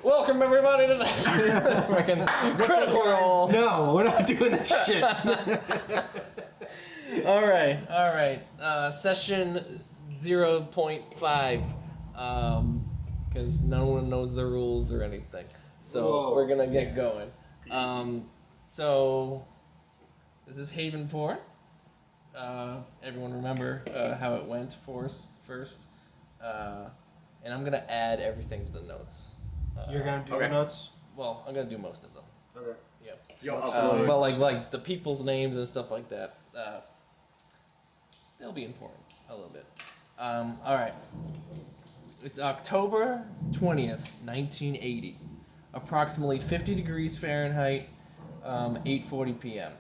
Welcome everybody to the freaking critical roll. No, we're not doing this shit. All right. Session 0.5. Because no one knows the rules or anything. So we're gonna get going. So this is Havenport. Everyone remember how it went first. And I'm gonna add everything to the notes. You're gonna do the notes? Well, I'm gonna do most of them. Okay. Yep. Well, like the people's names and stuff like that. They'll be important a little bit. All right. It's October 20th, 1980. Approximately 50 degrees Fahrenheit, 8:40 p.m.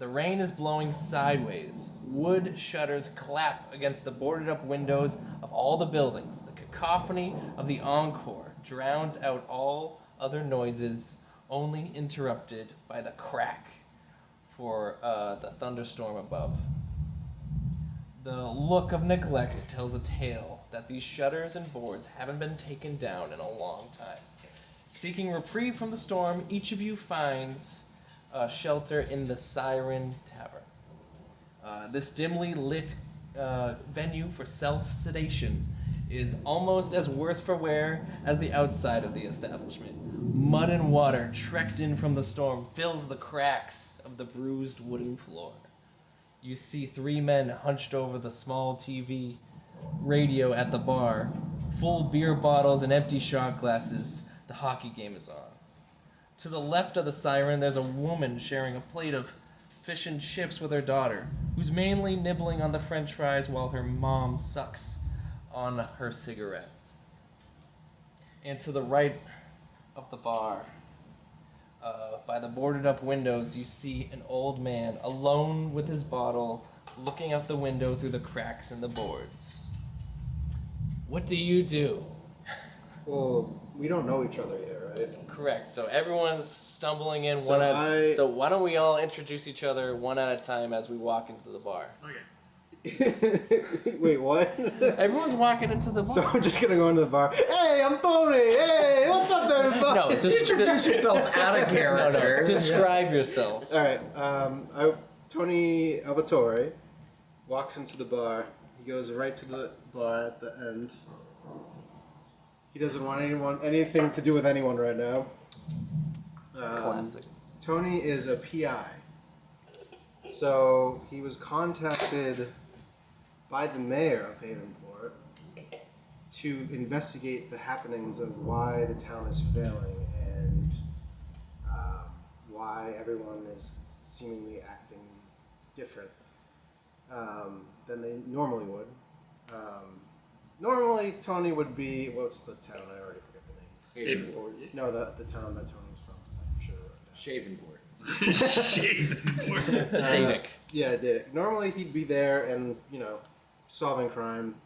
The rain is blowing sideways. Wood shutters clap against the boarded up windows of all the buildings. The cacophony of the encore drowns out all other noises, only interrupted by the crack for the thunderstorm above. The look of neglect tells a tale that these shutters and boards haven't been taken down in a long time. Seeking reprieve from the storm, each of you finds shelter in the Siren Tavern. This dimly lit venue for self-sedation is almost as worse for wear as the outside of the establishment. Mud and water trekked in from the storm fills the cracks of the bruised wooden floor. You see three men hunched over the small TV radio at the bar. Full beer bottles and empty shot glasses. The hockey game is on. To the left of the Siren, there's a woman sharing a plate of fish and chips with her daughter, who's mainly nibbling on the french fries while her mom sucks on her cigarette. And to the right of the bar, by the boarded up windows, you see an old man alone with his bottle, looking out the window through the cracks in the boards. What do you do? Well, we don't know each other yet, right? Correct. So everyone's stumbling in So one at. So why don't we all introduce each other one at a time as we walk into the bar? Okay. Wait, what? Everyone's walking into the bar. So I'm just gonna go into the bar. Hey, I'm Tony. Hey, what's up, everybody? No, just Introduce yourself out of character. No. Describe yourself. All right. Tony Alvatore walks into the bar. He goes right to the bar at the end. He doesn't want anything to do with anyone right now. Classic. Tony is a PI. So he was contacted by the mayor of Havenport to investigate the happenings of why the town is failing and why everyone is seemingly acting different than they normally would. Normally, Tony would be... What's the town? I already forget the name. Havenport. No, the town that Tony's from. I'm sure. Shavenport. Danik. Yeah, Danik. Normally, he'd be there and, solving crime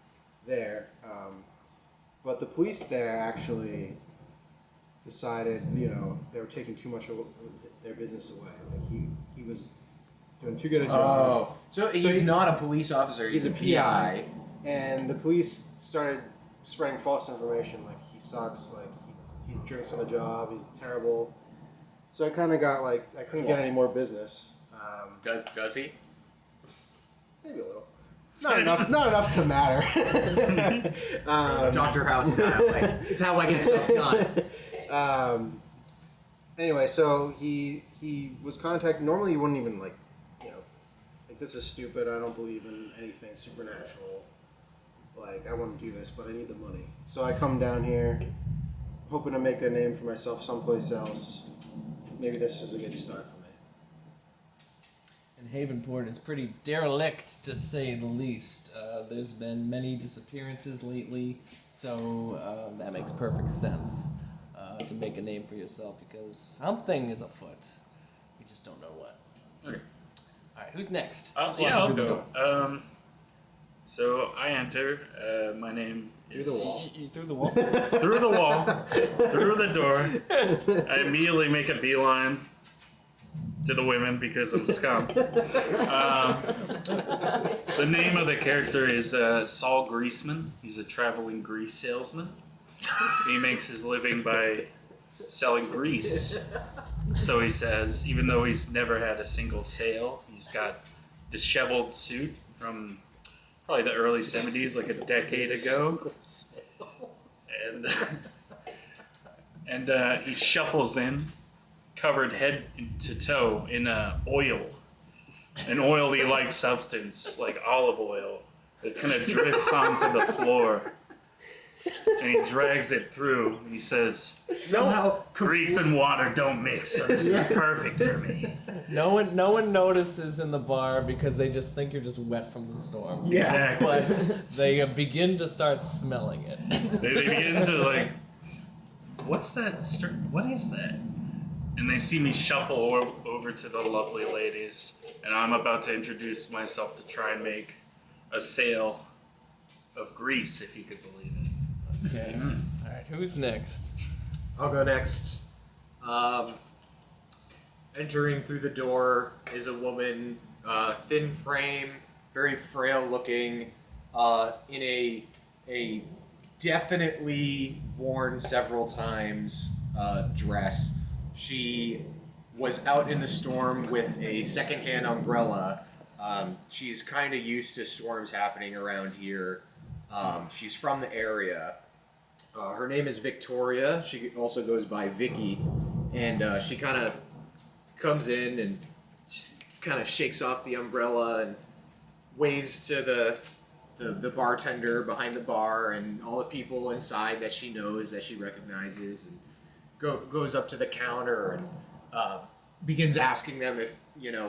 there. But the police there actually decided, they were taking too much of their business away. Like, he was doing too good a job. Oh. So he's not a police officer, He's a PI. And the police started spreading false information, like he sucks, like he drinks on the job, he's terrible. So I kind of got I couldn't get any more business. Does he? Maybe a little. Not enough to matter. Dr. House style. It's how I get stuff done. Anyway, so he was contacted. Normally, you wouldn't even this is stupid. I don't believe in anything supernatural. I wouldn't do this, but I need the money. So I come down here, hoping to make a name for myself someplace else. Maybe this is a good start for me. And Havenport is pretty derelict, to say the least. There's been many disappearances lately, so that makes perfect sense to make a name for yourself, because something is afoot. We just don't know what. Okay. All right, who's next? I'll go. So I enter. My name is... Through the wall? Through the wall. Through the door. I immediately make a beeline to the women because I'm scum. The name of the character is Saul Greaseman. He's a traveling grease salesman. He makes his living by selling grease. So he says, even though he's never had a single sale, he's got disheveled suit from probably the early 70s, like a decade ago. And he shuffles in, covered head to toe in oil. An oily-like substance, like olive oil, that kind of drips onto the floor. And he drags it through, and he says, Somehow, grease and water don't mix, so this is perfect for me. No one notices in the bar because they just think you're just wet from the storm. Yeah. Exactly. But they begin to start smelling it. They begin to like, what's that? What is that? And they see me shuffle over to the lovely ladies, and I'm about to introduce myself to try and make a sale of grease, if you could believe it. Okay. All right. Who's next? I'll go next. Entering through the door is a woman, thin frame, very frail looking, in a definitely worn several times dress. She was out in the storm with a secondhand umbrella. She's kind of used to storms happening around here. She's from the area. Her name is Victoria. She also goes by Vicky. And she kind of comes in and kind of shakes off the umbrella and waves to the bartender behind the bar and all the people inside that she knows, that she recognizes, and goes up to the counter and begins asking them if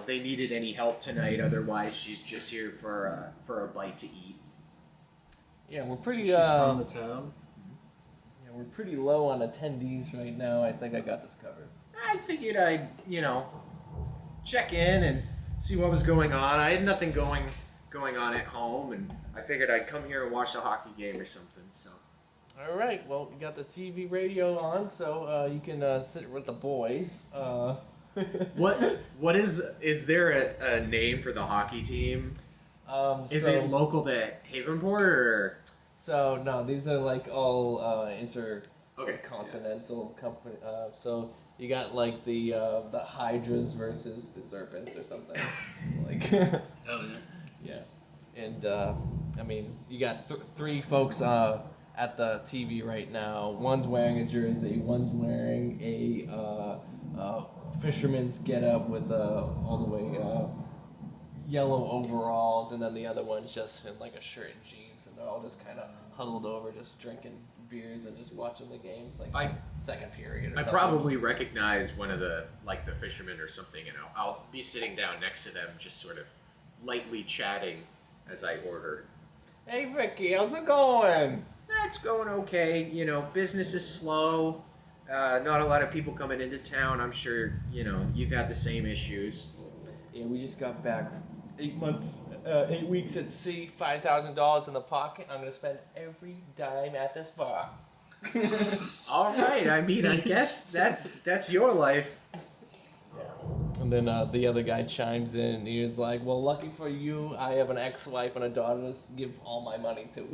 they needed any help tonight. Otherwise, she's just here for a bite to eat. Yeah, we're pretty. She's from the town. Yeah, we're pretty low on attendees right now. I think I got this covered. I figured I'd check in and see what was going on. I had nothing going on at home, and I figured I'd come here and watch a hockey game or something. So. All right. Well, we got the TV radio on, so you can sit with the boys. What is there a name for the hockey team? Is it local to Havenport or? So no, these are like all intercontinental company. So you got like the Hydras versus the Serpents or something. Like. Hell yeah. Yeah, and I mean you got three folks at the TV right now. One's wearing a jersey. One's wearing a fisherman's getup with all the way yellow overalls, and then the other one's just in like a shirt and jeans, and they're all just kind of huddled over, just drinking beers and just watching the games, like second period. Or I something. probably recognize one of the fishermen or something, and I'll be sitting down next to them, just sort of lightly chatting as I order. Hey Ricky, how's it going? It's going okay. Business is slow. Not a lot of people coming into town. I'm sure you've had the same issues. Yeah, we just got back. 8 weeks at sea, $5,000 in the pocket. I'm gonna spend every dime at this bar. All right. I mean, I guess that's your life. And then the other guy chimes in, and he was like, "Well, lucky for you, I have an ex-wife and a daughter to give all my money to."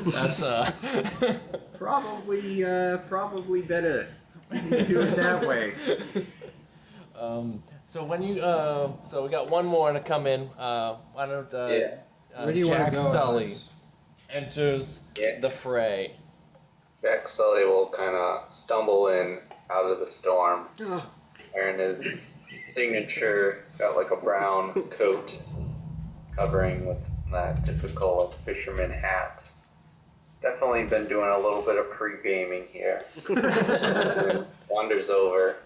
So that's Probably better do it that way. So when you so we got one more to come in. Why don't Where do you Jack want to go? Sully Alex? enters the fray. Jack Sully will kind of stumble in out of the storm, Oh, wearing his signature. He's got like a brown coat covering with that typical fisherman hat. Definitely been doing a little bit of pre-gaming here. Wanders over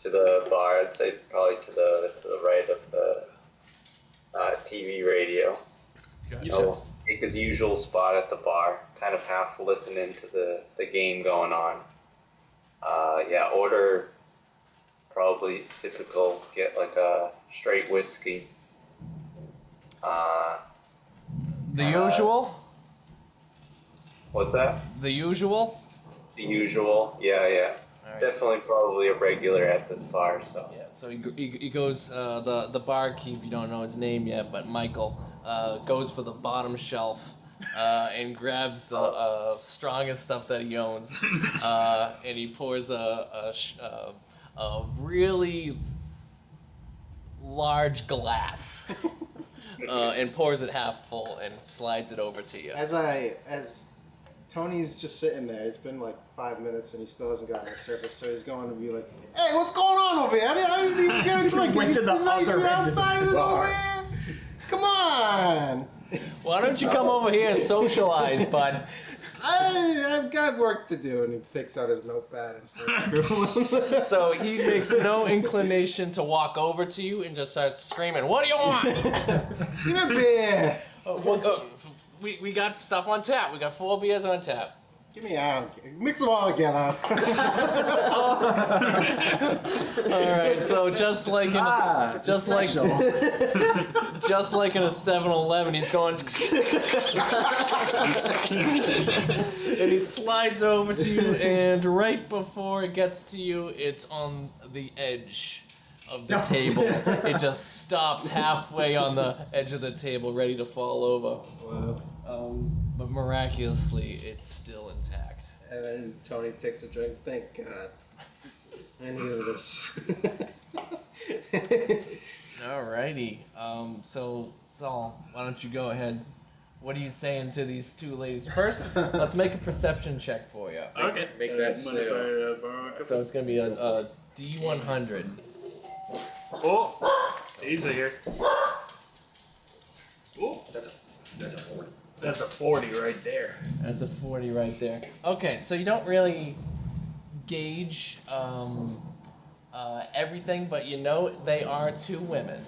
to the bar. I'd say probably to the right of the TV radio. He'll take his usual spot at the bar, kind of half listening to the game going on. Order probably typical, get like a straight whiskey. The usual. What's that? The usual. The usual, yeah. All right. Definitely probably a regular at this bar, so. Yeah, so he goes, the barkeep, you don't know his name yet, but Michael, goes for the bottom shelf and grabs the strongest stuff that he owns, and he pours a really large glass, and pours it half full and slides it over to you. As Tony's just sitting there, it's been like 5 minutes and he still hasn't gotten to the surface, so he's going to be like, "Hey, what's going on over here? I didn't even get a drink. Went to the This other end of the outsiders bar. over here. Come on." Why don't you come over here and socialize, bud? I've got work to do, and he takes out his notepad and starts scribbling. So he makes no inclination to walk over to you and just starts screaming, "What do you want?" Give me a beer. We got stuff on tap. We got 4 beers on tap. Give me out. Mix them all again, huh? All right. So just like in a, just like in a 7-Eleven, he's going, and he slides over to you, and right before it gets to you, it's on the edge of the table. It just stops halfway on the edge of the table, ready to fall over. Wow. But miraculously, it's still intact. And then Tony takes a drink. Thank God. I needed this. Alrighty. So Saul, why don't you go ahead? What are you saying to these two ladies? First, let's make a perception check for you. Okay. Make that mind if sale. I, borrow a couple? So it's gonna be a D100. Oh, these are here. Oh, That's a 40. that's a 40 right there. That's a 40 right there. Okay, so you don't really gauge everything, but you know they are 2 women.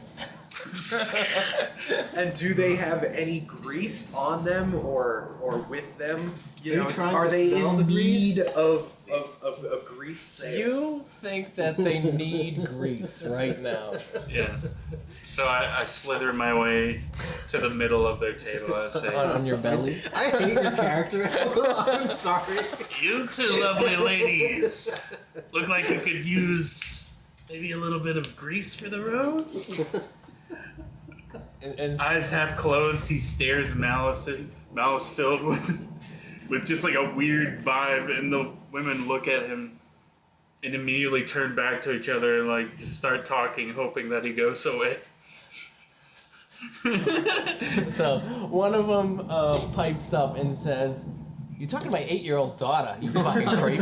And do they have any grease on them or with them? Are you trying are to they sell in the need grease? of grease sale? You think that they need grease right now. Yeah. So I slither my way to the middle of their table. I say, On your belly. I hate your character. I'm sorry. "You 2 lovely ladies look like you could use maybe a little bit of grease for the road." And Eyes half closed, he stares malice filled with just like a weird vibe, and the women look at him and immediately turn back to each other and like just start talking, hoping that he goes away. so one of them pipes up and says, "You talking to my 8-year-old daughter, you fucking freak."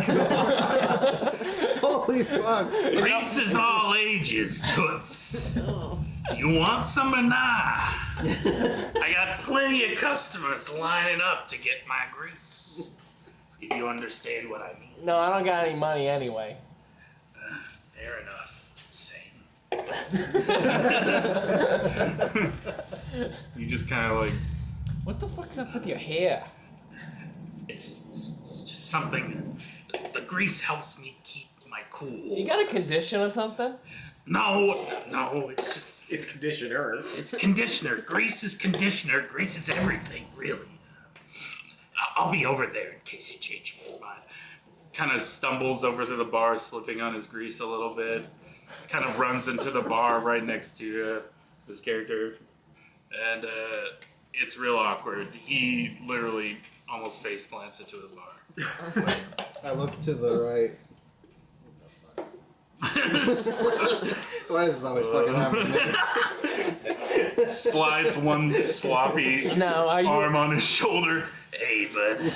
Holy fuck. Grease is all ages, toots. You want some or nah? I got plenty of customers lining up to get my grease. If you understand what I mean. No, I don't got any money anyway. Fair enough. Same. You just kind of like, What the fuck's up with your hair? it's just something. The grease helps me keep my cool. You got a condition or something? No, it's just, It's conditioner. it's conditioner. Grease is conditioner. Grease is everything, really. I'll be over there in case you change your mind. Kind of stumbles over to the bar, slipping on his grease a little bit. Kind of runs into the bar right next to this character. And it's real awkward. He literally almost face plants into the bar. I look to the right. Why is this always fucking happening to me? Slides one sloppy Now, arm on his shoulder. Hey, bud.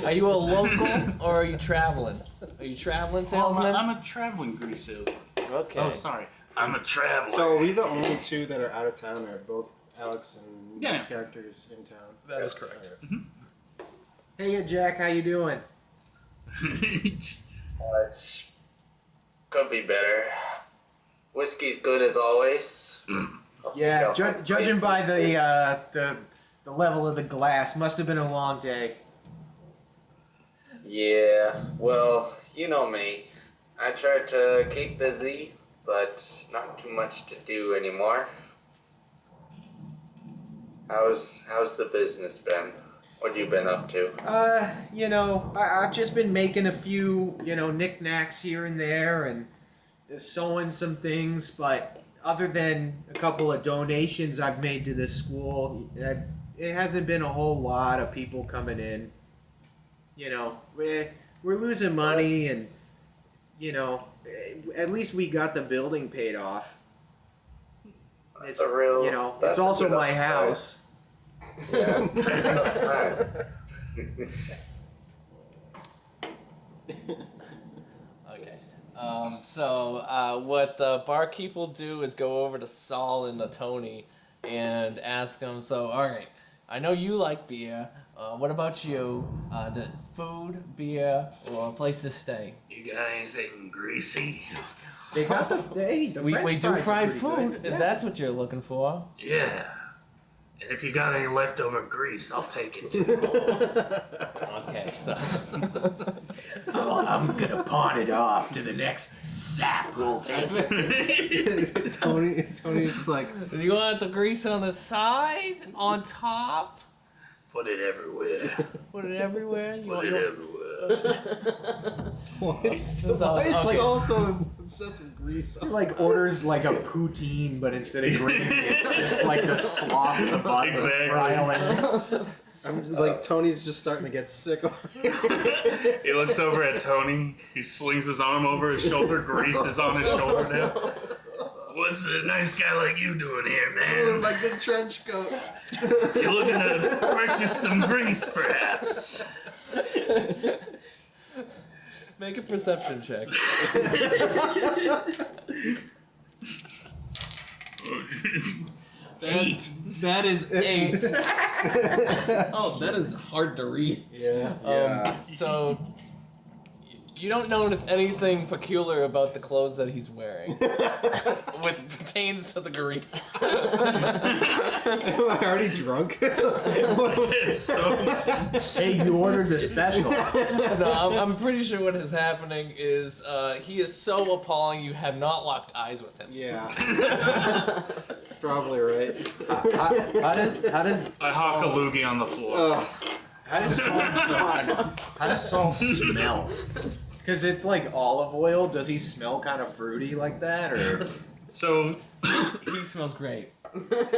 are you a local or are you traveling? Are you traveling salesman? I'm a traveling grease salesman. Okay. Oh, sorry. I'm a traveler. So are we the only 2 that are out of town, or are both Alex and Yeah. these characters in town? That is correct. Hey, Jack, how you doing? It's could be better. Whiskey's good as always. Yeah, judging by the level of the glass, must have been a long day. Yeah, well, you know me. I try to keep busy, but not too much to do anymore. How's the business been? What have you been up to? I've just been making a few, knickknacks here and there and sewing some things, but other than a couple of donations I've made to this school, it hasn't been a whole lot of people coming in. You know, we're losing money, and you know, at least we got the building paid off. That's a real. You know, that's it's a also good my upside. house. Yeah. Right. Okay. So what the barkeep will do is go over to Saul and to Tony and ask them, so, alright, I know you like beer. What about you? The food, beer, or a place to stay? You got anything greasy? They got the We French do fries are fried pretty food, good. if Yeah. that's what you're looking for. Yeah. And if you got any leftover grease, I'll take it too. Okay, so... I'm gonna pawn it off to the next sap who'll take it. Tony's just like, You want the grease on the side? On top? Put it everywhere. Put it everywhere? You Put want it your... everywhere. why is This is all- okay. also obsessed with grease? He like orders like a poutine, but instead of gravy, it's just like the slop of the butter Exactly. frying. I'm like, Tony's just starting to get sick of it. He looks over at Tony. He slings his arm over his shoulder. Grease is on his shoulder now. What's a nice guy like you doing here, man? My good trench coat. You looking to purchase some grease, perhaps? Make a perception check. That is 8. Oh, that is hard to read. Yeah. So, you don't notice anything peculiar about the clothes that he's wearing, which pertains to the grease. Am I already drunk? So, Hey, you ordered the special. No, I'm pretty sure what is happening is he is so appalling you have not locked eyes with him. Yeah. Probably right. How does I hawk a loogie on the floor. Ugh. how does Saul smell? Because it's like olive oil. Does he smell kind of fruity like that, or? So, He smells great.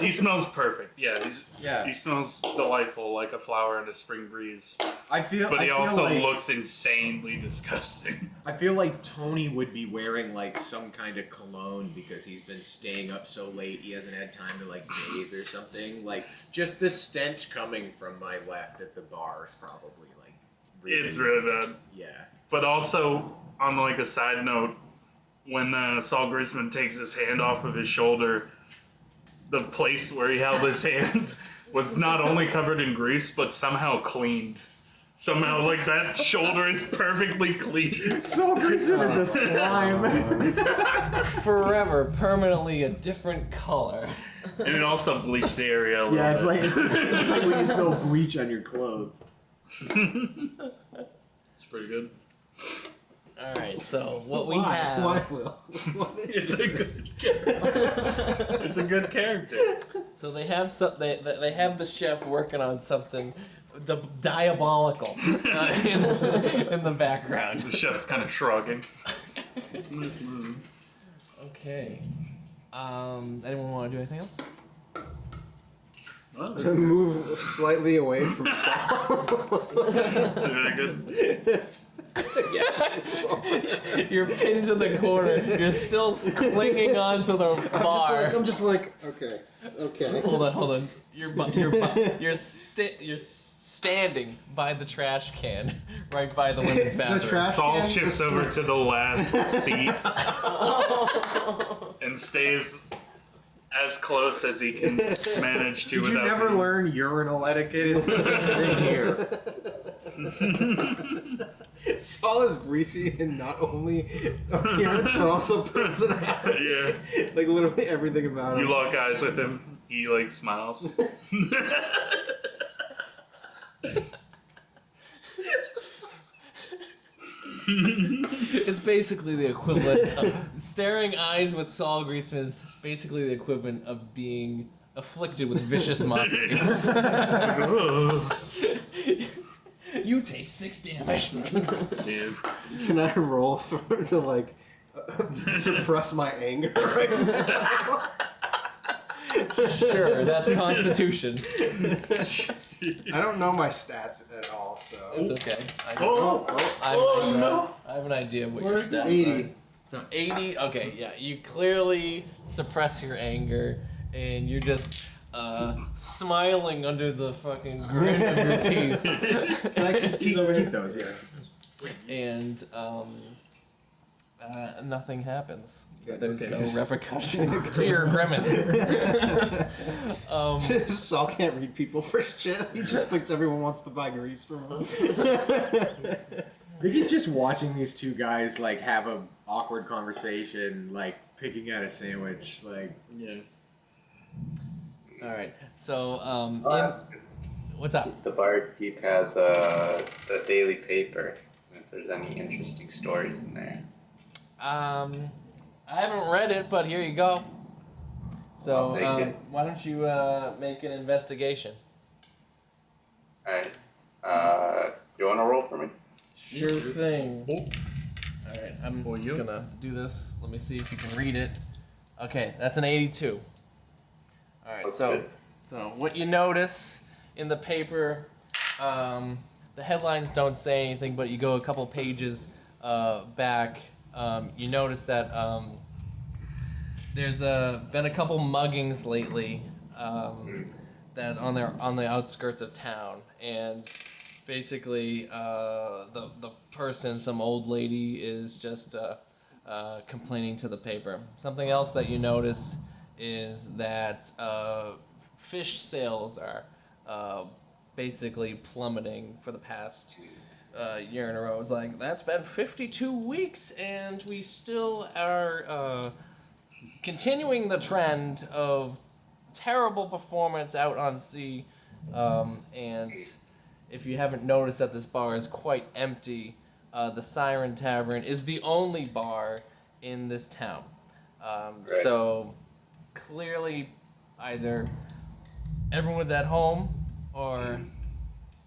he smells perfect. Yeah, Yeah. he smells delightful, like a flower in a spring breeze. I feel. But I he feel also like, looks insanely disgusting. I feel like Tony would be wearing like some kind of cologne because he's been staying up so late. He hasn't had time to like bathe or something. Like just the stench coming from my left at the bar is probably like. It's really bad. Yeah. But also, on like a side note, when Saul Grisman takes his hand off of his shoulder, the place where he held his hand was not only covered in grease, but somehow cleaned. Somehow, like, that shoulder is perfectly clean. Saul Grisman is a slime. Forever, permanently a different color. And it also bleached the area a little Yeah, it's bit. like it's like when you spill bleach on your clothes. It's pretty good. Alright, so what we Why? have... Why, Will? Why did you It's a do good this? It's a good character. So they have they have the chef working on something diabolical in the background. The chef's kind of shrugging. Okay. Anyone want to do anything else? Well, Move slightly away from Saul. it's really good. You're pinned to the corner. You're still clinging onto the bar. I'm just like, okay. Hold on. You're standing by the trash can, right by the women's bathroom. trash- Saul can, shifts the over sweat. to the last seat and stays as close as he can manage to Did you without never being- learn urinal etiquette? It's the same thing here. Saul is greasy in not only appearance but also personality. Yeah. Like literally everything about him. You lock eyes with him, he like smiles. It's basically the equivalent of staring eyes with Saul Greaseman is basically the equivalent of being afflicted with vicious mockeries. Ugh. You take 6 damage. Dude. Can I roll to like suppress my anger right now? Sure, that's Constitution. I don't know my stats at all, so. It's okay. Oh, I have an idea of what your Where's stats 80. are. So 80. Okay, yeah. You clearly suppress your anger, and you're just smiling under the fucking grin of your teeth. Can I keep those? Yeah. And nothing happens. Good, There's okay. no repercussion to your grimace. Saul can't read people for shit. He just thinks everyone wants to buy grease from him. I think he's just watching these two guys like have a awkward conversation, like picking at a sandwich, like yeah. All right. So what's up? The barkeep has the daily paper. If there's any interesting stories in there. I haven't read it, but here you go. So, I'll take it. why don't you make an investigation? Alright. You want to roll for me? Sure thing. All right, I'm For you. gonna do this. Let me see if you can read it. Okay, that's an 82. All right, That's so good. so what you notice in the paper, the headlines don't say anything, but you go a couple pages back. You notice that there's been a couple muggings lately that on the outskirts of town, and basically the person, some old lady, is just complaining to the paper. Something else that you notice is that fish sales are basically plummeting for the past year in a row. It's like, that's been 52 weeks, and we still are continuing the trend of terrible performance out on sea. And if you haven't noticed that this bar is quite empty, the Siren Tavern is the only bar in this town. Right. So clearly either everyone's at home or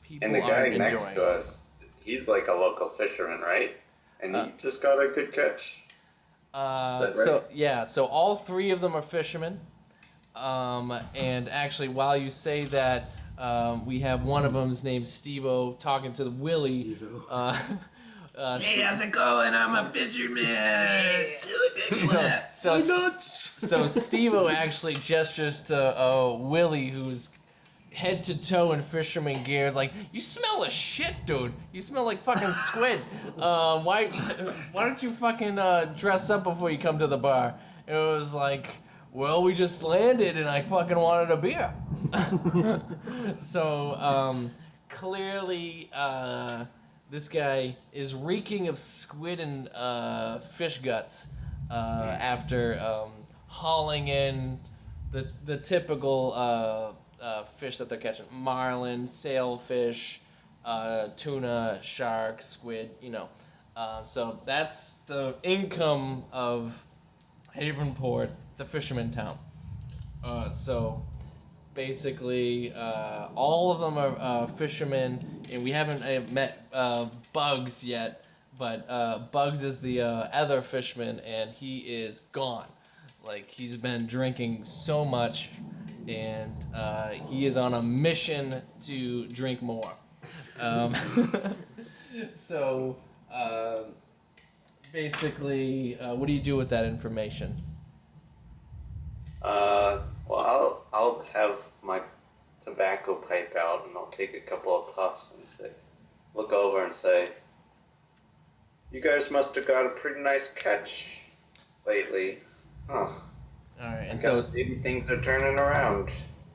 people And the guy aren't next enjoying to it. us, he's like a local fisherman, right? And he Uh, just got a good catch. Is that So right? yeah, so all three of them are fishermen. And actually, while you say that, we have one of them's named Steve-O talking to the Willie. Hey, how's it going? I'm a fisherman. So Steve-O actually gestures to Willie, who's head to toe in fisherman gear. Is like, you smell like shit, dude. You smell like fucking squid. Why don't you fucking dress up before you come to the bar? And it was like, well, we just landed and I fucking wanted a beer. So clearly this guy is reeking of squid and fish guts after hauling in the typical fish that they're catching: marlin, sailfish, tuna, shark, squid. So that's the income of Havenport. It's a fisherman town. So basically, all of them are fishermen, and we haven't met Bugs yet. But Bugs is the other fisherman, and he is gone. Like, he's been drinking so much, and he is on a mission to drink more. So basically, what do you do with that information? Well, I'll have my tobacco pipe out and I'll take a couple of puffs and look over and say, "You guys must have got a pretty nice catch lately, huh? All right, I and guess so maybe things are turning around."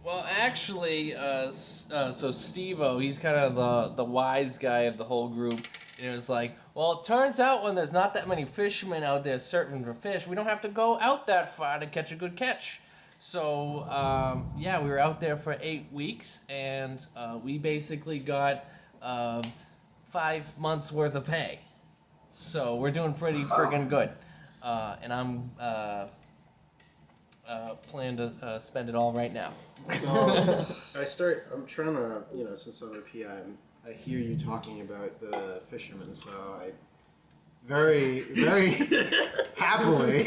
well, actually, so Steve-O, he's kind of the wise guy of the whole group. And it was like, well, it turns out when there's not that many fishermen out there serving for fish, we don't have to go out that far to catch a good catch. So, yeah, we were out there for 8 weeks, and we basically got 5 months worth of pay. So we're doing pretty friggin' good. And I'm plan to spend it all right now. So I'm trying to, since I'm a PI, I hear you talking about the fishermen, so I very, very happily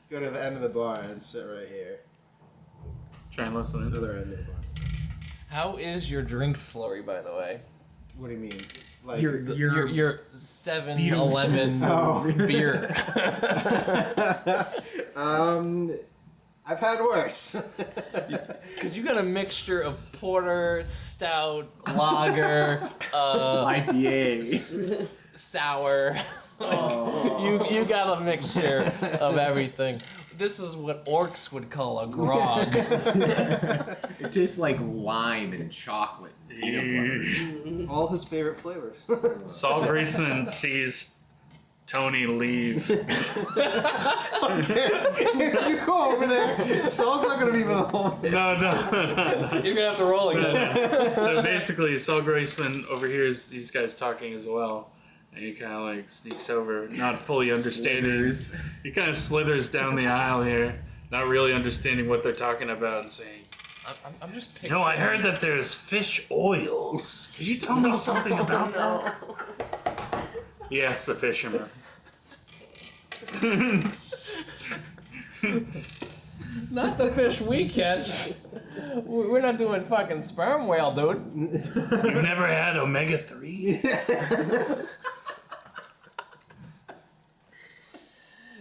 go to the end of the bar and sit right here. Try and listen in. Other end of the bar. How is your drink slurry, by the way? What do you mean? Like Your 7-Eleven Oh. beer. I've had worse. Because you got a mixture of porter, stout, lager, IPA. sour. You got a mixture of everything. This is what orcs would call a grog. It tastes like lime and chocolate. All his favorite flavors. Saul Graceman sees Tony leave. If you go over there, Saul's not gonna be for the whole thing. No. You're gonna have to roll again. So basically, Saul Graceman overhears these guys talking as well. And he kind of like sneaks over, not fully understanding. He kind of slithers down the aisle here, not really understanding what they're talking about and saying, I'm just you picturing. know, I heard that there's fish oils. Could you tell me something about that? He asks the fisherman. Not the fish we catch. We're not doing fucking sperm whale, dude. You've never had omega-3?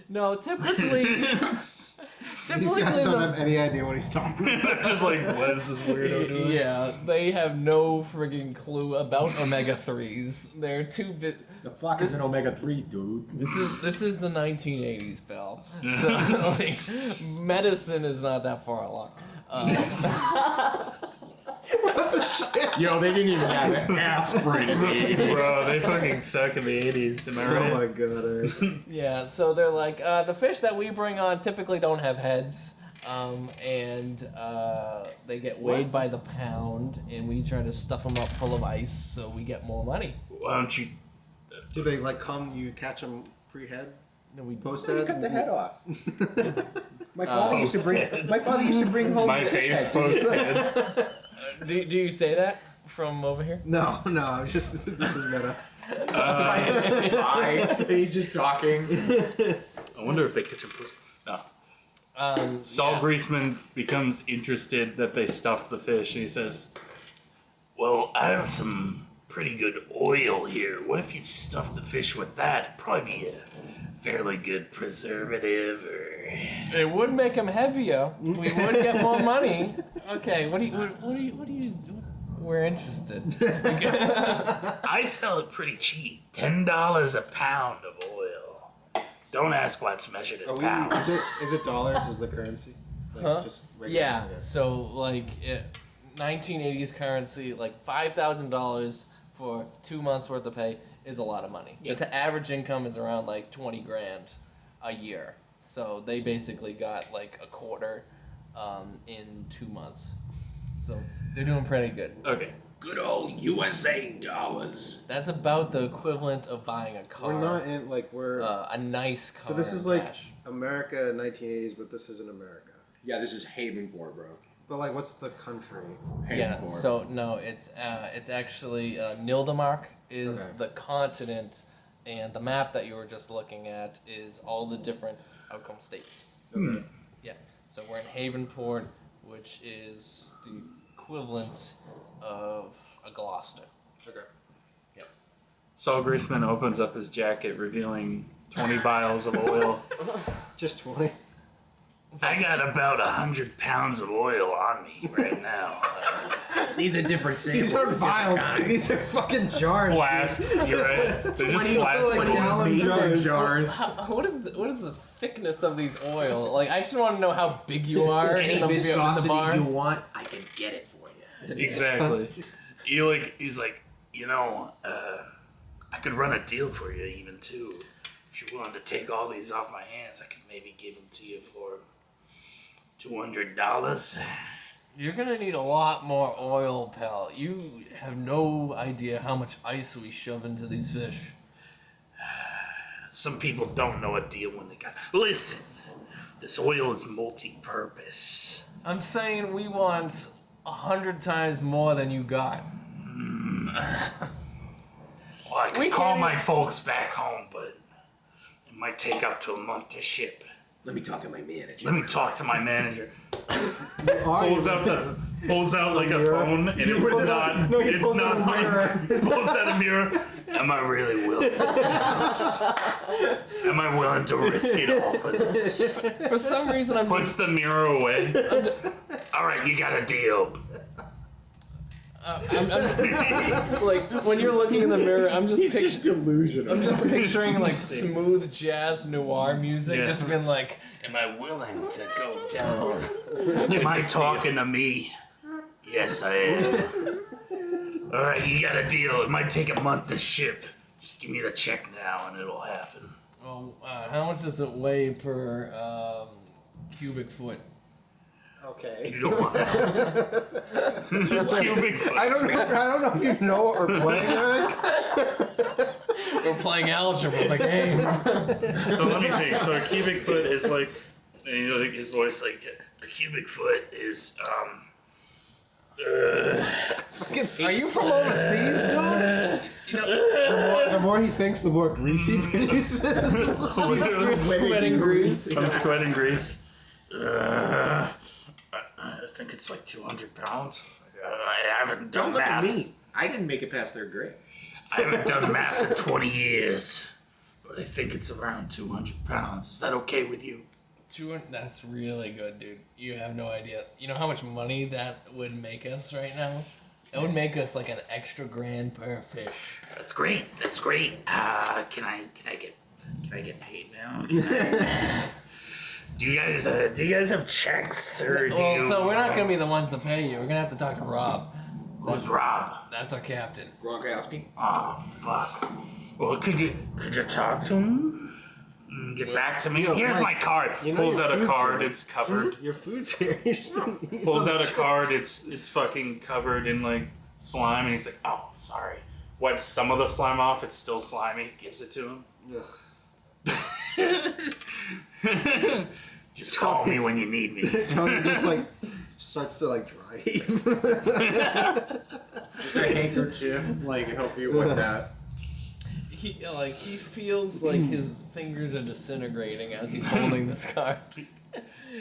No, typically These guys don't have any idea what he's talking about. They're just like, what is this weirdo doing? yeah, they have no friggin' clue about omega-3s. They're too bit. The fuck is an omega-3, dude? This is the 1980s, pal. So like, medicine is not that far along. Yo, they didn't even have aspirin in the 80s. Bro, they fucking suck in the 80s, am I right? Oh my god. Yeah, so they're like, the fish that we bring on typically don't have heads, and they get weighed by the pound, and we try to stuff them up full of ice so we get more money. Why don't you... Do they like come? You catch them pre-head, And we post-head? Cut the head off. My father used to bring home My fish face heads. post-head. do you say that from over here? No, I'm just. This is meta. And he's just talking. I wonder if they catch a pussy. No. Saul yeah. Greaseman becomes interested that they stuffed the fish, and he says, well, I have some pretty good oil here. What if you stuff the fish with that? It'd probably be a fairly good preservative, or... It would make them heavier. We would get more money. Okay, what do you do? We're interested. I sell it pretty cheap. $10 a pound of oil. Don't ask why it's measured in pounds. Is it dollars? Is the currency? Like, Huh? just regular, Yeah. okay. So like 1980s currency, like $5,000 for 2 months worth of pay is a lot of money. Yeah. The average income is around like 20 grand a year. So they basically got like a quarter in 2 months. So they're doing pretty good. Okay. Good old USA dollars. That's about the equivalent of buying a car. We're not in like we're. a nice car. So this is in like cash. America 1980s, but this isn't America. Yeah, this is Havenport, bro. But like, what's the country? Yeah, Havenport. so no, it's actually Nildemark is Okay. the continent, and the map that you were just looking at is all the different outcome states. Yeah, so we're in Havenport, which is the equivalent of a Gloucester. Okay. Saul Greaseman opens up his jacket, revealing 20 vials of oil. Just 20. I got about 100 pounds of oil on me right now. These are different samples. These are of vials. different kinds. These are fucking jars. dude. Flasks, you're right. They're just 20 flasks. like of oil. gallon jars. What is the thickness of these oil? Like, I just want to know how big you are Any in the viscosity bar. you want, I can get it for you. Exactly. He's like, you know, I could run a deal for you even too. If you're willing to take all these off my hands, I can maybe give them to you for $200. You're gonna need a lot more oil, pal. You have no idea how much ice we shove into these fish. Some people don't know a deal when they got. Listen, this oil is multi-purpose. I'm saying we want 100 times more than you got. Well, I We could call can't my even- folks back home, but it might take up to a month to ship. Let me talk to my manager. Let me talk to my manager. Are Pulls you- out like a mirror? phone, and You it's pulls not. out- no, he It's pulls out not a mirror. Pulls out a mirror. Am I really willing to do this? Am I willing to risk it all for this? For some reason, I'm Puts the mirror away. All right, you got a deal. I'm like when you're looking in the mirror, I'm just delusional. I'm just picturing like Insane. smooth jazz noir music, Yeah. just being like, Am I willing to go down? Am I talking to me? Yes, I am. All right, you got a deal. It might take a month to ship. Just give me the check now, and it'll happen. well, how much does it weigh per cubic foot? Okay. You don't want cubic foot. I don't know if you know what we're playing, Eric. We're playing algebra, the game. So let me think. So a cubic foot is like, you know, like his voice, like a cubic foot is Are you from overseas, dude? The more he thinks, the more Greasy produces. You're sweating grease. I'm sweating grease. I think it's like 200 pounds. I haven't done Don't look math. at me. I didn't make it past third grade. I haven't done math in 20 years, but I think it's around 200 pounds. Is that okay with you? That's really good, dude. You have no idea. You know how much money that would make us right now? That would make us like an extra grand per fish. That's great. That's great. Can I get paid now? Can I- do you guys have checks or do Well, you? so we're not gonna be the ones to pay you. We're gonna have to talk to Rob. Who's Rob? That's our captain. Gronkowski. Oh fuck. Well, could you talk to him? And get back to me. Yo, Here's Mike, my card. you know Pulls your out a food's card. here. It's covered. Your food's here. You should- Pulls out a card. It's fucking covered in like slime, and he's like, "Oh, sorry." Wipes some of the slime off. It's still slimy. Gives it to him. Just call me when you need me. Tony just like starts to like dry heave. Just a handkerchief, like help you with that. He feels like his fingers are disintegrating as he's holding this card.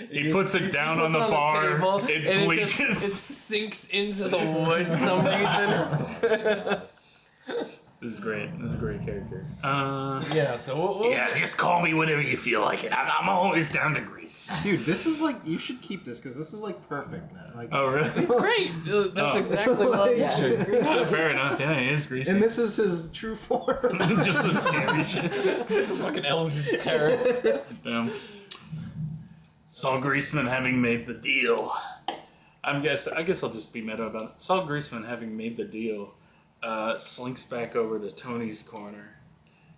He puts it down on the puts bar. table, It and bleaches. it sinks into the wood for some reason. This is great. This is a great character. Yeah, so we'll Yeah, just call me whenever you feel like it. I'm always down to grease. Dude, this is like you should keep this because this is like perfect, man. Like, Oh, really? He's great. That's Oh. exactly what I'm Like- picturing. Fair enough. Yeah, he is greasy. and this is his true form. Just the scary shit. Fucking Eldritch Terror. Damn. Saul Greaseman having made the deal. I guess I'll just be meta about it. Saul Greaseman having made the deal, slinks back over to Tony's corner.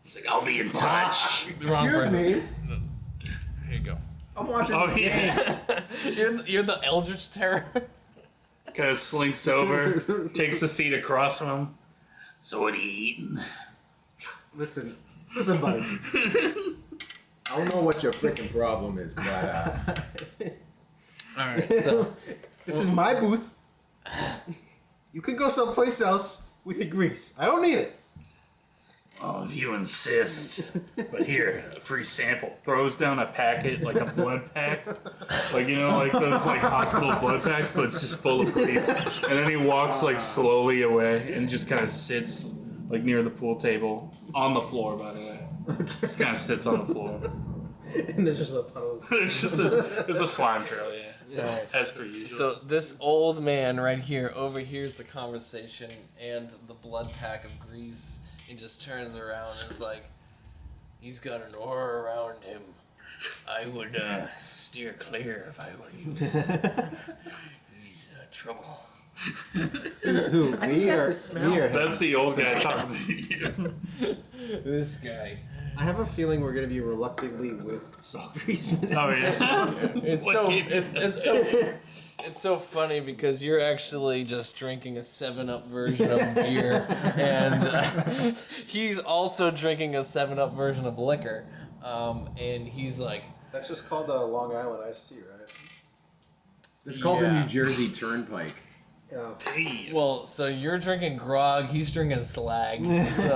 He's like, "I'll be in touch." The wrong Excuse person. me. Here you go. I'm watching. Oh yeah. You're the Eldritch Terror. Kind of slinks over, takes a seat across from him. So what are you eating? Listen, buddy. I don't know what your freaking problem is, but All right, so This is my booth. You can go someplace else with your grease. I don't need it. Oh, if you insist. But here, a free sample. Throws down a packet, like a blood pack. Like, you know, like those like hospital blood packs, but it's just full of grease. And then he walks like slowly away and just kind of sits like near the pool table. On the floor, by the way. Just kind of sits on the floor. And there's just a puddle. There's a slime trail, yeah. Yeah. As per usual. So this old man right here overhears the conversation and the blood pack of grease and just turns around and is like, he's got an aura around him. I would steer clear if I were you. He's trouble. Who? Me or him? That's the old guy talking to you. This guy. I have a feeling we're gonna be reluctantly with Saul Greaseman. Oh, yeah. It's so funny because you're actually just drinking a 7-Up version of beer, and he's also drinking a 7-Up version of liquor, and he's like, That's just called the Long Island iced tea, right? it's called the Yeah. New Jersey Turnpike. Yeah. Hey. well, so you're drinking grog, he's drinking slag, so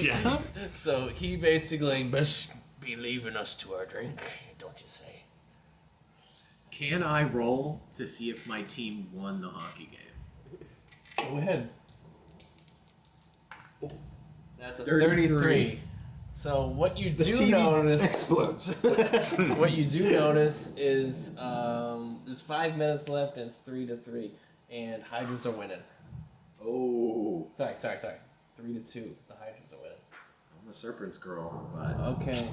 Yeah. so he basically be leaving us to our drink, don't you say? Can I roll to see if my team won the hockey game? Go ahead. That's a 33. So what you The do TV notice, explodes. what you do notice is there's 5 minutes left and it's 3-3, and Hydras are winning. Oh, Sorry. 3-2. The Hydras are winning. I'm a Serpent's girl, but Okay.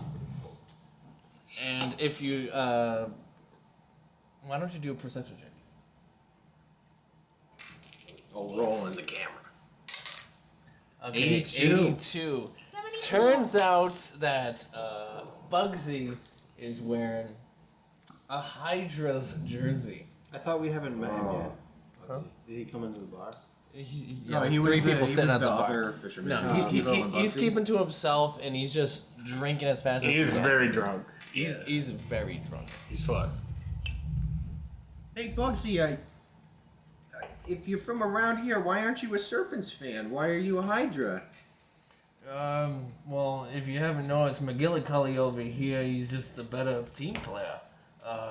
And if you, why don't you do a perception check? I'll roll in the camera. Okay, 82. 82. Turns out that Bugsy is wearing a Hydra's jersey. I thought we haven't met him yet. Huh? Did he come into the bar? Yeah, he was three people sitting at the bar. other fisherman. No, he's keeping to himself and he's just drinking as fast as he He's can. very drunk. He's very drunk. He's fucked. Hey Bugsy, if you're from around here, why aren't you a Serpents fan? Why are you a Hydra? Well, if you haven't noticed, McGillicuddy over here, he's just a better team player.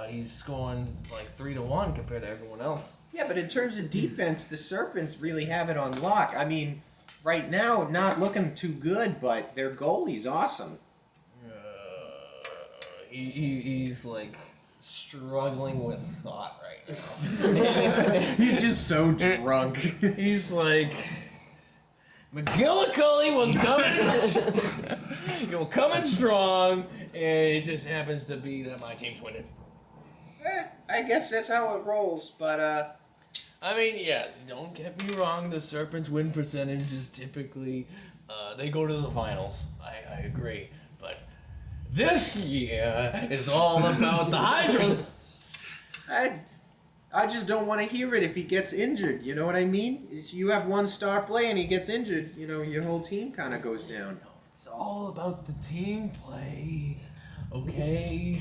He's scoring like 3-1 compared to everyone else. Yeah, but in terms of defense, the Serpents really have it on lock. I mean, right now, not looking too good, but their goalie's awesome. He's like struggling with thought right now. He's just so drunk. He's like, McGillicuddy was coming, coming strong, and it just happens to be that my team's winning. I guess that's how it rolls, but I mean, yeah, don't get me wrong, the Serpents' win percentage is typically, they go to the finals. I agree. But this year is all about the Hydras. I just don't want to hear it if he gets injured. You know what I mean? You have one star play and he gets injured, your whole team kind of goes down. It's all about the team play, okay?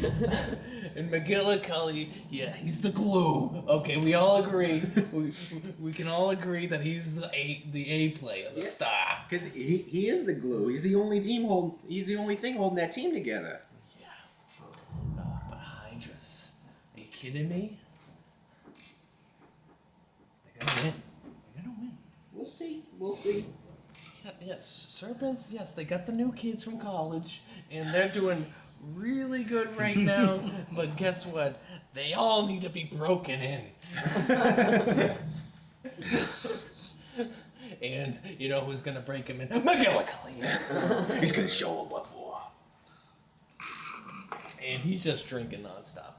And McGillicuddy, yeah, he's the glue. Okay, we all agree. We can all agree that he's the A player, the star. Because he is the glue. He's the only thing holding that team together. Yeah. But Hydras, are you kidding me? They're gonna win. They're gonna win. We'll see. Yes, Serpents, yes, they got the new kids from college, and they're doing really good right now, but guess what? They all need to be broken in. And you know who's gonna break him in? McGillicuddy. He's gonna show him what for. And he's just drinking nonstop.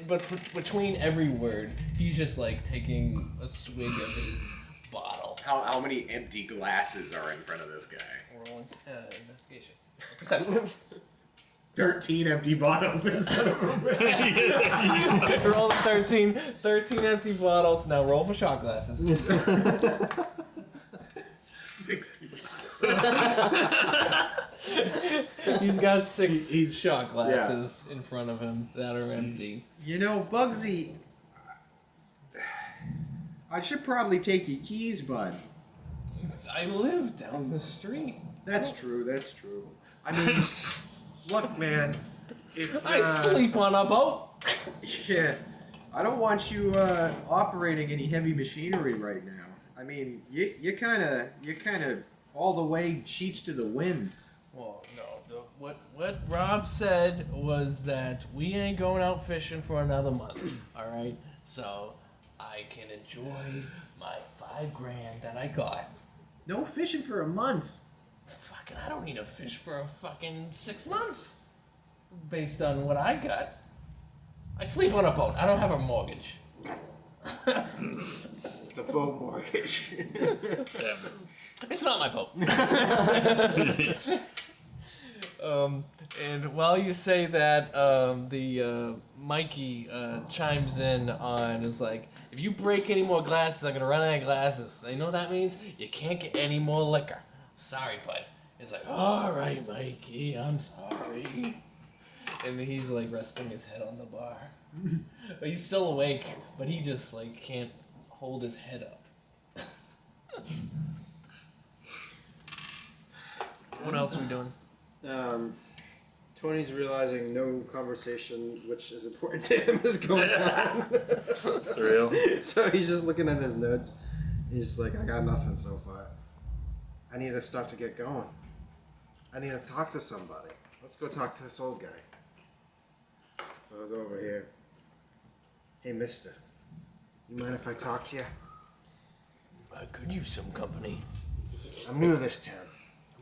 But between every word, he's just like taking a swig of his bottle. How many empty glasses are in front of this guy? Roll investigation. Perception. 13 empty bottles in front of him. Roll 13 empty bottles. Now roll for shot glasses. 65. He's got six shot glasses in front of him that are empty. Bugsy, I should probably take your keys, bud. I live down the street. That's true. I mean, look, man. If I sleep on a boat. Yeah, I don't want you operating any heavy machinery right now. I mean, you're kind of all the way sheets to the wind. Well, no. What Rob said was that we ain't going out fishing for another month. All right, so I can enjoy my $5,000 that I got. No fishing for a month. Fucking, I don't need to fish for a fucking 6 months. Based on what I got. I sleep on a boat. I don't have a mortgage. The boat mortgage. It's not my boat. And while you say that, the Mikey chimes in on is like, if you break any more glasses, I'm gonna run out of glasses. You know what that means? You can't get any more liquor. Sorry, bud. It's like, all right, Mikey, I'm sorry. And he's like resting his head on the bar. But he's still awake, but he just like can't hold his head up. What else are we doing? Tony's realizing no conversation which is important to him is going on. Surreal. So he's just looking at his notes. He's just like, I got nothing so far. I need to start to get going. I need to talk to somebody. Let's go talk to this old guy. So I'll go over here. Hey, mister. You mind if I talk to you? I could use some company. I'm new to this town.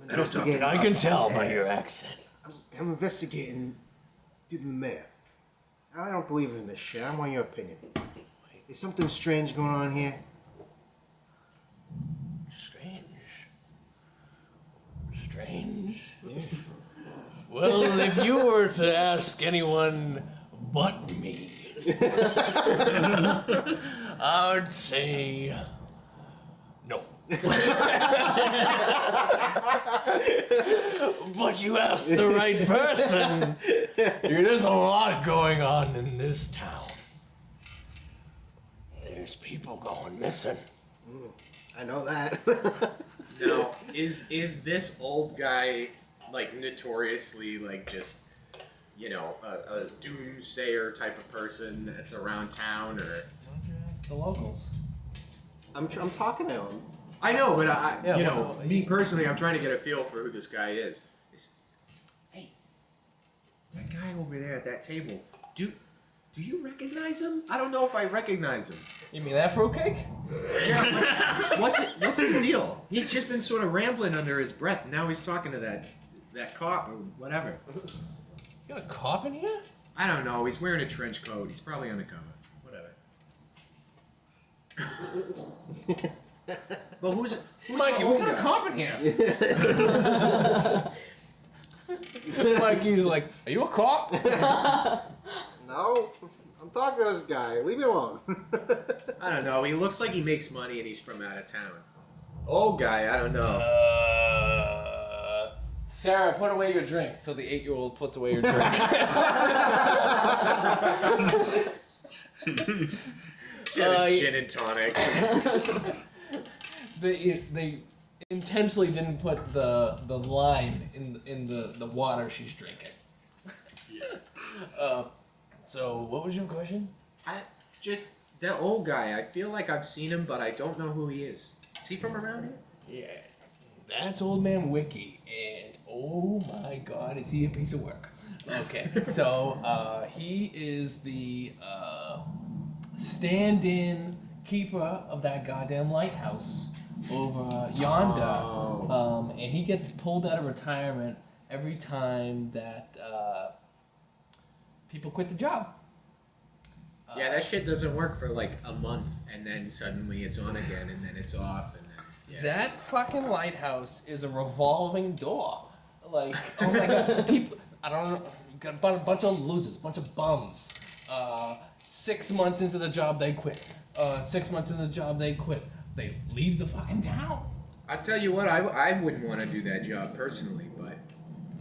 I'm investigating. I can tell by your accent. I'm investigating through the mayor. I don't believe in this shit. I want your opinion. Is something strange going on here? Strange. Yeah. Well, if you were to ask anyone but me, I would say no. But you asked the right person. There's a lot going on in this town. There's people going missing. I know that. Now, is this old guy like notoriously like just a doomsayer type of person that's around town, or? Why don't you ask the locals? I'm talking to him. I know, but Yeah, me personally, I'm trying to get a feel for who this guy is. Hey, that guy over there at that table. Do you recognize him? I don't know if I recognize him. You mean that fruitcake? Yeah, but what's his deal? He's just been sort of rambling under his breath. Now he's talking to that cop or whatever. You got a cop in here? I don't know. He's wearing a trench coat. He's probably undercover. Whatever. But who's Mikey, the we old got a guy? cop in here. Mikey's like, are you a cop? No, I'm talking to this guy. Leave me alone. I don't know. He looks like he makes money and he's from out of town. Old guy, I don't know. Sarah, put away your drink. So the 8-year-old puts away your drink. She had a gin and tonic. They intentionally didn't put the lime in the water she's drinking. Yeah. So what was your question? That old guy. I feel like I've seen him, but I don't know who he is. Is he from around here? Yeah, that's Old Man Wiki, and oh my God, is he a piece of work? Okay, so he is the stand-in keeper of that goddamn lighthouse over yonder, Oh. and he gets pulled out of retirement every time that people quit the job. Yeah, that shit doesn't work for like a month, and then suddenly it's on again, and then it's off, and then yeah. That fucking lighthouse is a revolving door. Like, oh my God, people, I don't know, you got a bunch of losers, bunch of bums. 6 months into the job, they quit. 6 months into the job, they quit. They leave the fucking town. I tell you what, I wouldn't want to do that job personally, but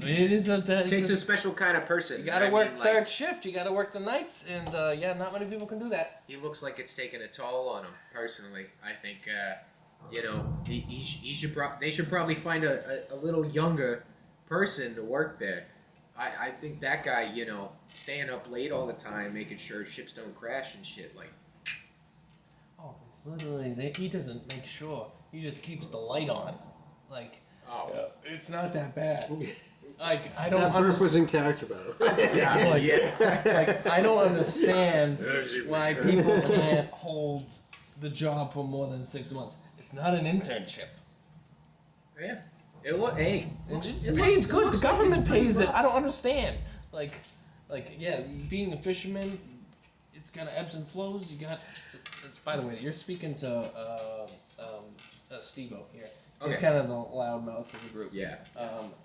It is it takes a special kind of person. You gotta I work mean, third like, shift, you gotta work the nights, and yeah, not many people can do that. he looks like it's taking a toll on him personally. I think they should probably find a little younger person to work there. I think that guy, staying up late all the time, making sure ships don't crash and shit, like. Oh, it's literally, he doesn't make sure, he just keeps the light on. Like, Oh. it's not that bad. Like, I don't That burp understand. was in character, though. Yeah, Like, yeah. like, I don't understand why people can't hold the job for more than 6 months. It's not an internship. Yeah. Hey. It pays good. The government pays it. I don't understand. Like, yeah, being a fisherman, it's kind of ebbs and flows. You got. It's, by the way, you're speaking to Steve-O here. He's Okay. kind of the loudmouth of the group. Yeah.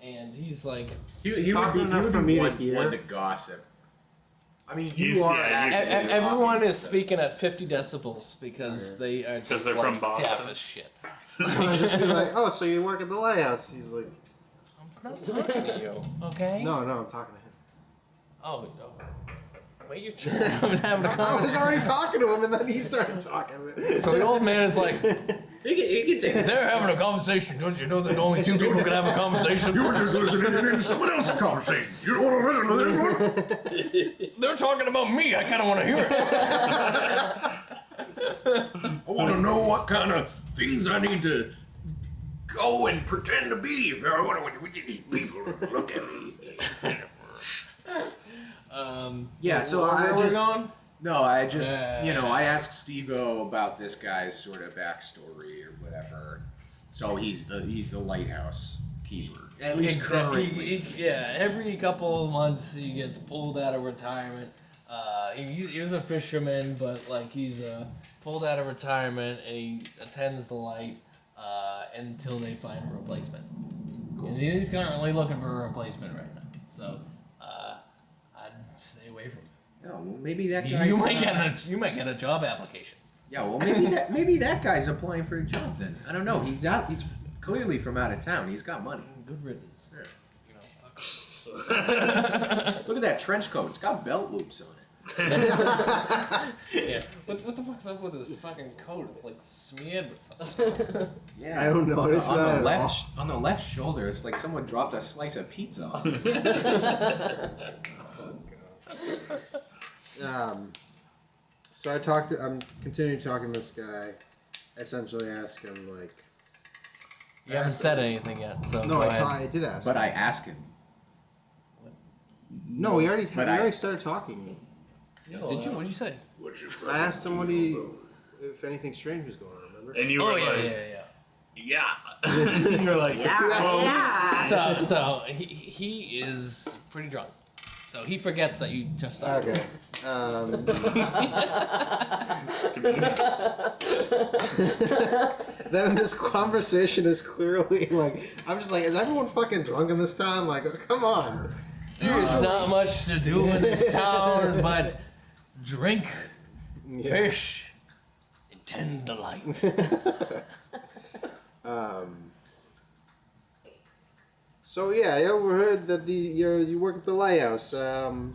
And he's like, Is he talking enough for me to hear? one to gossip. I mean, He's- you are. yeah, actively everyone talking, is so- speaking at 50 decibels because they are just they're like from Boston. deaf as shit. So I'd just be like, oh, so you work at the lighthouse? He's like, I'm not talking to you, okay? no, I'm talking to him. Oh, no. Wait your turn. I was having a I was conversation. already talking to him, and then he started talking. So the old man is like, He can take it. they're having a conversation. Don't you know that only two people can have a conversation? You were just listening in to someone else's conversation. You don't want to listen to this one? They're talking about me. I kind of want to hear it. I want to know what kind of things I need to go and pretend to be if I want to these people look at me. Yeah, so where I we're just going? no, I just I asked Steve-O about this guy's sort of backstory or whatever. So he's the lighthouse keeper, at least currently. Every couple of months he gets pulled out of retirement. He was a fisherman, but like he's pulled out of retirement and he attends the light until they find a replacement. Cool. And he's currently looking for a replacement right now. So I'd stay away from him. Yeah, well, maybe that guy. You might get a job application. Yeah, well, maybe that guy's applying for a job then. I don't know. He's clearly from out of town. He's got money. Good riddance. You know, Look at that trench coat. It's got belt loops on it. yeah. What the fuck's up with his fucking coat? It's like smeared with something. Yeah, I don't notice on that the at left on the left shoulder. It's like someone dropped a slice of pizza on it. So I'm continuing talking to this guy. I essentially ask him like. You haven't said anything yet, so No, go ahead. I did ask. But him. I asked him. No, we already But I- already started talking. Did you? What did you say? I asked him if anything strange was going on. Remember? And you were Oh like, yeah. you were like, So he is pretty drunk. So he forgets that you just started. Okay. Then this conversation is clearly like, I'm just like, is everyone fucking drunk in this town? Like, come on. There's not much to do in this town but drink, fish, and tend the light. So yeah, I overheard that you work at the lighthouse. Do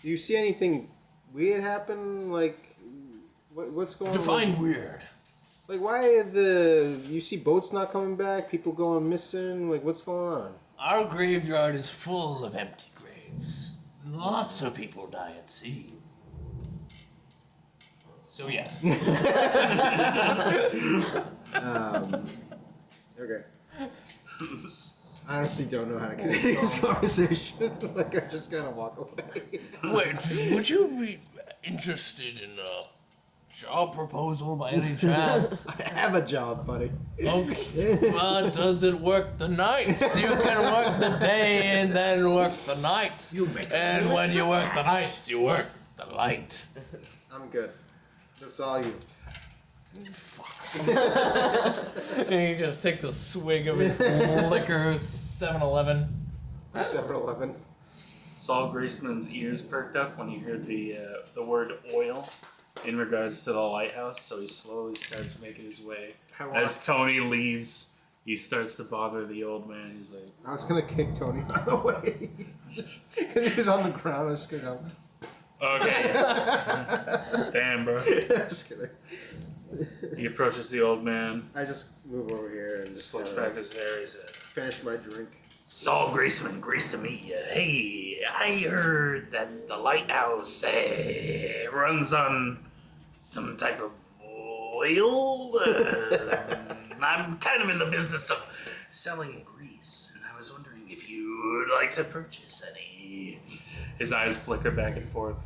you see anything weird happen? Like, what's going on? Define weird. Like, why you see boats not coming back? People going missing? Like, what's going on? Our graveyard is full of empty graves. Lots of people die at sea. So yes. Okay. I honestly don't know how to continue this conversation. Like, I just gotta walk away. Wait, would you be interested in a job proposal by any chance? I have a job, buddy. Okay, but does it work the nights? You can work the day and then work the nights. And when you work the nights, you work the light. I'm good. That's all you. And he just takes a swig of his liquor, 7-Eleven. 7-Eleven. Saul Graceman's ears perked up when he heard the word oil in regards to the lighthouse, so he slowly starts making his way. As Tony leaves, he starts to bother the old man. He's like, I was gonna kick Tony out of the way. Because he was on the ground. I was just gonna go. okay. Damn, bro. Just kidding. He approaches the old man, I just move over here and just slicks back his hair. He said, finish my drink. Saul Graceman, great to meet you. Hey, I heard that the lighthouse runs on some type of oil. I'm kind of in the business of selling grease, and I was wondering if you would like to purchase any. His eyes flicker back and forth.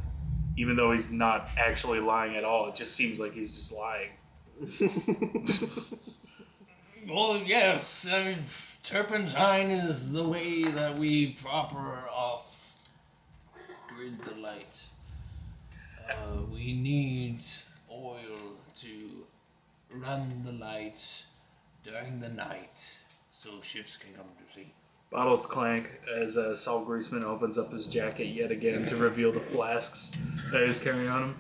Even though he's not actually lying at all, it just seems like he's just lying. Well, yes, I mean, turpentine is the way that we proper off grid the light. We need oil to run the light during the night so ships can come to sea. Bottles clank as Saul Greaseman opens up his jacket yet again to reveal the flasks that he's carrying on him.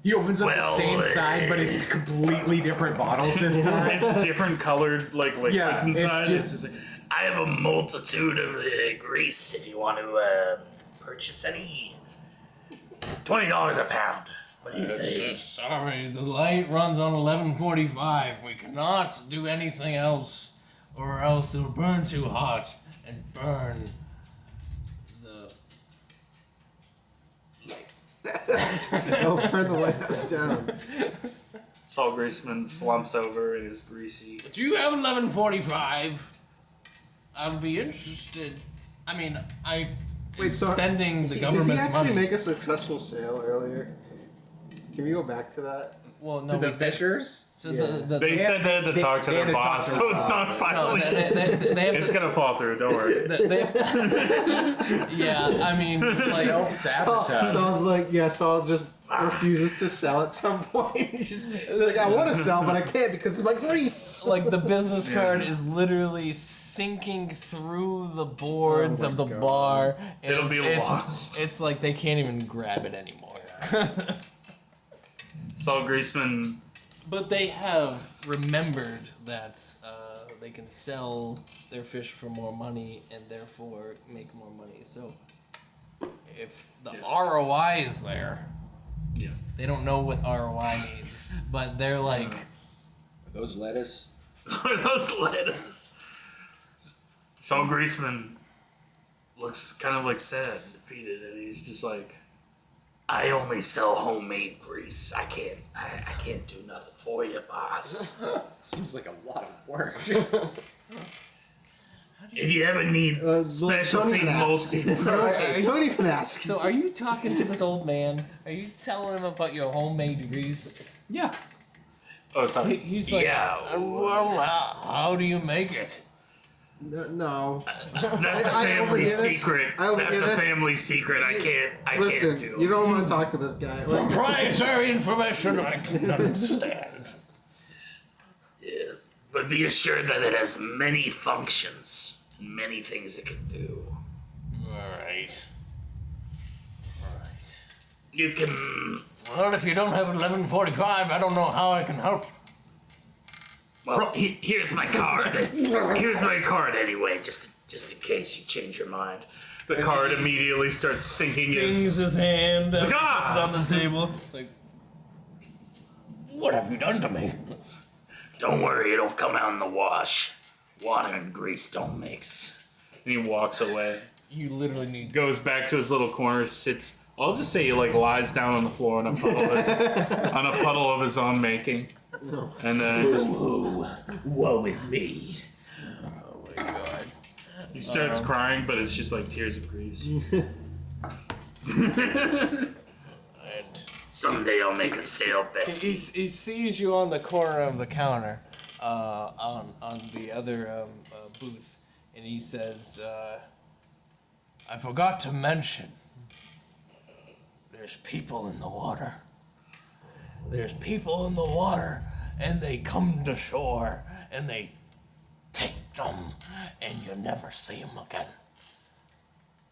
He opens up the same side, but it's completely different bottles this time. It's different colored like liquids Yeah, it's inside. just- I have a multitude of grease if you want to purchase any? $20 a pound. What do you say? Sorry, the light runs on 11:45. We cannot do anything else, or else it'll burn too hot and burn the. Oh, burn the lighthouse down. Saul Greaseman slumps over and is greasy. Do you have 11:45? I'll be interested. I mean, Wait, so spending the did he government's actually money. make a successful sale earlier? Can we go back to that? Well, no. To the we- Fishers? So Yeah. They said they had to talk to they their had to talk boss, to so their it's not boss. no, finally. they have It's to, gonna fall through. Don't worry. yeah, I mean, like, Saul's like, yeah, Saul just refuses to sell at some point. He's like, I want to sell, but I can't because it's my grease. like the business card is literally sinking through the boards Oh of the my God. bar. And It'll be lost. It's like they can't even grab it anymore. Saul Greaseman. But they have remembered that they can sell their fish for more money and therefore make more money. So if the ROI is there, Yeah. they don't know what ROI means, but they're like, Are those lettuce? Are those letters? Saul Greaseman looks kind of like sad and defeated, and he's just like, I only sell homemade grease. I can't do nothing for you, boss. Seems like a lot of work. If you ever need specialty multi, Don't even ask. so are you talking to this old man? Are you telling him about your homemade grease? yeah. Oh, sorry. He's like, Yeah. well, how do you make it? No. That's a I family overhear this. secret. I overhear That's a this. family secret. I can't Listen, do. you don't want to talk to this guy. Like, Proprietary information I can understand. Yeah. But be assured that it has many functions and many things it can do. Alright. You can. Well, if you don't have 11:45, I don't know how I can help you. Well, here's my card. Here's my card anyway, just in case you change your mind. The card immediately starts sinking Dings his hand, It's puts like, it "Ah!" on the table. Like, what have you done to me? Don't worry, it'll come out in the wash. Water and grease don't mix. And he walks away. You literally need. Goes back to his little corner, sits. I'll just say he like lies down on the floor on a puddle of his own making. And then Woe is me. Oh my god. he starts crying, but it's just like tears of grease. And Someday I'll make a sale, he Betsy. sees you on the corner of the counter, on the other booth, and he says, "I forgot to mention. There's people in the water. There's people in the water, and they come to shore, and they take them, and you never see them again.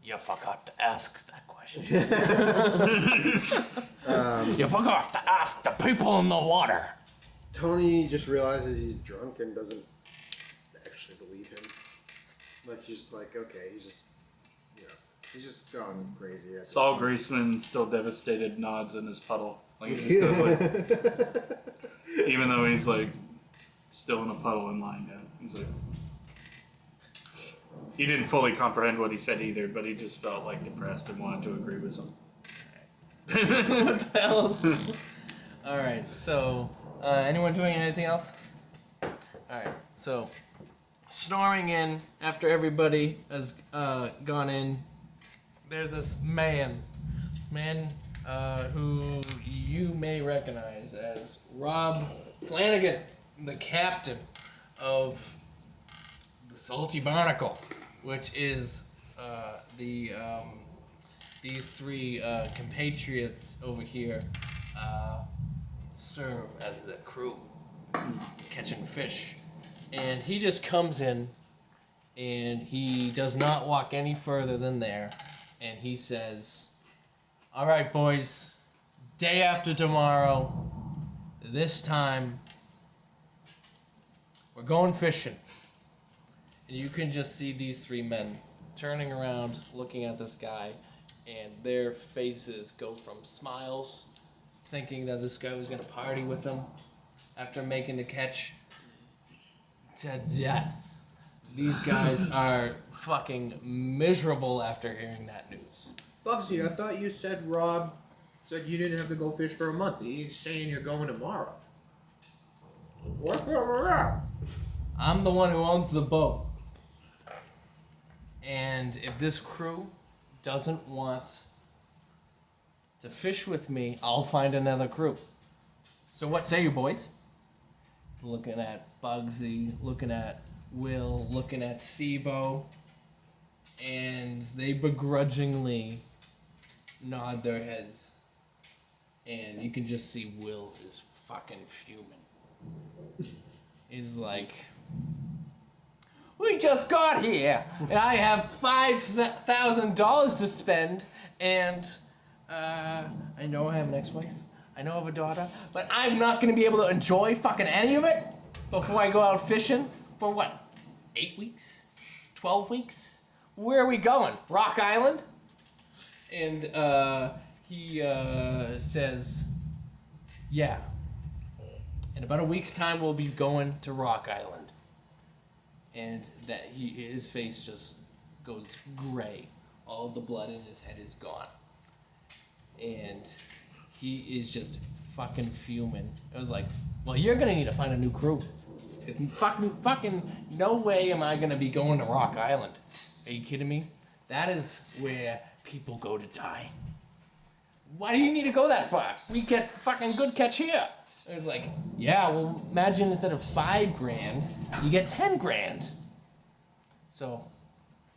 You forgot to ask that question. You forgot to ask the people in the water." Tony just realizes he's drunk and doesn't actually believe him. Like, he's just like, okay, he's just, you know, he's just gone crazy. At this Saul point. Greaseman, still devastated, nods in his puddle. Like he just goes like, even though he's like still in a puddle and lying down. He's like, he didn't fully comprehend what he said either, but he just felt like depressed and wanted to agree with something. What the hell? Alright, so, anyone doing anything else? Alright, so, snoring in after everybody has gone in, there's this man. This man who you may recognize as Rob Flanagan, the captain of the Salty Barnacle, which is these three compatriots over here serve as the crew catching fish. And he just comes in and he does not walk any further than there. And he says, "All right, boys, day after tomorrow, this time, we're going fishing." And you can just see these three men turning around, looking at this guy, and their faces go from smiles, thinking that this guy was gonna party with them after making the catch, to death. These guys are fucking miserable after hearing that news. Bugsy, I thought you said Rob said you didn't have to go fish for a month. He's saying you're going tomorrow. What's going on? I'm the one who owns the boat. And if this crew doesn't want to fish with me, I'll find another crew. So what say you, boys? Looking at Bugsy, looking at Will, looking at Steve-O, and they begrudgingly nod their heads. And you can just see Will is fucking fuming. He's like, we just got here, and I have $5,000 to spend, and I know I have an ex-wife, I know I have a daughter, but I'm not going to be able to enjoy fucking any of it before I go out fishing for what, 8 weeks? 12 weeks? Where are we going? Rock Island? And he says, yeah, in about a week's time we'll be going to Rock Island. And that his face just goes gray. All the blood in his head is gone. And he is just fucking fuming. It was like, well, you're gonna need to find a new crew. Because fucking no way am I gonna be going to Rock Island. Are you kidding me? That is where people go to die. Why do you need to go that far? We get fucking good catch here. It was like, yeah, well, imagine instead of $5,000, you get $10,000. So,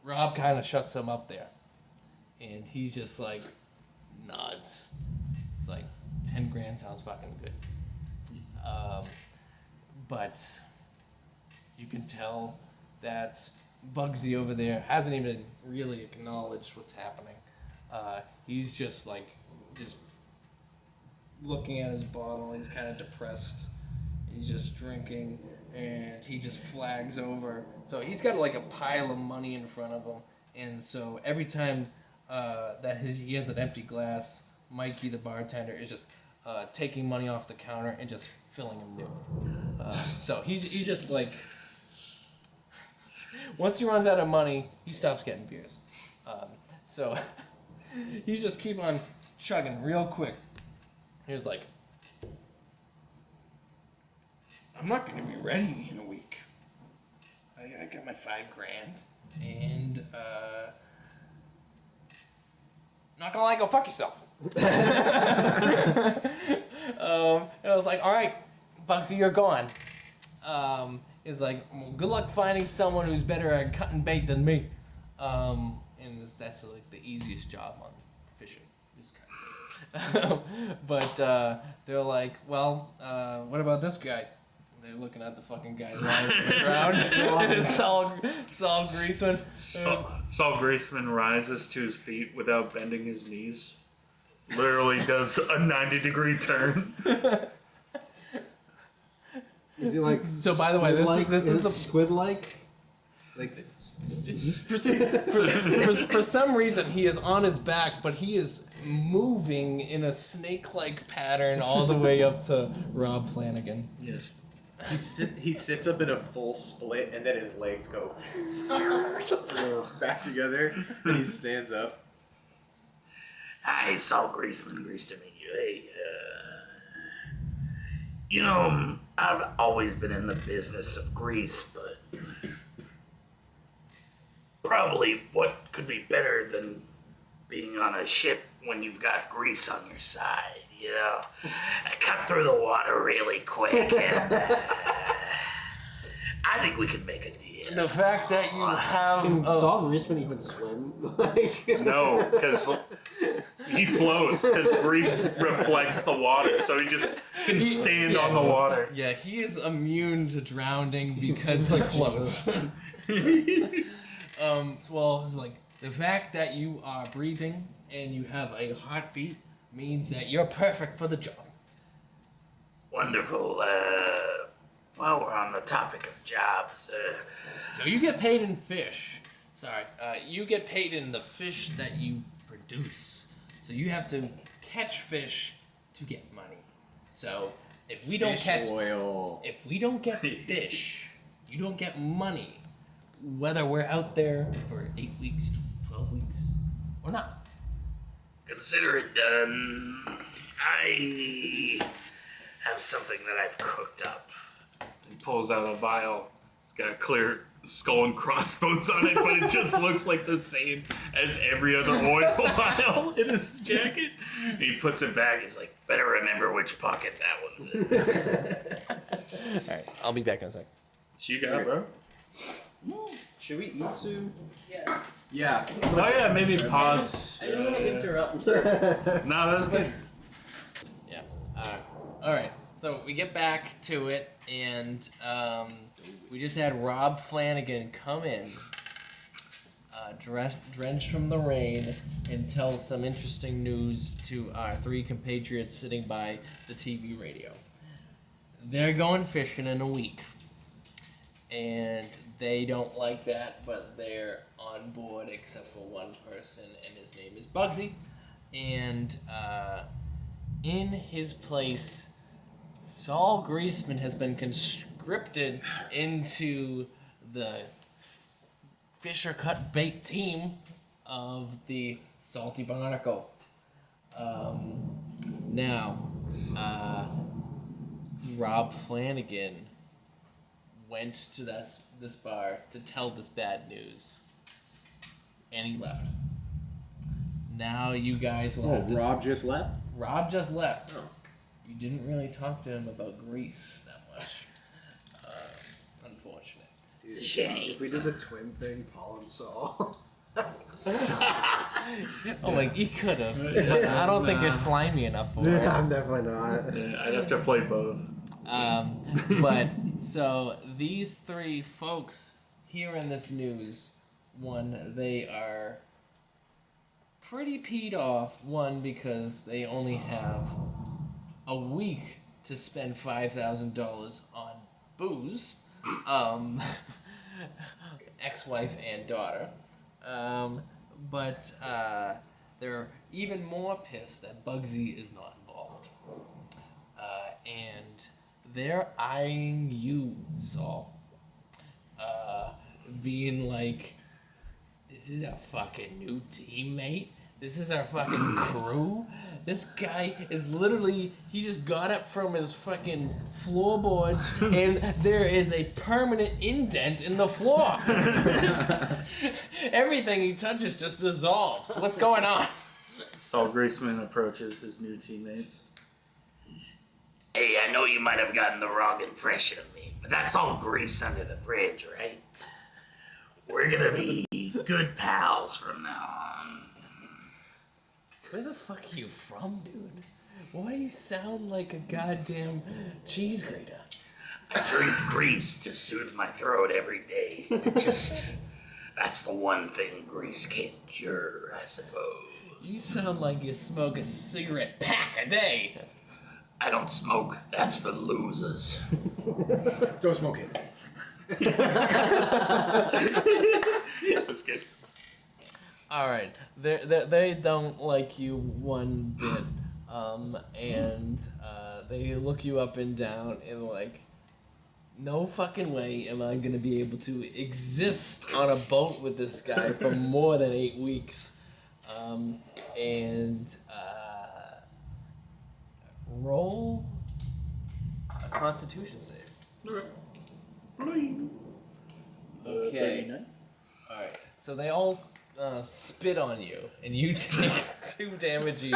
Rob kind of shuts him up there, and he's just like nods. It's like $10,000 sounds fucking good. But you can tell that Bugsy over there hasn't even really acknowledged what's happening. He's just like looking at his bottle. He's kind of depressed. He's just drinking, and he just flags over. So he's got like a pile of money in front of him, and so every time that he has an empty glass, Mikey the bartender is just taking money off the counter and just filling him new. So he's just like, once he runs out of money, he stops getting beers. So he just keep on chugging real quick. He was like, I'm not going to be ready in a week. I got my $5,000, and not gonna lie, go fuck yourself. And I was like, all right, Bugsy, you're gone. It's like, well, good luck finding someone who's better at cutting bait than me. And that's like the easiest job on fishing. But they're like, well, what about this guy? They're looking at the fucking guy lying on the ground. Saul Greaseman. Saul Greaseman rises to his feet without bending his knees. Literally does a 90-degree turn. Is he like? So by the way, this is the squid-like. Like. For some reason, he is on his back, but he is moving in a snake-like pattern all the way up to Rob Flanagan. Yes. He sits up in a full split, and then his legs go back together, and he stands up. Hi, Saul Greaseman. Grease to meet you. Hey, you know, I've always been in the business of grease, but probably what could be better than being on a ship when you've got grease on your side, you know? I cut through the water really quick, and I think we can make a deal. The fact that you have Can Saul Greaseman even swim? Like, No, because he floats. His grease reflects the water, so he just can stand on the water. Yeah, he is immune to drowning because he floats. Well, it's like the fact that you are breathing and you have a heartbeat means that you're perfect for the job. Wonderful. While we're on the topic of jobs, So you get paid in fish. Sorry, you get paid in the fish that you produce. So you have to catch fish to get money. So if we don't catch oil. if we don't get fish, you don't get money. Whether we're out there for 8 weeks, 12 weeks, or not. Consider it done. I have something that I've cooked up. He pulls out a vial. It's got a clear skull and crossbones on it, but it just looks like the same as every other oil vial in his jacket. And he puts it back. He's like, better remember which pocket that one's in. Alright, I'll be back in a sec. What you got, bro? Should we eat soon? Yeah. Oh yeah, maybe pause. I didn't want to interrupt. No, that was good. Yeah. Alright, so we get back to it, and we just had Rob Flanagan come in, drenched from the rain, and tell some interesting news to our 3 compatriots sitting by the TV radio. They're going fishing in a week, and they don't like that, but they're on board except for one person, and his name is Bugsy. And in his place, Saul Greaseman has been conscripted into the Fisher Cut Bait team of the Salty Barnacle. Now, Rob Flanagan went to this bar to tell this bad news, and he left. Now you guys will have to... Rob just left? Rob just left. Oh. You didn't really talk to him about Grease that much. Unfortunate. Dude, It's a shame. if we did the twin thing, Paul and Saul. Oh my, you could have. I don't think you're slimy enough for it. I'm definitely not. Yeah, I'd have to play both. But so these 3 folks hearing this news, one, they are pretty peed off. One, because they only have a week to spend $5,000 on booze, ex-wife and daughter. But they're even more pissed that Bugsy is not involved. And they're eyeing you, Saul. Being like, this is our fucking new teammate. This is our fucking crew. This guy is literally, he just got up from his fucking floorboards and there is a permanent indent in the floor. Everything he touches just dissolves. What's going on? Saul Greaseman approaches his new teammates. Hey, I know you might have gotten the wrong impression of me, but that's all grease under the bridge, right? We're gonna be good pals from now on. Where the fuck are you from, dude? Why do you sound like a goddamn cheese grater? I drink grease to soothe my throat every day. That's the one thing grease can't cure, I suppose. You sound like you smoke a cigarette pack a day. I don't smoke. That's for losers. Don't smoke it. That's good. All right, they don't like you one bit, and they look you up and down and like, no fucking way am I gonna be able to exist on a boat with this guy for more than 8 weeks, and roll a Constitution save. Okay. All right. So they all spit on you, and you take 2 damage each.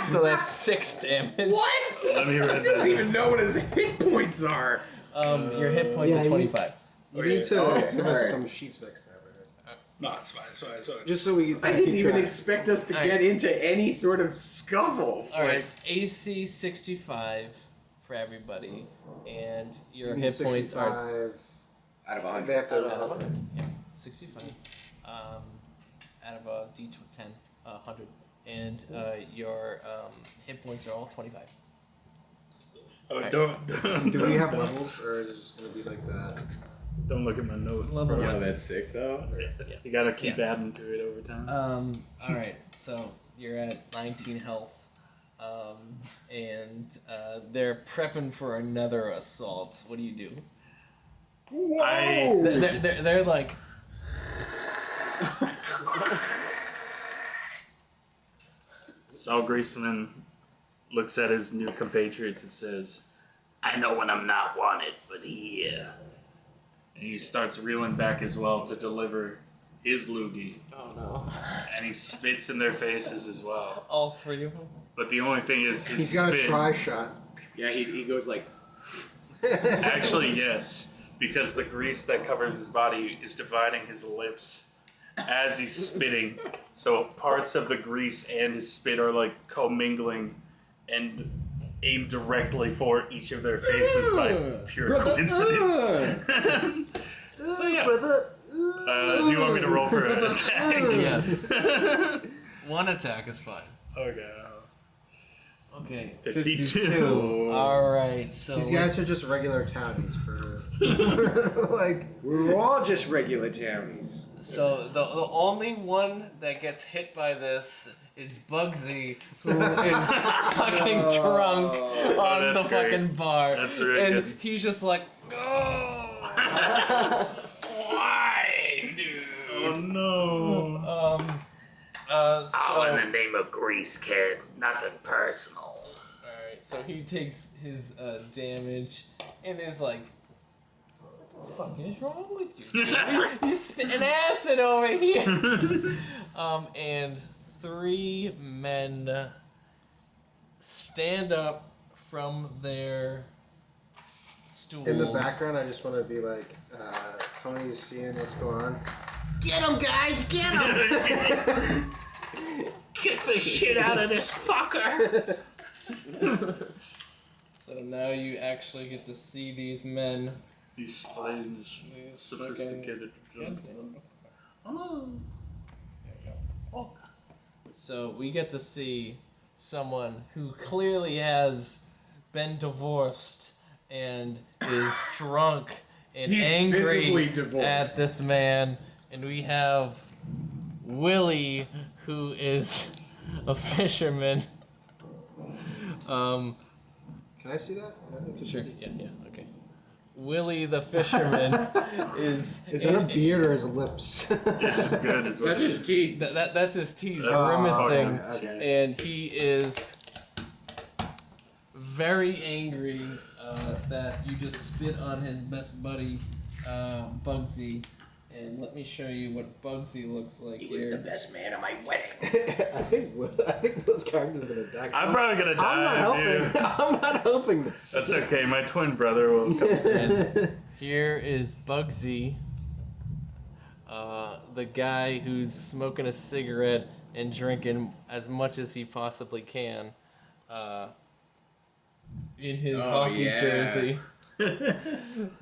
So that's 6 damage. What? Let me read I don't that. even know what his hit points are. Your hit points Yeah, are you- 25. You need to Okay, give us alright. some sheets next time. No, it's fine, it's fine, it's fine. Just so we can I didn't keep even track. expect us to Alright. get into any sort of scuffles. All right. AC 65 for everybody, and your You need hit points are 65. Out of They 100. have to. out of 100. Yeah, 65. Out of a D10, 100, and your hit points are all 25. Oh, don't. Do we have levels, or is it just gonna be like that? Don't look at my notes. Level bro. Oh, that's sick though. You gotta keep adding to it over time. All right, so you're at 19 health, and they're prepping for another assault. What do you do? They're like. Saul Greaseman looks at his new compatriots and says, I know when I'm not wanted, but he, and he starts reeling back as well to deliver his loogie. Oh no! And he spits in their faces as well. All three of them. But the only thing is his He's got spit. a try shot. Yeah, he goes like. Actually, yes, because the grease that covers his body is dividing his lips as he's spitting. So parts of the grease and his spit are like commingling and aimed directly for each of their faces by pure coincidence. So yeah. Do you want me to roll for an attack? Yes. One attack is fine. Okay. Okay. 52. All right. So These guys are just regular tabbies for like. We're all just regular townies. So the only one that gets hit by this is Bugsy, who is fucking drunk on the that's great. fucking bar. That's really and good. he's just like, oh, why, dude? Oh no. oh, in the name of Grease, kid, nothing personal. Alright, so he takes his damage, and there's like, what the fuck is wrong with you, dude? You spitting acid over here! And 3 men stand up from their stools. In the background, I just want to be like, Tony's seeing what's going on. Get him, guys! Get him! Get the shit out of this fucker! So now you actually get to see these men. These strange, These sophisticated gentlemen. Oh. So we get to see someone who clearly has been divorced and is drunk and He's visibly angry divorced. at this man. And we have Willie, who is a fisherman. Can I see that? I can Sure. see. Yeah. Okay. Willie the fisherman is. Is that a beard or his lips? It's just good as well. That's his teeth. That's his teeth That's- grimacing, okay. and he is very angry that you just spit on his best buddy, Bugsy. And let me show you what Bugsy looks like He was the here. best man at my wedding. I think those characters are gonna die. I'm probably gonna die. I'm not helping. dude. I'm not helping this. That's okay. My twin brother will come. And here is Bugsy, the guy who's smoking a cigarette and drinking as much as he possibly can, in his hockey yeah. jersey.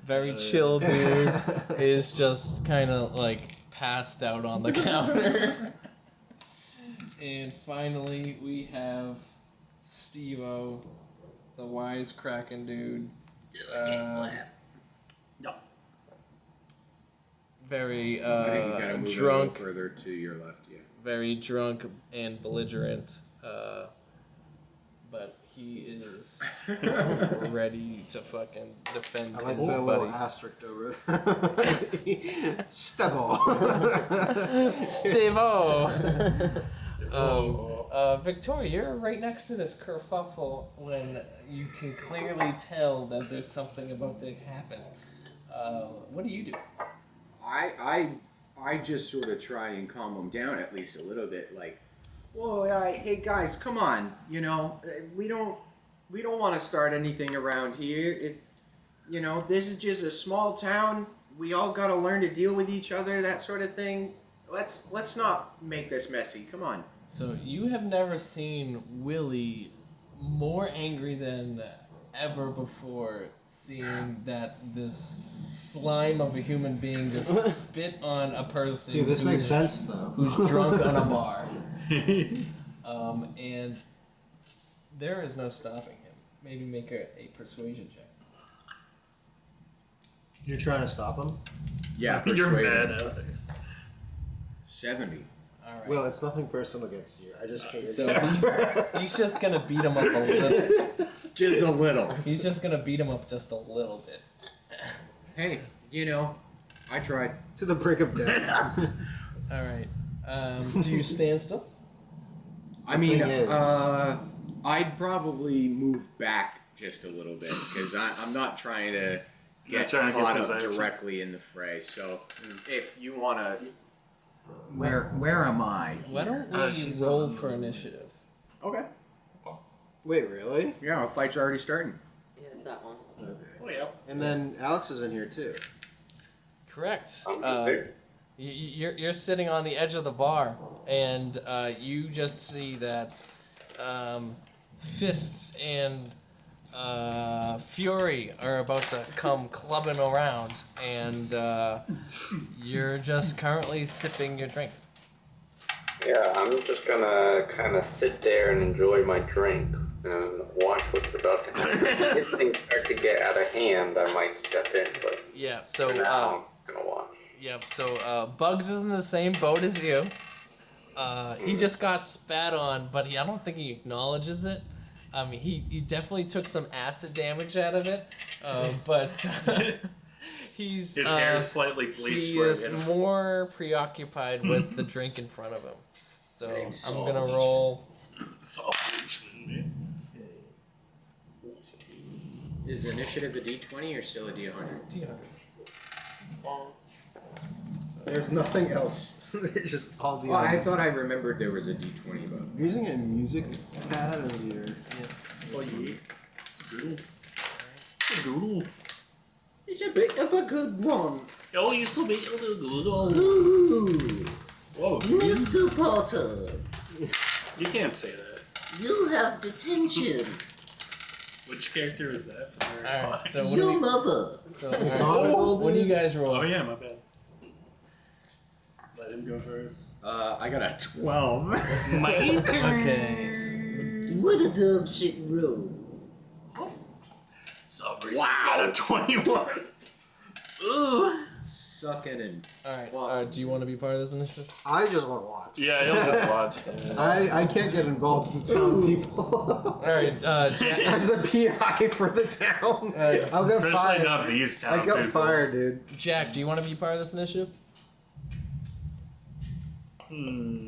Very chill dude is just kind of like passed out on the counter. And finally we have Steve-O, the wisecracking dude. No. Very I think you gotta move it a drunk, little further to your left. Yeah. very drunk and belligerent, but he is ready to fucking defend I like his that little buddy. asterisk over there. Stevo. Steve-O. Victoria, you're right next to this kerfuffle when you can clearly tell that there's something about to happen. What do you do? I just sort of try and calm them down at least a little bit. Like, whoa, hey guys, come on. You know, we don't want to start anything around here. This is just a small town. We all got to learn to deal with each other, that sort of thing. Let's not make this messy. Come on. So you have never seen Willie more angry than ever before, seeing that this slime of a human being just spit on a person. Dude, this makes who's- sense though. Who's drunk on a bar. And there is no stopping him. Maybe make a persuasion check. You're trying to stop him? Yeah, You're persuade mad, him. Alex. 70. All right. Well, it's nothing personal against you. I just hate your so- character. He's just gonna beat him up a little. Just a little. He's just gonna beat him up just a little bit. Hey, you know, I tried. To the brink of death. All right. Do you stand still? I mean, thing is- I'd probably move back just a little bit because I'm not trying to You're get trying to get caught up possession. directly in the fray. So if you want to, where am I? Why don't we she's roll on- for initiative? Okay. Wait, really? Yeah, the fight's already starting. Yeah, it's that one. Okay. Oh, yeah. And then Alex is in here too. Correct. I'm big. You're sitting on the edge of the bar, and you just see that fists and fury are about to come clubbing around, and you're just currently sipping your drink. Yeah, I'm just gonna kind of sit there and enjoy my drink and watch what's about to happen. If things start to get out of hand, I might step in, but Yeah. So for now, I'm gonna watch. Yep. So Bugs is in the same boat as you. He just got spat on, but I don't think he acknowledges it. I mean, he definitely took some acid damage out of it, but he's His hair is slightly bleached. he where is it hit him. more preoccupied with the drink in front of him. So I'm gonna roll. It's all bleached, man. Is initiative a D20 or still a D100? There's nothing else. It's just all the Well, I thought I remembered there was a D20, but You're using a music pad as your. Oh, yeah. It's a good. It's a good. it's a bit of a good one. Oh, you so big. Oh, good. Oh. Ooh, Whoa. Mr. Potter, You can't say that. you have detention. Which character is that? From Harry All right. Potter? So what Your do you, mother. so, all right, what do you guys roll? Oh, yeah, my bad. Let him go first. I got a 12. My turn. Okay. What a dog shit roll. So, Greasy got a 21. Ooh. Sucking and All right. Do you want to be part of this initiative? I just want to watch. Yeah, he'll just watch. I can't get involved in town people. All right. Jack, As a PI for the town, I'll get Especially fired. not these town I got people. fired, dude. Jack, do you want to be part of this initiative?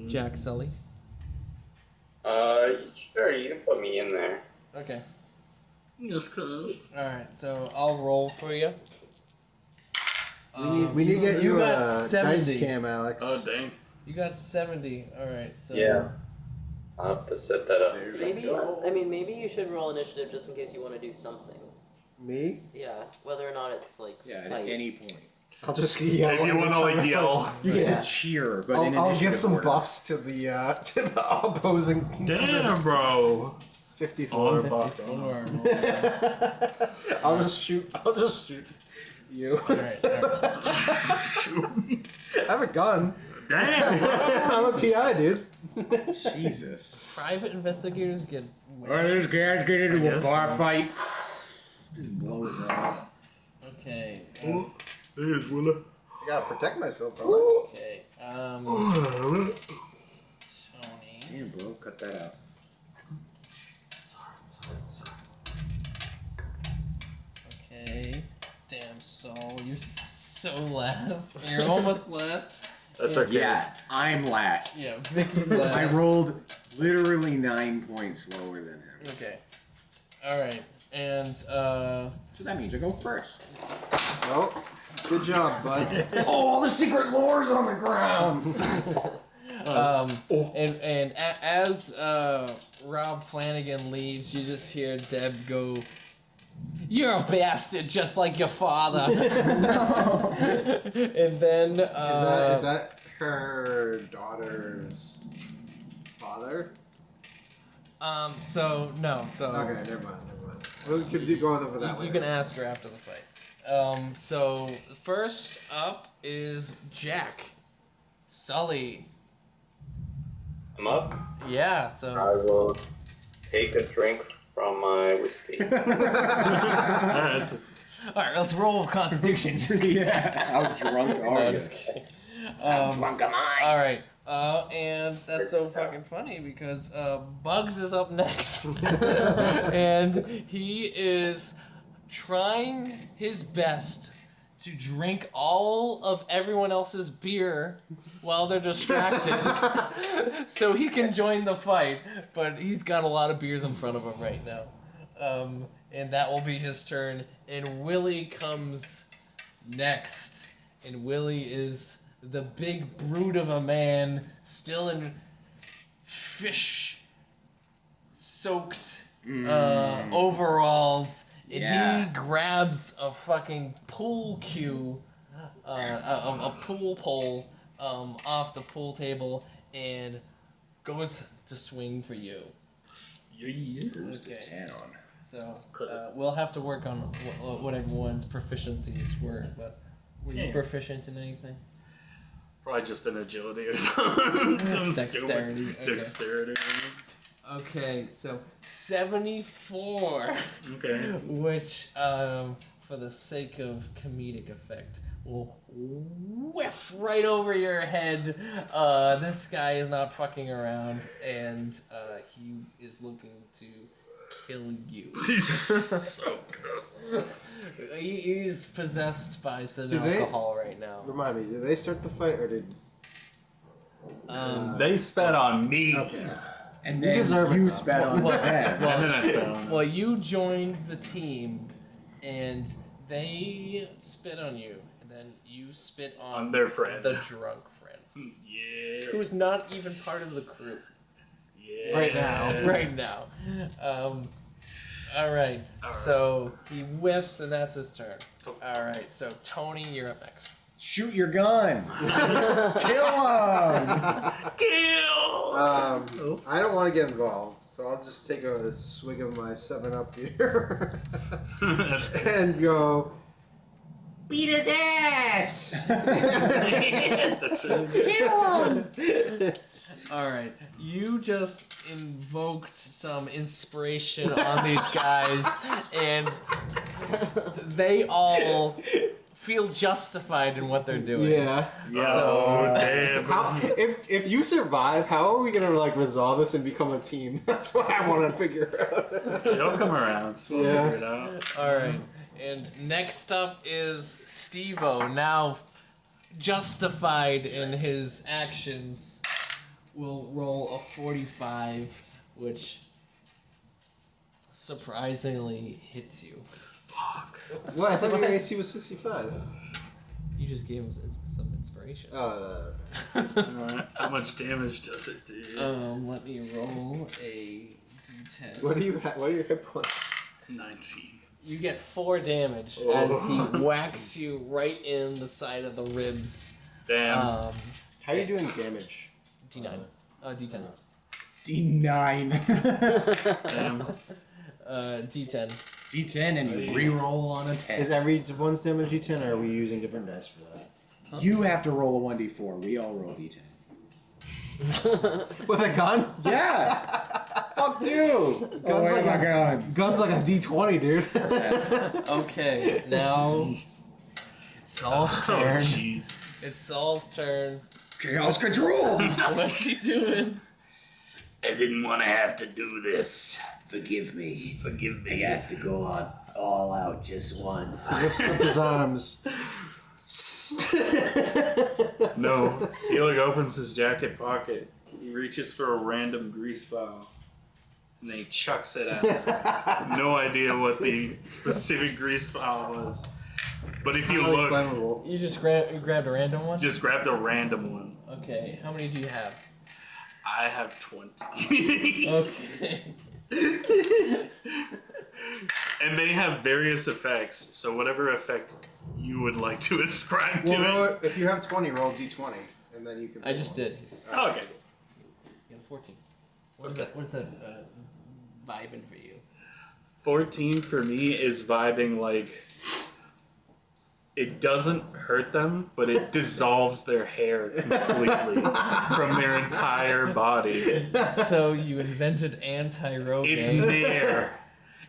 Jack Sully. Sure, you can put me in there. Okay. Yes, cuz. All right. So I'll roll for you. We need to get you got a 70. dice cam, Alex. Oh, dang. You got 70. All right. So Yeah. I'll have to set that up. Maybe you should roll initiative just in case you want to do something. Me? Yeah, whether or not it's like yeah, at fight. any point. I'll just yell. If you every want to, time like, it's yell. You get Yeah. to cheer, but in I'll give initiative some order. buffs to the opposing. Damn, bro. 54. Or- I'll just shoot you. all right. I have a gun. Damn, bro. I'm a PI, dude. Jesus. Private investigators get. Well, these guys get into I a guess bar so. fight. Just blows up. Okay. There's Willa. I gotta protect myself, though. Okay. Oh. Tony. Damn, bro, cut that out. Okay. Damn, Saul, you're so last. You're almost last. That's okay. Yeah, I'm last. Yeah, Vicky's last. I rolled literally 9 points lower than him. Okay. All right. And So that means I go first. Oh, good job, bud. Oh, the secret lore's on the ground! as Rob Flanagan leaves, you just hear Deb go, "You're a bastard, just like your father." And then Is that her daughter's father? So no, so Okay, never mind. We could go over that you later. can ask her after the fight. So first up is Jack Sully. I'm up. Yeah. I So will take a drink from my whiskey. That's All right, let's roll Constitution. Yeah. How drunk No, are I'm you? just kidding. Drunk am I? All right, and that's so fucking funny because Bugs is up next, and he is trying his best to drink all of everyone else's beer while they're distracted, so he can join the fight. But he's got a lot of beers in front of him right now, and that will be his turn. And Willie comes next, and Willie is the big brute of a man, still in fish-soaked overalls, and Yeah. he grabs a fucking pool cue, a pool pole off the pool table, and goes to swing for you. Who's the Okay. town? So we'll have to work on what everyone's proficiencies were, but were you Yeah. proficient in anything? Probably just an agility or something. Some Dexterity, stupid okay. dexterity. Okay, so 74, Okay. which, for the sake of comedic effect, will whiff right over your head. This guy is not fucking around, and he is looking to kill you. So good. He's possessed by some Do they- alcohol right now. Remind me, did they start the fight or did? They spat on me. Okay. And You then deserve it, you though. spat on them. And then I spat on them. Well, you joined the team, and they spit on you, and then you spit on their friend. the drunk friend, Yeah. who's not even part of the crew Yeah. Right now. right now. All right. So he whiffs, and that's his turn. Cool. All right. So Tony, you're up next. Shoot your gun. Kill him. Kill! I don't want to get involved, so I'll just take a swig of my 7-Up beer and go. Beat his ass! That's it. Kill him! All right. You just invoked some inspiration on these guys, and they all feel justified in what they're doing. Yeah. Yeah. So- Oh, damn. How, if you survive, how are we gonna like resolve this and become a team? That's what I want to figure out. They'll come around. We'll Yeah. figure it out. All right. And next up is Steve-O, now justified in his actions. Will roll a 45, which surprisingly hits you. Fuck. What? I thought your AC was 65. You just gave him some inspiration. Alright, how much damage does it do? Let me roll a d10. What do you? What are your hit points? 19. You get 4 damage as he whacks you right in the side of the ribs. Damn. How are you doing damage? D9. D10. D9. Damn. D10. D10 and you reroll on a 10. Is everyone's damage D10, or are we using different dice for that? You have to roll a 1d4. We all roll D10. With a gun? Yeah. Fuck you. Gun's oh like my a god. gun's like a D20, dude. Okay, now it's Saul's Oh, turn. jeez. It's Saul's turn. Chaos control! What's he doing? I didn't want to have to do this. Forgive me. Forgive me. I had to go on all out just once. Lifts up his arms. No. He like opens his jacket pocket. He reaches for a random grease vial. And then he chucks it at him. No idea what the specific grease vial was. But if you Highly look, flammable. You just you grabbed a random one? just grabbed a random one. Okay, how many do you have? I have 20. Okay. And they have various effects, so whatever effect you would like to ascribe to Well, it. if you have 20, roll D20, and then you can. I just did. Oh, okay. You got 14. What is that? What is that vibing for you? 14 for me is vibing like it doesn't hurt them, but it dissolves their hair completely from their entire body. So you invented anti-Rogaine. It's Nair.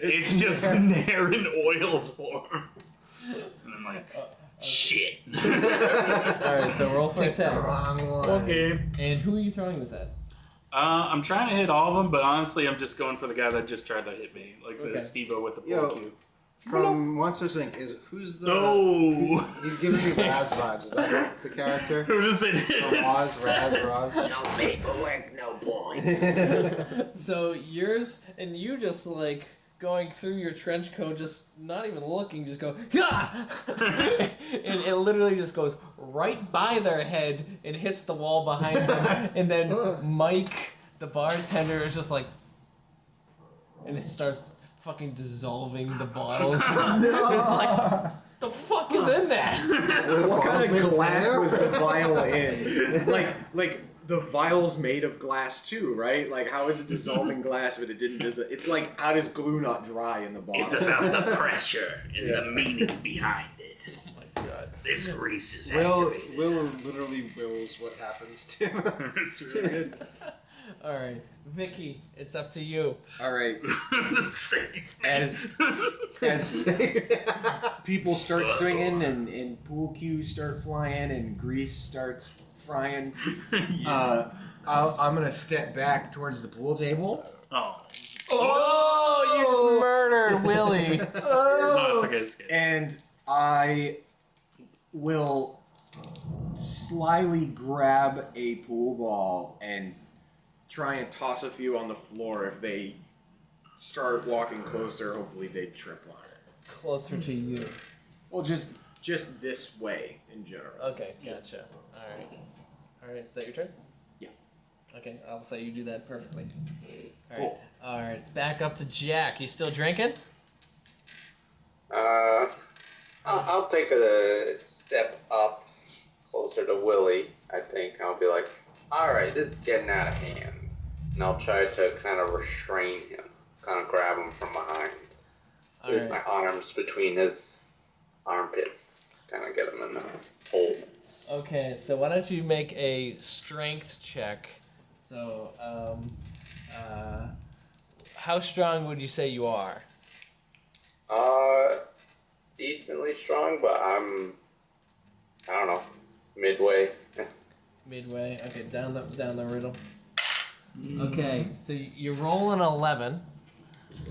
It's just Nair in oil form. And I'm like, Shit. Alright, so roll for attack. okay. And who are you throwing this at? I'm trying to hit all of them, but honestly, I'm just going for the guy that just tried to hit me, like Okay. the Steve-O with the pool Yo. cue. From Monsters Inc. Who's the? No. He's giving me Raz vibes. Is that the character? Who does it? From Oz, Raz. No paperwork, no points. So yours, and you just like going through your trench coat, just not even looking, just go, yeah! And it literally just goes right by their head and hits the wall behind them. And then Mike, the bartender, is just like, and it starts fucking dissolving the bottles. It's like, the fuck is in that? What kind made of of glass air? was the vial in? Like the vial's made of glass too, right? Like how is it dissolving glass but it didn't dissolve? It's like how does glue not dry in the bottle? It's about the pressure and the meaning behind it. Oh my god. This grease is Will activated. literally wills what happens to him. It's really good. Alright, Vicky, it's up to you. All right. Safe. As people start swinging and pool cues start flying and grease starts frying, I'm gonna step back towards the pool table. Oh. Oh, you just murdered Willie. No, it's okay. It's good. And I will slyly grab a pool ball and try and toss a few on the floor. If they start walking closer, hopefully they trip on it. Closer to you. Well, just this way in general. Okay, gotcha. Alright. Alright, is that your turn? Yeah. Okay, I'll say you do that perfectly. Alright. Alright, it's back up to Jack. You still drinking? I'll take a step up closer to Willie. I think I'll be like, all right, this is getting out of hand, and I'll try to kind of restrain him, kind of grab him from behind, with my arms between his armpits, kind of get him in the hold. Okay, so why don't you make a strength check? So, how strong would you say you are? Decently strong, but I don't know, midway. Midway. Okay, down the riddle. Okay, so you roll an 11.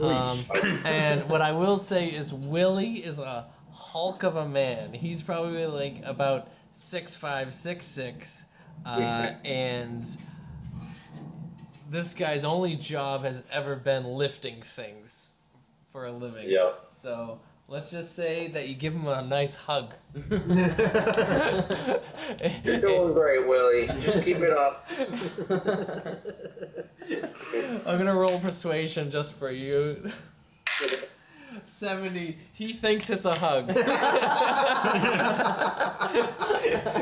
And what I will say is Willie is a hulk of a man. He's probably like about 6'5", 6'6", and this guy's only job has ever been lifting things for a living. Yeah. So let's just say that you give him a nice hug. You're doing great, Willie. Just keep it up. I'm gonna roll persuasion just for you. 70. He thinks it's a hug.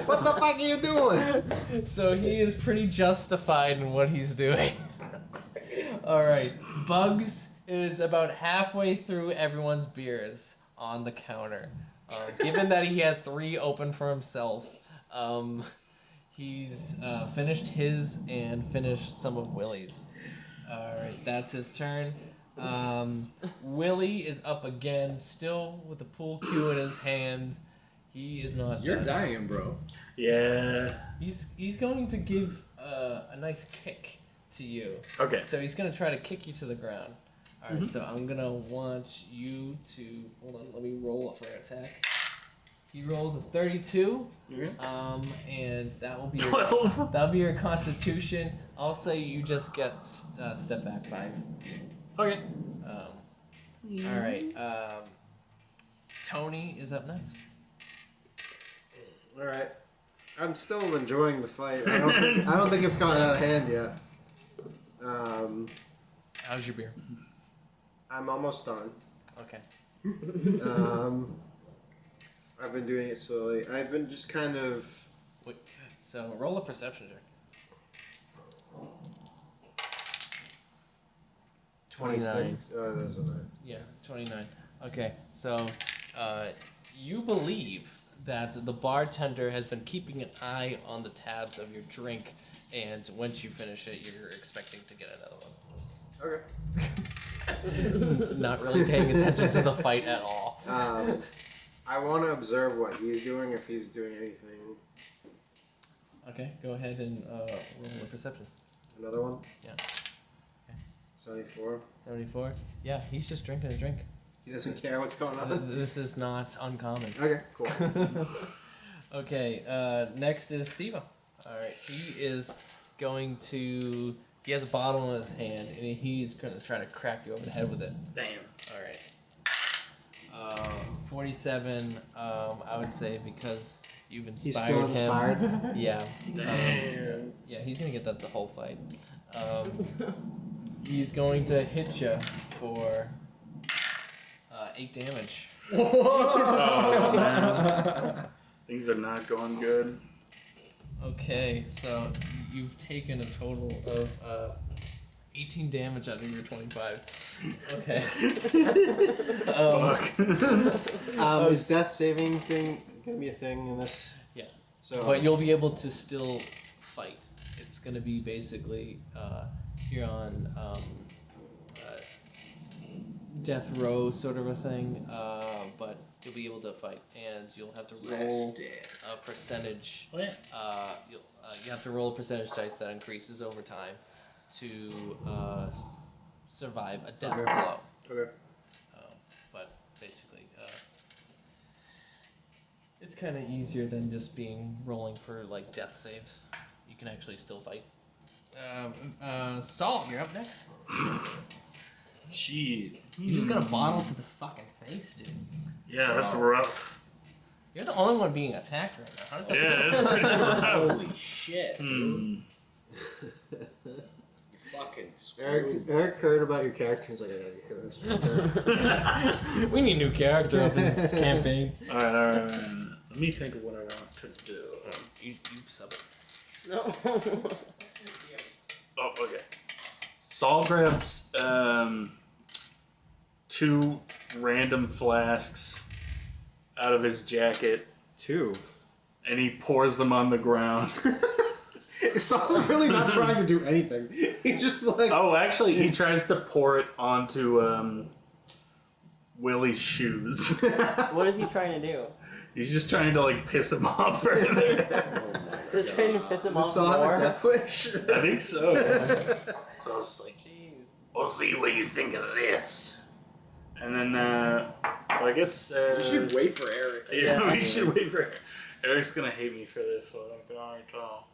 What the fuck are you doing? So he is pretty justified in what he's doing. Alright, Bugs is about halfway through everyone's beers on the counter. Given that he had 3 open for himself, he's finished his and finished some of Willie's. Alright, that's his turn. Willie is up again, still with the pool cue in his hand. He is not You're done. dying, bro. Yeah. He's going to give a nice kick to you. Okay. So he's going to try to kick you to the ground. Alright, so I'm going to want you to... Hold on, let me roll up for attack. He rolls a 32. And that will be your, 12. that'll be your constitution. I'll say you just get step back 5. Okay. Alright, Tony is up next. All right. I'm still enjoying the fight. I don't think it's gotten out of hand yet. How's your beer? I'm almost done. Okay. I've been doing it slowly. I've been just kind of. Wait, so roll a perception check. 29. Oh, that's a 9. Yeah, 29. Okay, so you believe that the bartender has been keeping an eye on the tabs of your drink, and once you finish it, you're expecting to get another one. Okay. Not really paying attention to the fight at all. I want to observe what he's doing, if he's doing anything. Okay, go ahead and roll a perception. Another one? Yeah. 74. 74? Yeah, he's just drinking a drink. He doesn't care what's going on. This is not uncommon. Okay, cool. Okay, next is Steve-O. Alright, he is going to... He has a bottle in his hand, and he's going to try to crack you over the head with it. Damn. Alright. 47, I would say, because you've inspired He's still inspired? him. Yeah. Damn. Yeah, he's going to get that the whole fight. He's going to hit you for 8 damage. Oh, man. Things are not going good. Okay, so you've taken a total of 18 damage out of your 25. Okay. Is death saving thing gonna be a thing in this? Yeah. So, But you'll be able to still fight. It's going to be basically you're on death row sort of a thing, but you'll be able to fight, and you'll have to roll a percentage. What? You have to roll a percentage dice that increases over time to survive a death blow. okay. But basically, it's kind of easier than just rolling for like death saves. You can actually still fight. Salt, you're up next. Shit. You just got a bottle to the fucking face, dude. Yeah, that's rough. You're the only one being attacked right now. How does that Yeah, it's pretty rough. Holy shit. Fucking Eric heard about your character. He's like, I gotta get this. Fucker. We need a new character up in this campaign. Alright. Let me think of what I want to do. You sub it. No. Oh, okay. Saul grabs 2 random flasks out of his jacket 2. and he pours them on the ground. Saul's really not trying to do anything. He's just like. Oh, actually, he tries to pour it onto Willie's shoes. What is he trying to do? He's just trying to like piss him off further. Just trying to piss him Does off Saul have more? a death wish? I think so. So it's like, Jeez. we'll see what you think of this. And then, well, I guess. We should wait for Eric. Yeah, we should wait for. Eric's gonna hate me for this, so I can already tell.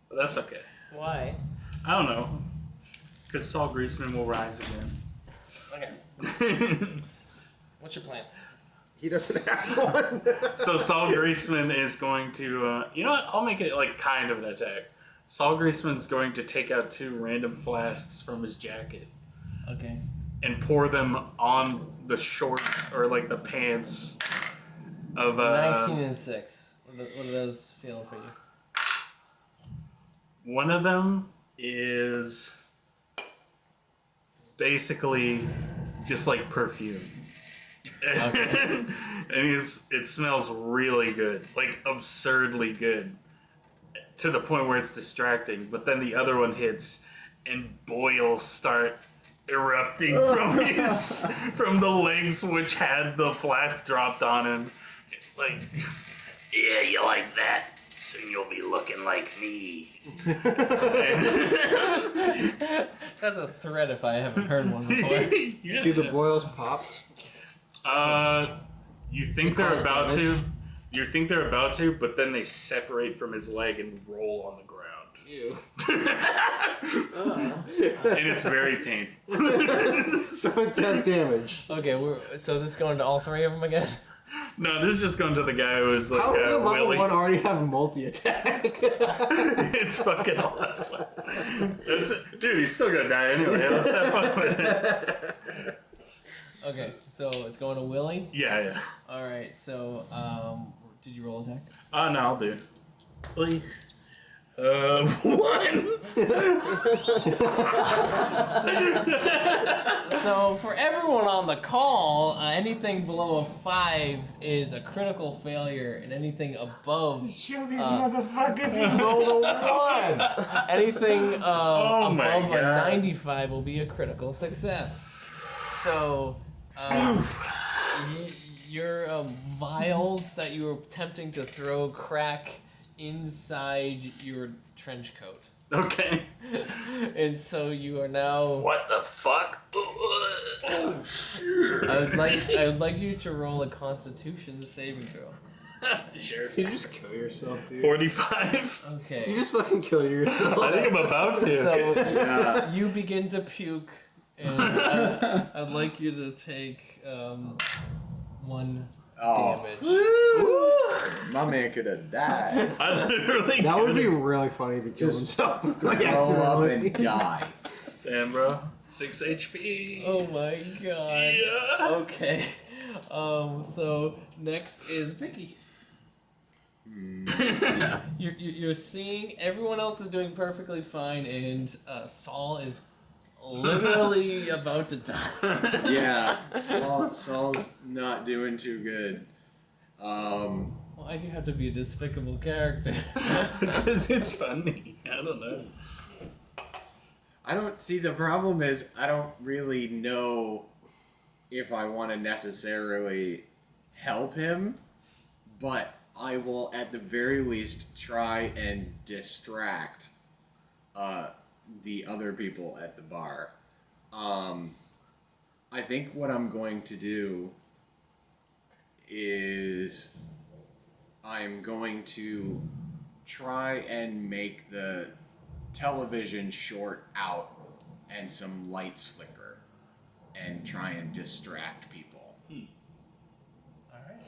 But that's okay. Why? I don't know. Because Saul Greaseman will rise again. Okay. What's your plan? He doesn't have one. So Saul Greaseman is going to, you know what? I'll make it like kind of an attack. Saul Greaseman's going to take out 2 random flasks from his jacket Okay. and pour them on the shorts or like the pants of 19 and 6. What are those feeling for you? One of them is basically just like perfume. Okay. And it smells really good, like absurdly good, to the point where it's distracting. But then the other one hits, and boils start erupting from the legs which had the flask dropped on him. It's like, Yeah, you like that? Soon you'll be looking like me. That's a threat if I haven't heard one before. yeah. Do the boils pop? You think they're about to. You think they're about to, but then they separate from his leg and roll on the ground. Ew. And it's very painful. So it does damage. Okay, so this is going to all 3 of them again? No, this is just going to the guy who was like, How does a level Willie. 1 already have multi-attack? It's fucking awesome. Dude, he's still gonna die anyway. Let's have fun with it. Okay, so it's going to Willie? Yeah. Alright, so, did you roll attack? No, I'll do it. Please. 1. So, for everyone on the call, anything below a 5 is a critical failure, and anything above... Show these motherfuckers he rolled a 1! Anything Oh my above a God. 95 will be a critical success. So, your vials that you were attempting to throw crack inside your trench coat. Okay. And so you are now. What the fuck? Oh shit! I would like you to roll a Constitution saving throw. Sure. Can you just kill yourself, dude? 45. You Okay. just fucking kill yourself. I think I'm about to. So you begin to puke, and I'd like you to take 1 damage. My man could have died. I literally That would be couldn't- really funny if he killed Just himself. Like Grow up accidentally. and die. Damn, bro. 6 HP. Oh my god. Yeah. Okay. So next is Vicky. You're seeing everyone else is doing perfectly fine, and Saul is literally about to die. Yeah, Saul's not doing too good. Why do you have to be a despicable character? Because it's funny. I don't know. I don't see the problem is I don't really know if I want to necessarily help him, but I will at the very least try and distract the other people at the bar. I think what I'm going to do is I'm going to try and make the television short out and some lights flicker and try and distract people. Alright.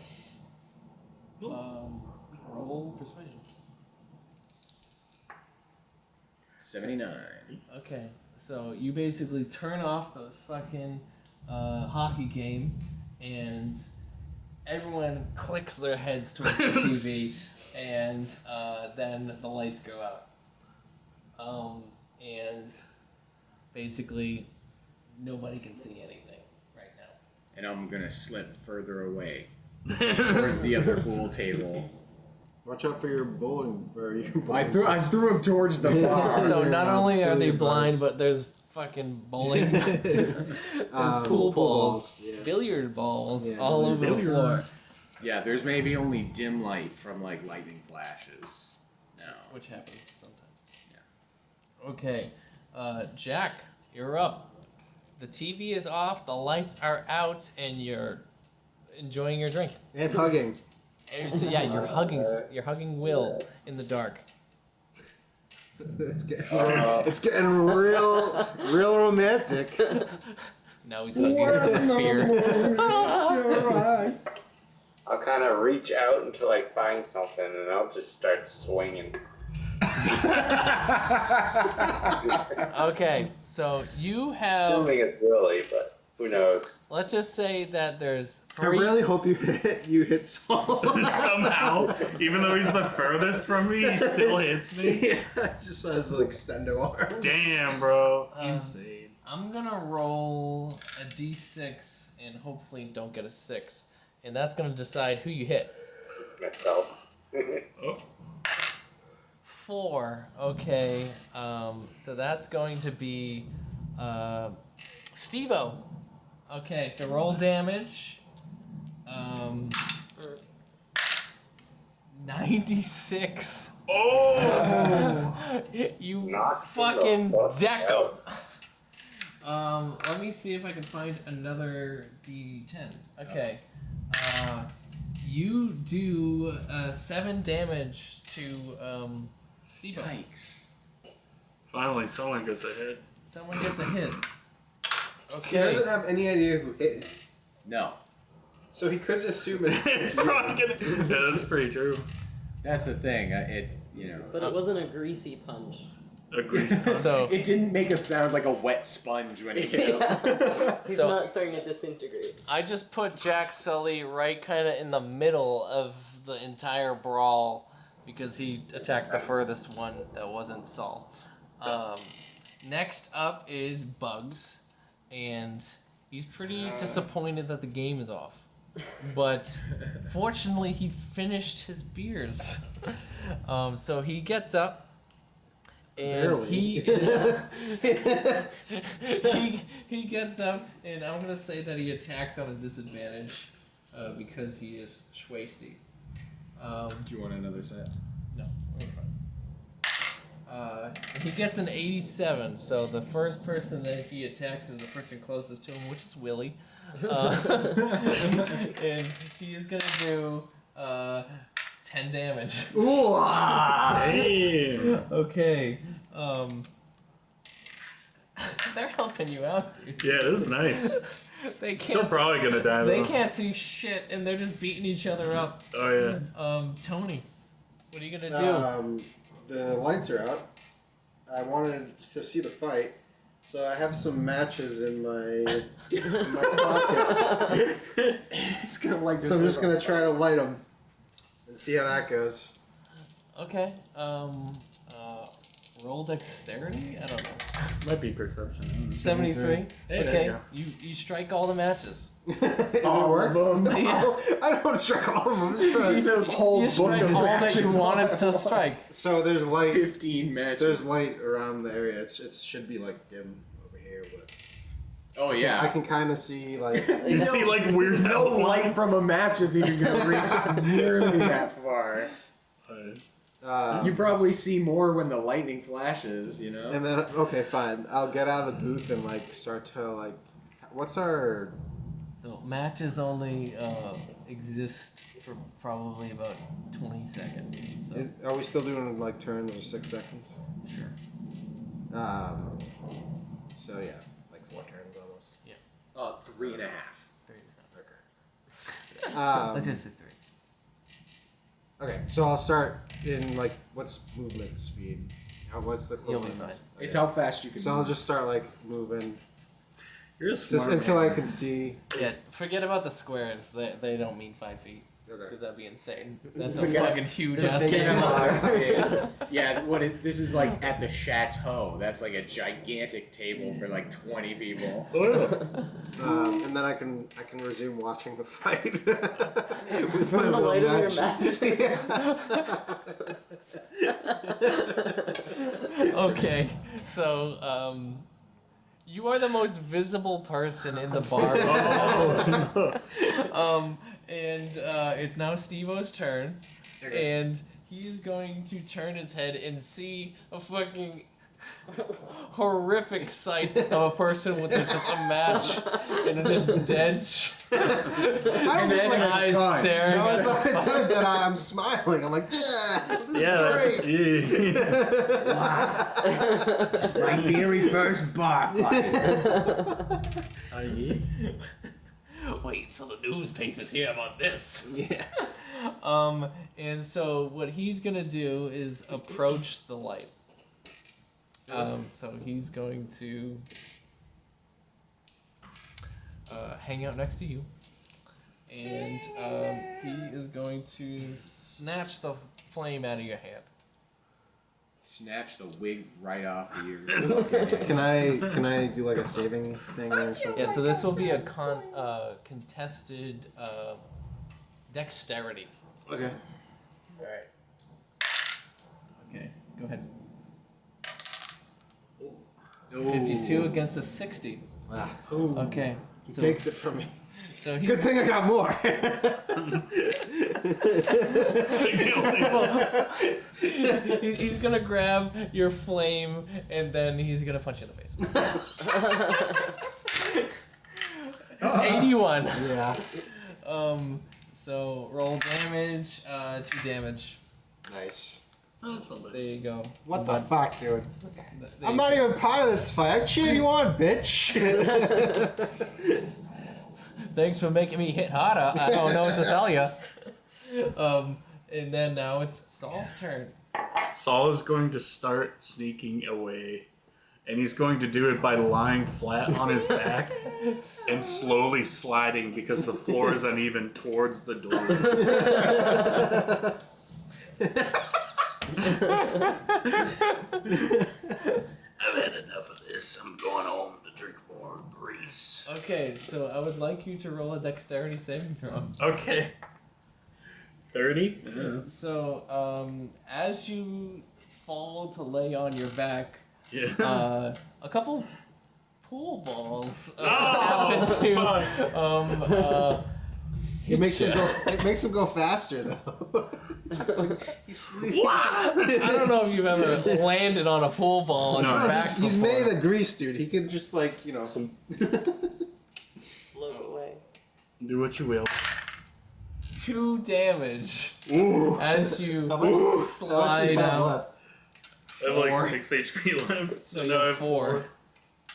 Roll persuasion. 79. Okay, so you basically turn off the fucking hockey game, and everyone clicks their heads towards the TV, and then the lights go out. And basically, nobody can see anything right now. And I'm gonna slip further away towards the other pool table. Watch out for your bowling. Or your I bowling threw him towards the bar. So not only are they billiard blind, balls. but there's fucking bowling, there's pool balls, yeah. billiard balls Yeah, all over the billiard. floor, Yeah, there's maybe only dim light from like lightning flashes now. which happens sometimes. Okay, Jack, you're up. The TV is off, the lights are out, and you're enjoying your drink. And hugging. And so, yeah, you're hugging Will in the dark. It's getting real romantic. Now he's hugging with fear. I'll kind of reach out until I find something, and I'll just start swinging. Okay, so you have. Assuming it's Willie, but who knows? Let's just say that there's I 3. really hope you hit Saul. Somehow, even though he's the furthest from me, he still hits me. Yeah, just has like stendo arms. Damn, bro. Insane. I'm gonna roll a d6 and hopefully don't get a 6, and that's gonna decide who you hit. Myself. Oh. 4. Okay. So that's going to be Steve-O. Okay, so roll damage. 96. Oh! You Knock fucking the fuck deck 'em. out. Let me see if I can find another D10. Okay. You do 7 damage to Steve. Yikes. Finally, someone gets a hit. Someone gets a hit. He Okay. doesn't have any idea who hit him. No. So he could assume it's. It's probably gonna. Yeah, that's pretty true. That's the thing. But it wasn't a greasy punch. Agreed. So It didn't make us sound like a wet sponge when he hit him. Yeah. He's So- not starting to disintegrate. I just put Jack Sully right kind of in the middle of the entire brawl because he attacked the furthest one that wasn't Saul. Next up is Bugs, and he's pretty disappointed that the game is off. But fortunately, he finished his beers. So he gets up. And Barely. he gets up, and I'm gonna say that he attacks on a disadvantage. because he is schwasty. Do you want another set? No, we're fine. He gets an 87, so the first person that he attacks is the person closest to him, which is Willie. And he is gonna do 10 damage. Damn. Okay. They're helping you out, dude. Yeah, this is nice. They can't. Still probably gonna die though. They can't see shit, and they're just beating each other up. Oh yeah. Tony, what are you gonna do? The lights are out. I wanted to see the fight, so I have some matches in my pocket. Just gonna light this So I'm one just gonna try to light them and see how that goes. Okay. Roll dexterity. I don't know. Might be perception. 73. Hey, there Okay. you go. You strike all the matches. It All of works. them. Yeah. I don't want to strike all of them. I'm just trying to- It's a whole You book strike of all that you matches. wanted to strike. So there's light. 15 matches. There's light around the area. It should be like dim over here, but Oh yeah. I can kind of see like. You see like weird No light outlines. from a match is even gonna reach nearly that far. You probably see more when the lightning flashes, you know? And then okay, fine. I'll get out of the booth and like start to like. What's our? So matches only exist for probably about 20 seconds. So Are we still doing like turns or 6 seconds? sure. So yeah, like 4 turns almost. 3.5. Let's just say 3. Okay, so I'll start in like what's movement speed? What's the You'll be equivalent? fine. It's how fast you can So I'll just start like moving You're a just smart until man. I can see. Yeah, forget about the squares. They don't mean 5 feet. Okay. Because that'd be insane. That's a Forget- fucking huge ass Big table. box is- yeah, this is like at the chateau. That's like a gigantic table for like 20 people. And then I can resume watching the fight with my From the little light of your match. Okay, so you are the most visible person in the bar. And it's now Steve-O's turn, Okay. and he is going to turn his head and see a fucking horrific sight of a person with just a match and just dead, dead like a eyes god. staring. No, it's not a dead eye. I'm smiling. I'm like, yeah, this is great. My very first bar fight. Wait until the newspapers hear about this. Yeah. And so what he's gonna do is approach the light. So he's going to hang out next to you, and he is going to snatch the flame out of your hand. Snatch the wig right off of your. Can I do like a saving thing or something? Yeah. So this will be a contested dexterity. Okay. All right. Okay. Go ahead. 52 against a 60. Ah, Okay. he takes it from me. So he's Good thing I got more. he's gonna grab your flame and then he's gonna punch you in the face. 81. Yeah. So roll damage, 2 damage. Nice. There you go. What the But- fuck, dude? there I'm you not go. even part of this fight. I cheered you on, bitch. Thanks for making me hit harder. I don't know what to tell you. And then now it's Saul's turn. Saul is going to start sneaking away, and he's going to do it by lying flat on his back and slowly sliding because the floor is uneven towards the door. I've had enough of this. I'm going home to drink more grease. Okay, so I would like you to roll a dexterity saving throw. Okay. 30? Yeah. So, as you fall to lay on your back, Yeah. a couple pool balls Oh, happen to fuck. It makes him go. It makes him go faster though. Just like he's sleeping. I don't know if you've ever landed on a pool ball on your back He's before. made of grease, dude. He can just like Float away. Do what you will. 2 damage Ooh. as you How much you slide have out. left? I have like 4. 6 HP left. So now you I have have 4.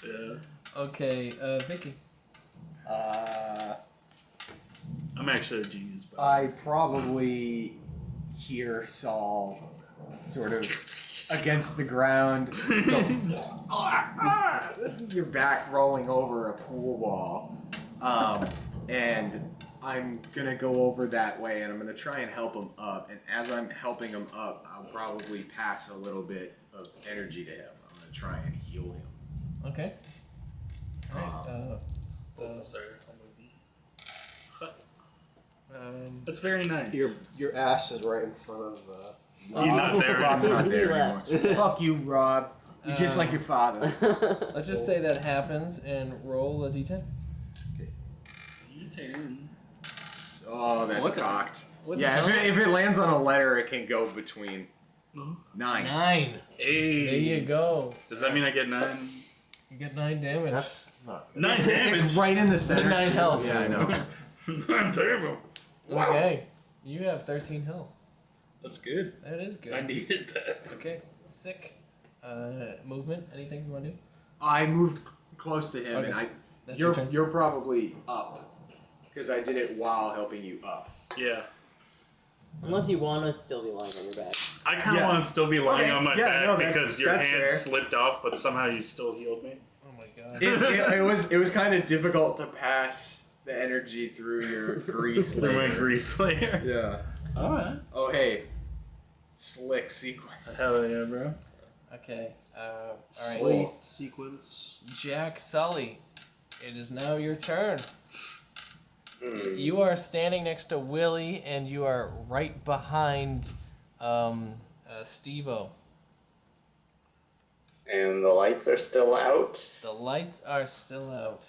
Yeah. Okay, Vicky. I'm actually a genius. But I probably hear Saul sort of against the ground. Your back rolling over a pool ball. And I'm gonna go over that way and I'm gonna try and help him up. And as I'm helping him up, I'll probably pass a little bit of energy to him. I'm gonna try and heal him. Okay. Alright, sorry. um, That's very nice. Your ass is right in front of. You're not there Rob's anymore. not there anymore. Fuck you, Rob. You're just like your father. let's just say that happens and roll a d10. Oh, that's What the- cocked. what the Yeah, hell? if it lands on a letter, it can go between 9. 9. Hey. There you go. Does that mean I get 9? You get 9 damage. That's not. 9 damage. It's right in the center. 9 health. Yeah, I know. 9 damage. Wow. Okay. You have 13 health. That's good. That is good. I needed that. Okay. Sick. Movement. Anything you want to do? I moved close to him, Okay. and That's your you're turn. you're probably up because I did it while helping you up. Yeah. Unless you want to still be lying on your back. I kind of Yeah. want to still be lying Okay. on my Yeah, back no, that- because your that's hand fair. slipped off, but somehow you still healed me. Oh my god. It was kind of difficult to pass the energy through your grease Through my layer. grease layer. Yeah. Alright. Oh hey, slick sequence. Hell yeah, bro. Okay. Alright. Sleuth sequence. Jack Sully. It is now your turn. Hmm. You are standing next to Willie, and you are right behind Steve-O. And the lights are still out. The lights are still out.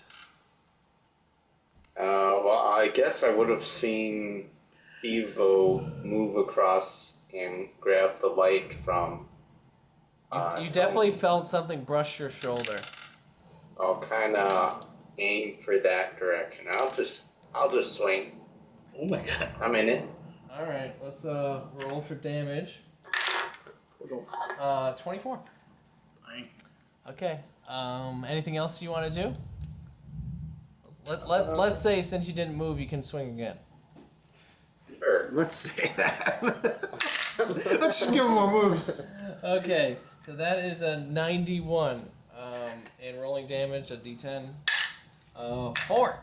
Well, I guess I would have seen Evo move across and grab the light from. You definitely felt something brush your shoulder. I'll kind of aim for that direction. I'll just swing. Oh my god. I'm in it. All right, let's roll for damage. 24. Fine. Okay. Anything else you want to do? Let's say since you didn't move, you can swing again. Sure. Let's say that. Let's just give him more moves. Okay, so that is a 91. And rolling damage, a d10. 4.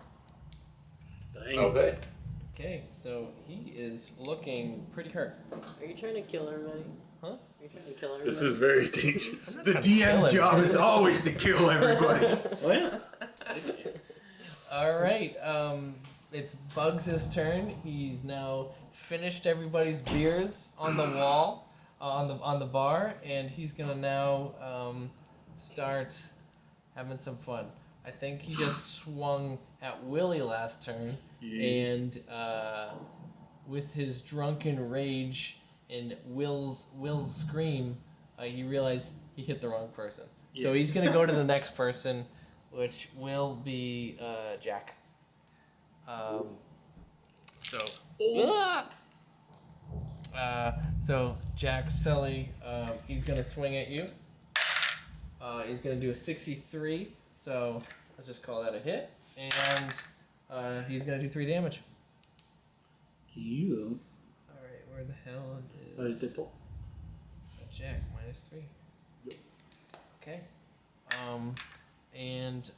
Dang. Oh, good. Okay, so he is looking pretty hurt. Are you trying to kill everybody? Huh? Are you trying to kill everybody? This is very dangerous. The DM's job is always to kill everybody. What? All right. It's Bugs' turn. He's now finished everybody's beers on the wall, on the bar, and he's gonna now start having some fun. I think he just swung at Willie last turn, and with his drunken rage and Will's scream, he realized he hit the wrong person. So he's gonna go to the next person, which will be Jack. So Jack Sully, he's gonna swing at you. He's gonna do a 63. So let's just call that a hit, and he's gonna do 3 damage. You. All right, where the hell is Jack? -3. Okay. And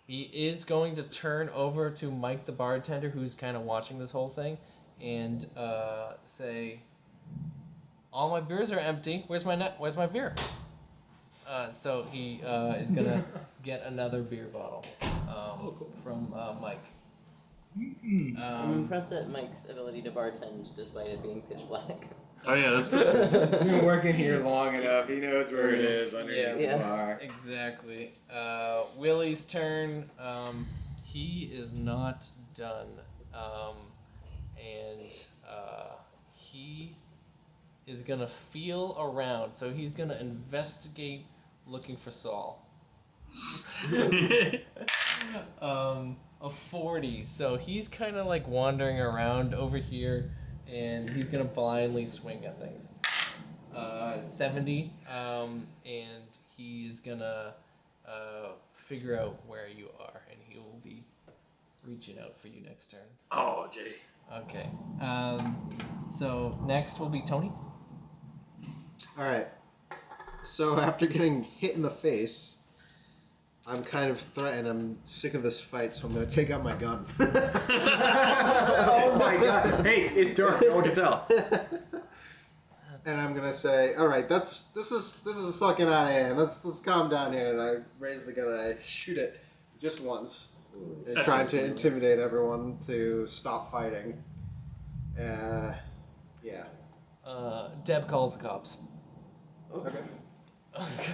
he is going to turn over to Mike the bartender, who's kind of watching this whole thing, and say, "All my beers are empty. Where's my beer?" So he is gonna get another beer bottle from Mike. I'm impressed at Mike's ability to bartend despite it being pitch black. Oh yeah, that's He's been working here long enough. He knows where it is underneath Yeah. the bar. Exactly. Willie's turn. He is not done, and he is gonna feel around. So he's gonna investigate, looking for Saul. A 40. So he's kind of like wandering around over here, and he's gonna blindly swing at things. 70. And he is gonna figure out where you are, and he will be reaching out for you next turn. Oh, Jay. Okay. So next will be Tony. All right. So after getting hit in the face, I'm kind of threatened. I'm sick of this fight, so I'm gonna take out my gun. Oh my god! Hey, it's dark. No one can tell. And I'm gonna say, all right, this is fucking out of hand. Let's calm down here. And I raise the gun and I shoot it just once, and trying to intimidate everyone to stop fighting. Yeah. Deb calls the cops. Okay.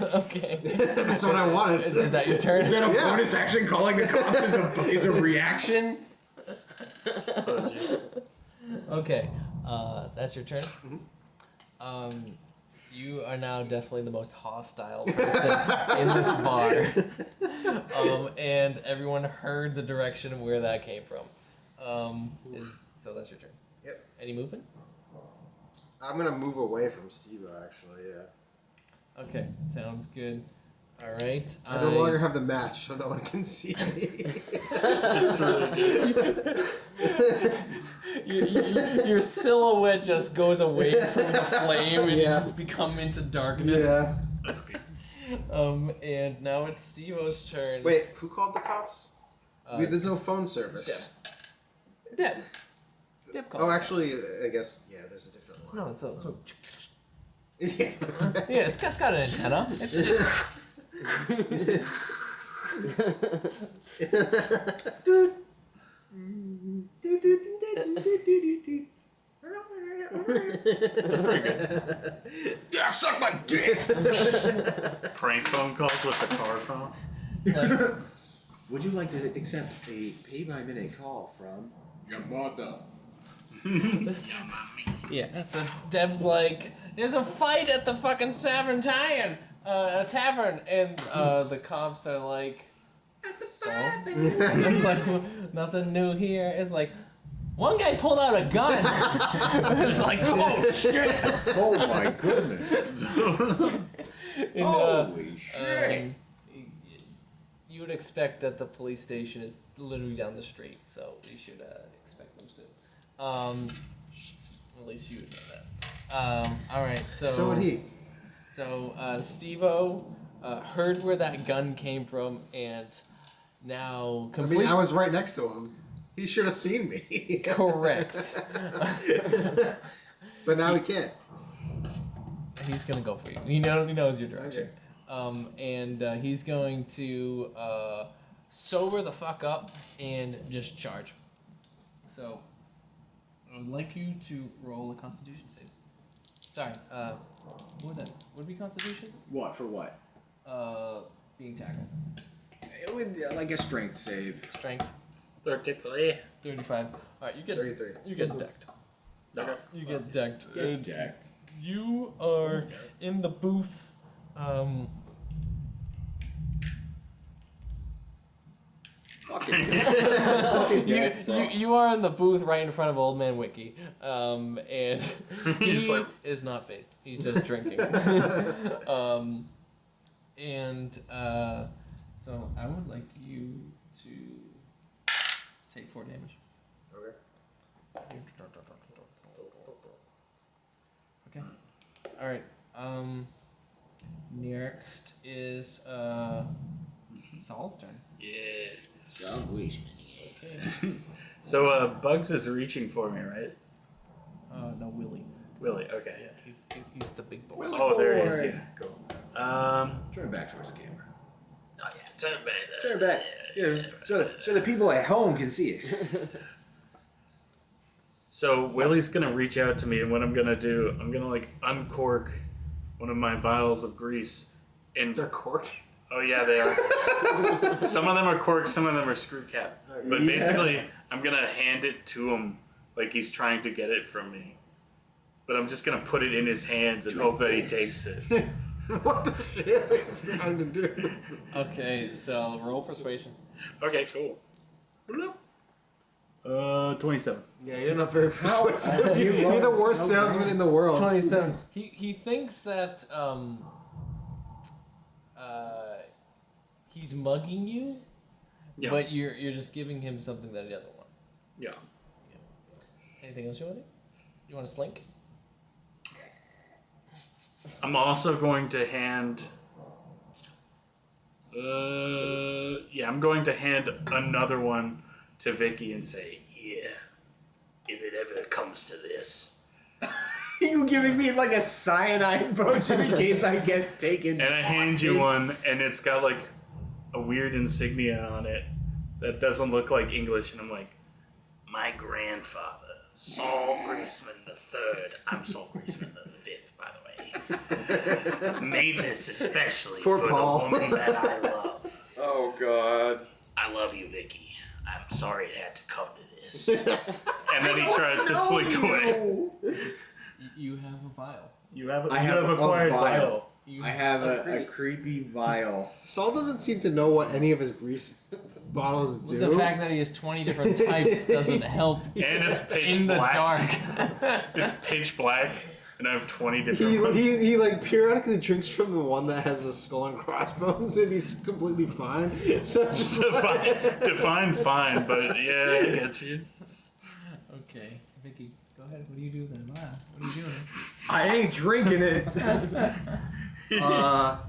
Okay. That's what I wanted. Is that your turn? Is that a bonus action? Calling the cops is a reaction. Okay. That's your turn. You are now definitely the most hostile person in this bar. And everyone heard the direction of where that came from. So that's your turn. Yep. Any movement? I'm gonna move away from Steve-O, actually. Yeah. Okay, sounds good. All right. I no longer have the match, so no one can see me. That's really good. Your silhouette just goes away from the flame, and you just become into darkness. Yeah. That's good. And now it's Steve-O's turn. Wait, who called the cops? There's no phone service. Deb called. Oh, actually, I guess there's a different one. No, so Yeah. yeah, it's got an antenna. It's just... That's pretty good. Yeah, suck my dick! Prank phone calls with the car phone. Like, Would you like to accept a pay-by-minute call from Your mother. yeah. So Deb's like, there's a fight at the fucking tavern, and the cops are like, so? It's like, nothing new here. It's like, one guy pulled out a gun. It's like, oh shit. Oh my goodness. And, Holy shit. You would expect that the police station is literally down the street, so you should expect them soon. At least you would know that. All right, so. So would he. So Steve-O heard where that gun came from, and now I was right next to him. He should have seen me. Correct. But now he can't. He's gonna go for you. He knows your direction. Okay. And he's going to sober the fuck up and just charge. So I would like you to roll a Constitution save. Sorry. What would be Constitution? What for what? Being tackled. It would like a strength save. Strength. 33. 35. All right, you get 33. You get decked. Okay. You get decked. Get decked. You are in the booth. You are in the booth right in front of Old Man Wiki, and he is not phased. He's just drinking. So I would like you to take 4 damage. Okay. Okay. All right. Next is Saul's turn. Yeah. Salvation. Okay. So Bugs is reaching for me, right? No, Willie. Willie, okay. Yeah, he's the big boy. Oh, there he is. Yeah, cool. Turn back towards the camera. Oh yeah, turn back. Turn back. Yeah, so the people at home can see it. So Willie's gonna reach out to me, and what I'm gonna do, I'm gonna like uncork one of my vials of grease, and They're corked. oh yeah, they are. Some of them are corked, some of them are screw cap. But basically, I'm gonna hand it to him like he's trying to get it from me. But I'm just gonna put it in his hands and hope that he takes it. What the shit are you trying to do? Okay, so roll persuasion. Okay, cool. 27. Yeah, you're not very persuasive. You're the worst salesman in the world. 27. He thinks that he's mugging you, Yeah. but you're just giving him something that he doesn't want. Yeah. Anything else you want to do? You want to slink? I'm also going to hand. I'm going to hand another one to Vicky and say, Yeah, if it ever comes to this. You giving me like a cyanide potion in case I get taken? and I hand you hostage? one, and it's got like a weird insignia on it that doesn't look like English, and I'm like, My grandfather, Saul Greaseman III, I'm Saul Greaseman V, by the way, made this especially Poor for Paul. the woman that I love. Oh God. I love you, Vicky. I'm sorry it had to come to this. and then he tries to slink away. You have a vial. You have I have a acquired vial. You I have a creepy vial. Saul doesn't seem to know what any of his grease bottles do. The fact that he has 20 different types doesn't help And it's pitch in the black. dark. It's pitch black, and I have 20 different ones. he like periodically drinks from the one that has a skull and crossbones, and he's completely fine. So just Define fine, but yeah, I get you. Okay, Vicky, go ahead. What do you do then? What are you doing? I ain't drinking it. Come on.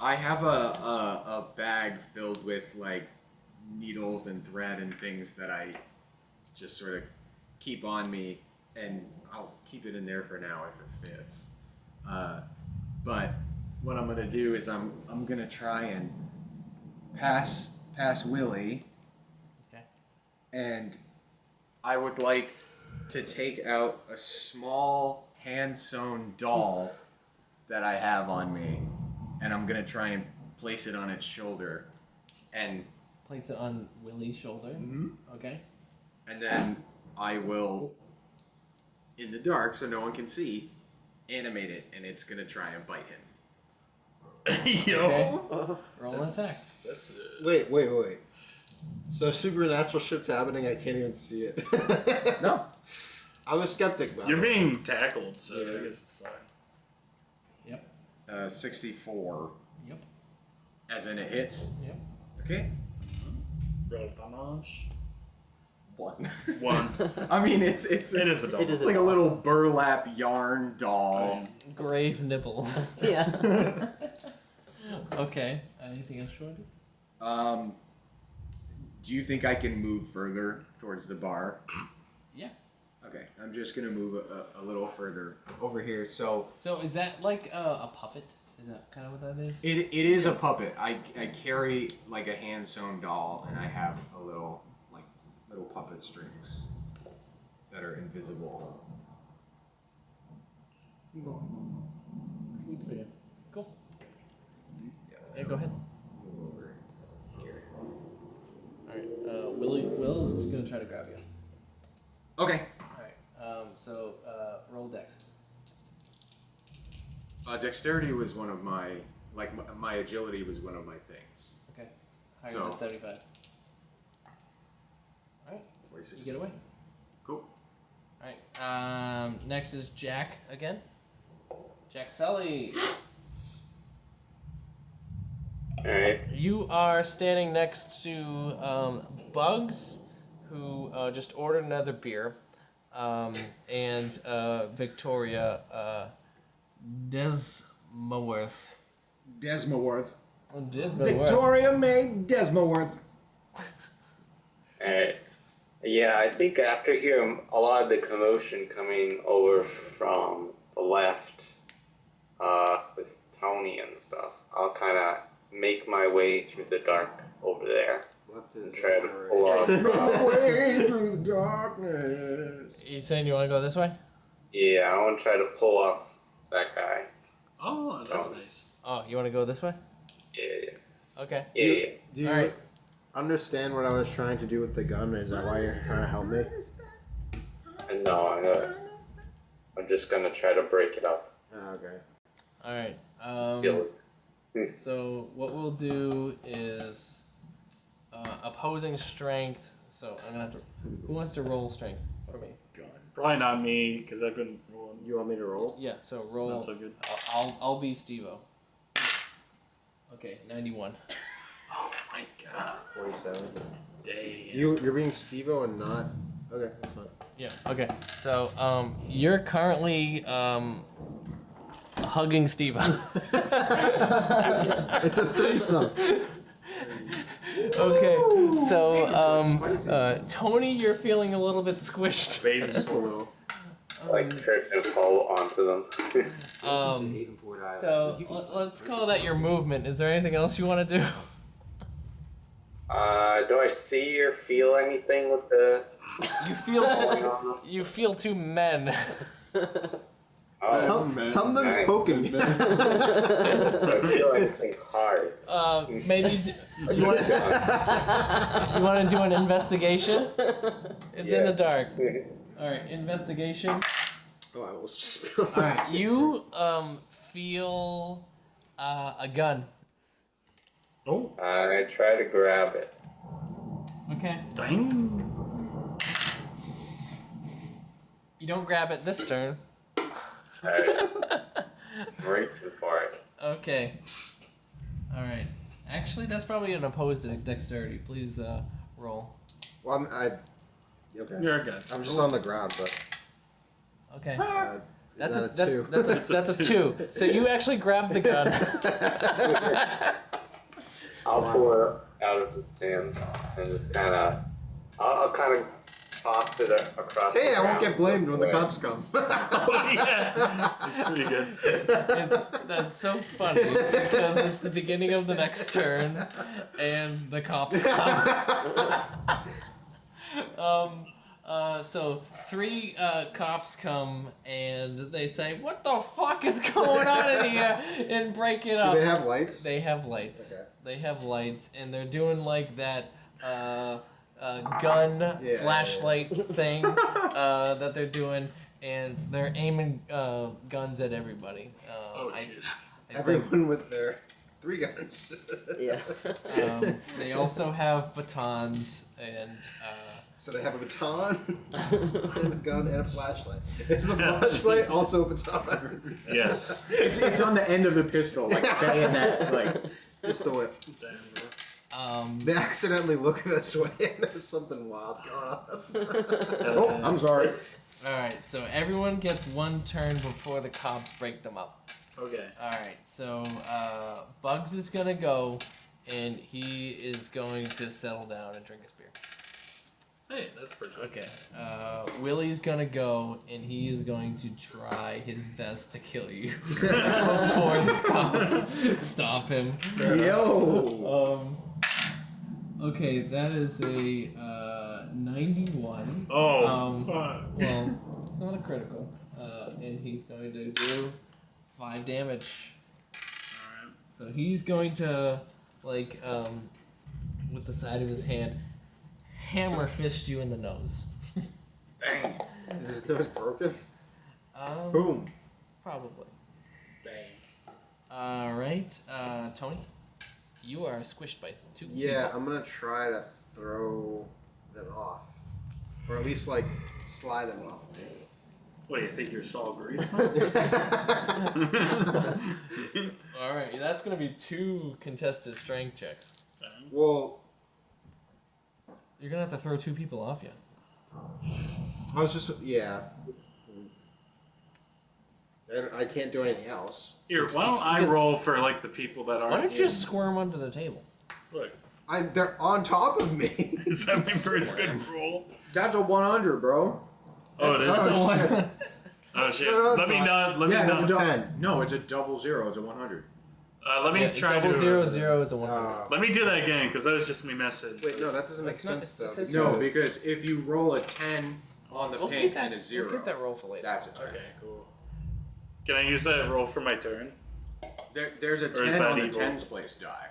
I have a bag filled with like needles and thread and things that I just sort of keep on me, and I'll keep it in there for now if it fits. But what I'm gonna do is I'm gonna try and pass Willie. Okay. And I would like to take out a small hand-sewn doll that I have on me, and I'm gonna try and place it on its shoulder, and Place it on Willie's shoulder. Okay. and then I will, in the dark so no one can see, animate it, and it's gonna try and bite him. Yo. Okay. Roll an attack. That's wait. So supernatural shit's happening. I can't even see it. No. I'm a skeptic. You're being tackled, so I guess it's fine. 64. Yep. As in it hits. Yep. Okay. Roll damage. 1. 1. I mean, it is a doll. It is It's like a little burlap yarn doll. Grave nipple. Yeah. Okay. Anything else you want to do? Do you think I can move further towards the bar? Yeah. Okay, I'm just gonna move a little further over here. So So is that like a puppet? Is that kind of what that is? it is a puppet. I carry like a hand sewn doll, and I have a little puppet strings that are invisible. Okay. Cool. Yeah, go ahead. Move over here. Alright, Will's just gonna try to grab you. Okay. Alright, so roll dex. Dexterity was one of my my agility was one of my things. Okay. Higher So- than 75. Alright, 46. you get away. Cool. Alright, next is Jack again. Jack Sully. Alright. You are standing next to Bugs, who just ordered another beer, and Victoria Desmaworth. Desmaworth. Desmaworth. Victoria May Desmaworth. Alright. Yeah, I think after hearing a lot of the commotion coming over from the left, with Tony and stuff, I'll kind of make my way through the dark over there Left and is try to alright. pull off. Way through the darkness. You saying you want to go this way? Yeah, I want to try to pull off that guy. Oh, that's nice. Oh, you want to go this way? Yeah, Okay. yeah. Do you, Alright. understand what I was trying to do with the gun? Is that why you're trying to help me? And no, I'm just gonna try to break it up. Oh, okay. All right. Kill it. So what we'll do is opposing strength. So I'm gonna have to. Who wants to roll strength for me? Probably not me, because I've been rolling. You want me to roll? Yeah. So roll. Not so good. I'll be Steve-O. Okay, 91. Oh my god. 47. Damn. You're being Steve-O and not. Okay, that's fine. Yeah. Okay. So you're currently hugging Steve-O. It's a threesome. Okay. So Tony, you're feeling a little bit squished. Baby. Just a little. Like trip and fall onto them. Havenport Island. So let's call that your movement. Is there anything else you want to do? Do I see or feel anything with the You feel going on? you feel two men. Oh, Something's nice. poking me. Do I feel anything hard? Maybe you want to do an investigation? It's in the dark. All right, investigation. Oh, I almost just spilled. All right, you feel a gun. Oh, I try to grab it. Okay. dang. You don't grab it this turn. Alright. I'm reaching for it. Okay. All right. Actually, that's probably an opposed to dexterity. Please roll. Well, okay. You're good. I'm just on the ground, but Okay. is That's that a two? that's a 2. So you actually grab the gun. I'll pull it out of the sand and just kind of, I'll kind of toss it across. Hey, the I won't ground get blamed when the away. cops come. Oh, yeah. It's pretty good. That's so funny because it's the beginning of the next turn, and the cops come. So 3 cops come and they say, "What the fuck is going on in here?" and break it up. Do they have lights? They have lights. Okay. They have lights, and they're doing like that gun flashlight thing that they're doing, and they're aiming guns at everybody. Oh, shit. I think, Everyone with their 3 guns. Yeah. they also have batons and. So they have a baton, and a gun, and a flashlight. Is the flashlight also a baton? Yes. It's on the end of the pistol, like bayonet, like. Just the whip. They accidentally look this way, and there's something wild going on. Oh, I'm sorry. All right, so everyone gets 1 turn before the cops break them up. Okay. All right, so Bugs is gonna go, and he is going to settle down and drink his beer. Hey, that's pretty good. Okay, Willie's gonna go, and he is going to try his best to kill you before the cops stop him. Yo. Okay, that is a 91. Oh, Well, it's not a critical. And he's going to do 5 damage. Alright. So he's going to, like, with the side of his hand, hammer fist you in the nose. Bang. Is his nose broken? Boom. Probably. Bang. Alright, Tony, you are squished by 2 Yeah, people. I'm gonna try to throw them off. Or at least, like, slide them off. What, you think you're Saul Greasy? Alright, that's going to be 2 contested strength checks. Well, You're going to have to throw 2 people off you. I was just, yeah. I can't do anything else. Here, why don't I It's- roll for like the people that aren't Why don't you in? just squirm under the table? Look, They're on top of me. is that my first good roll? That's a 100, bro. Oh, it is. That's the one. Oh shit! No, Let it's me not. not. Let Yeah, me that's not. a 10. No, it's a 00. It's a 100. Let me Yeah, try double to. 0 0 is a 100. Let me do that again because that was just me messing. Wait, no, that doesn't make It's not- sense, it's- though. it's- No, because if you roll a 10 on the We'll pink get that, and a 0, We'll get that roll for later. that's a 10. Okay, cool. Can I use that roll for my turn? There's a Or is 10 that on the evil? tens place die.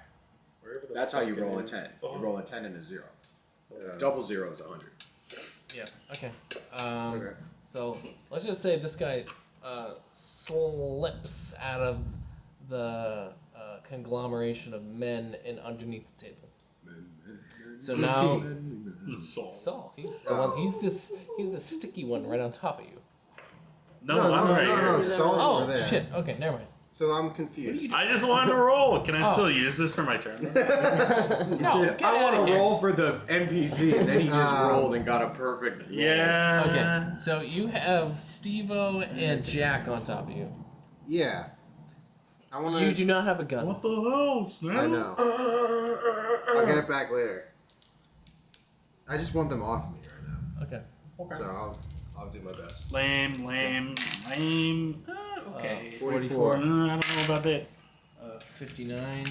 That's how you roll a 10. You roll a 10 and a 0. Double 0 is 100. Yeah. Okay. Okay. So let's just say this guy slips out of the conglomeration of men and underneath the table. So now Saul, he's the one. He's the sticky one right on top of you. No, I'm right here. No, Saul's Oh over there. shit! Okay, never mind. So I'm confused. I just wanted to roll. Can I still use this for my turn? He said, I want to roll for the NPC, and then he just rolled and got a perfect roll. Yeah. Okay, so you have Steve-O and Jack on top of you. Yeah. I want You to. do not have a gun. What the hell, Snap? I know. I'll get it back later. I just want them off me right now. Okay. So I'll do my best. Lame. Okay. 44. I don't know about that. 59. I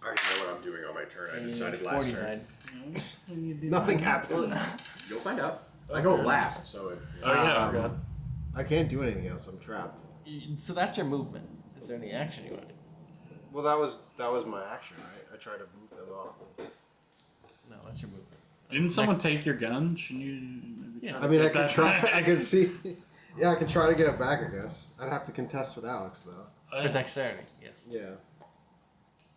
already know what I'm doing on my turn. I decided last 49. turn. Nothing happens. You'll find out. I go last, so it. Oh yeah, I forgot. I can't do anything else. I'm trapped. So that's your movement. Is there any action you want to do? Well, that was my action, right? I tried to move them off. No, that's your movement. Didn't someone take your gun? Shouldn't you? Maybe Yeah. try I to mean, I get could that try. back? I could see. Yeah, I could try to get it back. I guess I'd have to contest with Alex though. For dexterity, yes. Yeah.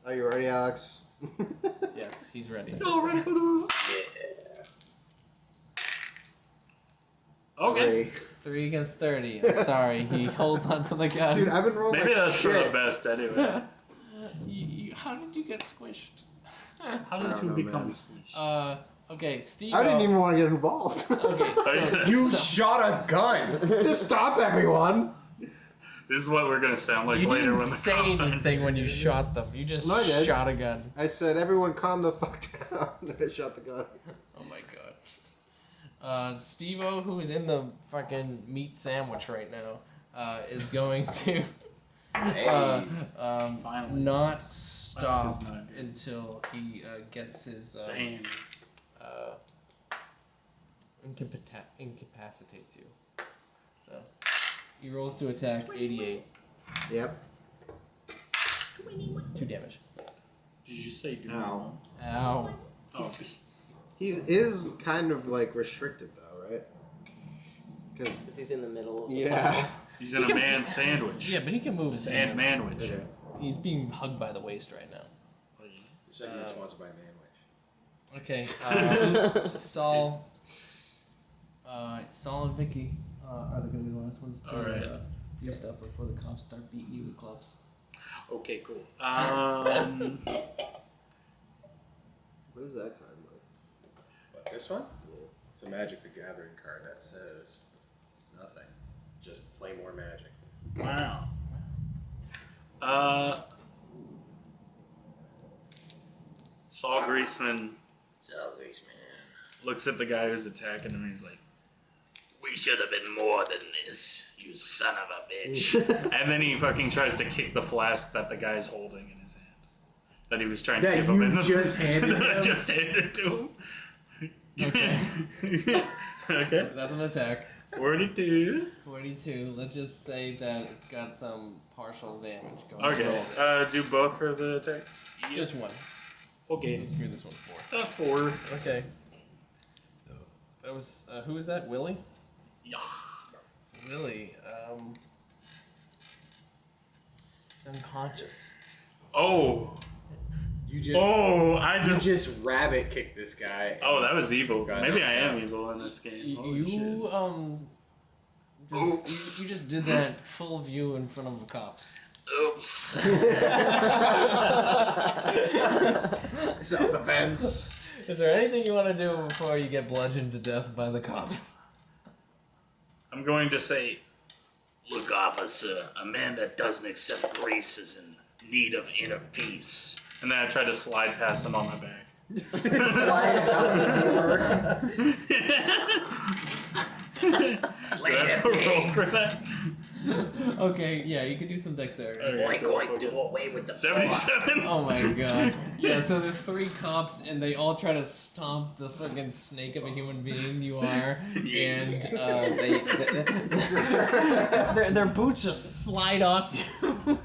Are you ready, Alex? Yes, he's ready. Okay. 3 against 30. I'm sorry, he holds onto the gun. Dude, I've been rolling Maybe like that's for shit. the best anyway. How did you get squished? How I did don't you know, become man. squished? Okay, Steve. I didn't even want to get involved. Okay, so You shot a gun! to stop everyone. This is what we're gonna sound like you later didn't when the say cops anything when you shot them. You just No, I did. shot a gun. I said, everyone calm the fuck down. And I shot the gun. Oh my god. Steve-O, who is in the fucking meat sandwich right now, is going to Finally. not stop Mike is not good. until he gets his Damn. incapacitates you. So he rolls to attack 88. Yep. 2 damage. Did you say do? Ow. Ow. Oh. He is kind of like restricted though, right? Because He's in the middle. Of the yeah. He's in a man sandwich. Yeah, but he can move his hands. And manwich. Okay. He's being hugged by the waist right now. You said you were sponsored by Manwich. Okay, Saul and Vicky are going to be the last ones to Alright. do stuff before the cops start beating you with clubs. Okay, cool. What is that card like? What, this one? It's a Magic the Gathering card that says nothing. Just play more Magic. Wow. Saul Greaseman looks at the guy who's attacking him and he's like, We should have been more than this, you son of a bitch. and then he fucking tries to kick the flask that the guy's holding in his hand. That he was trying to That give him you in the just handed that I him? just handed to him. Okay. Okay. That's an attack. 42. 42. Let's just say that it's got some partial damage going. Okay. Roll. Do both for the attack? Just one. Okay. Let's do this one 4. 4. Okay. That was who is that? Willie? Yeah. Willie. He's unconscious. Oh. You just I you just rabbit kicked this guy. Oh, that was evil. Got Maybe knocked I am out. evil in this game. Holy You shit. you just did that full view in front of the cops. Oops. Self-defense. Is there anything you want to do before you get bludgeoned to death by the cop? I'm going to say, Look, officer, a man that doesn't accept grace is in need of inner peace. and then I try to slide past him on my back. Slide out the door. Do I have to roll for that? Okay, yeah, you can do some dexterity. Okay, Oink, oink, do away with the 77. Oh my god. Yeah, so there's 3 cops and they all try to stomp the fucking snake of a human being you are, and their boots just slide off you.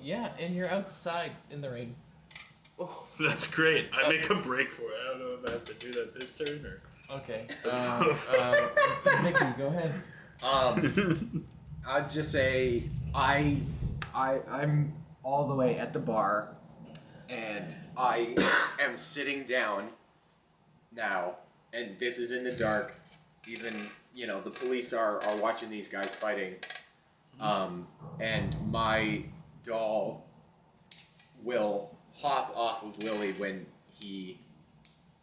yeah, and you're outside in the rain. That's great. I make a break for it. I don't know if I have to do that this turn or. Okay. Vicky, go ahead. I'd just say I'm all the way at the bar, and I am sitting down now, and this is in the dark. Even the police are watching these guys fighting, and my doll will hop off of Willie when he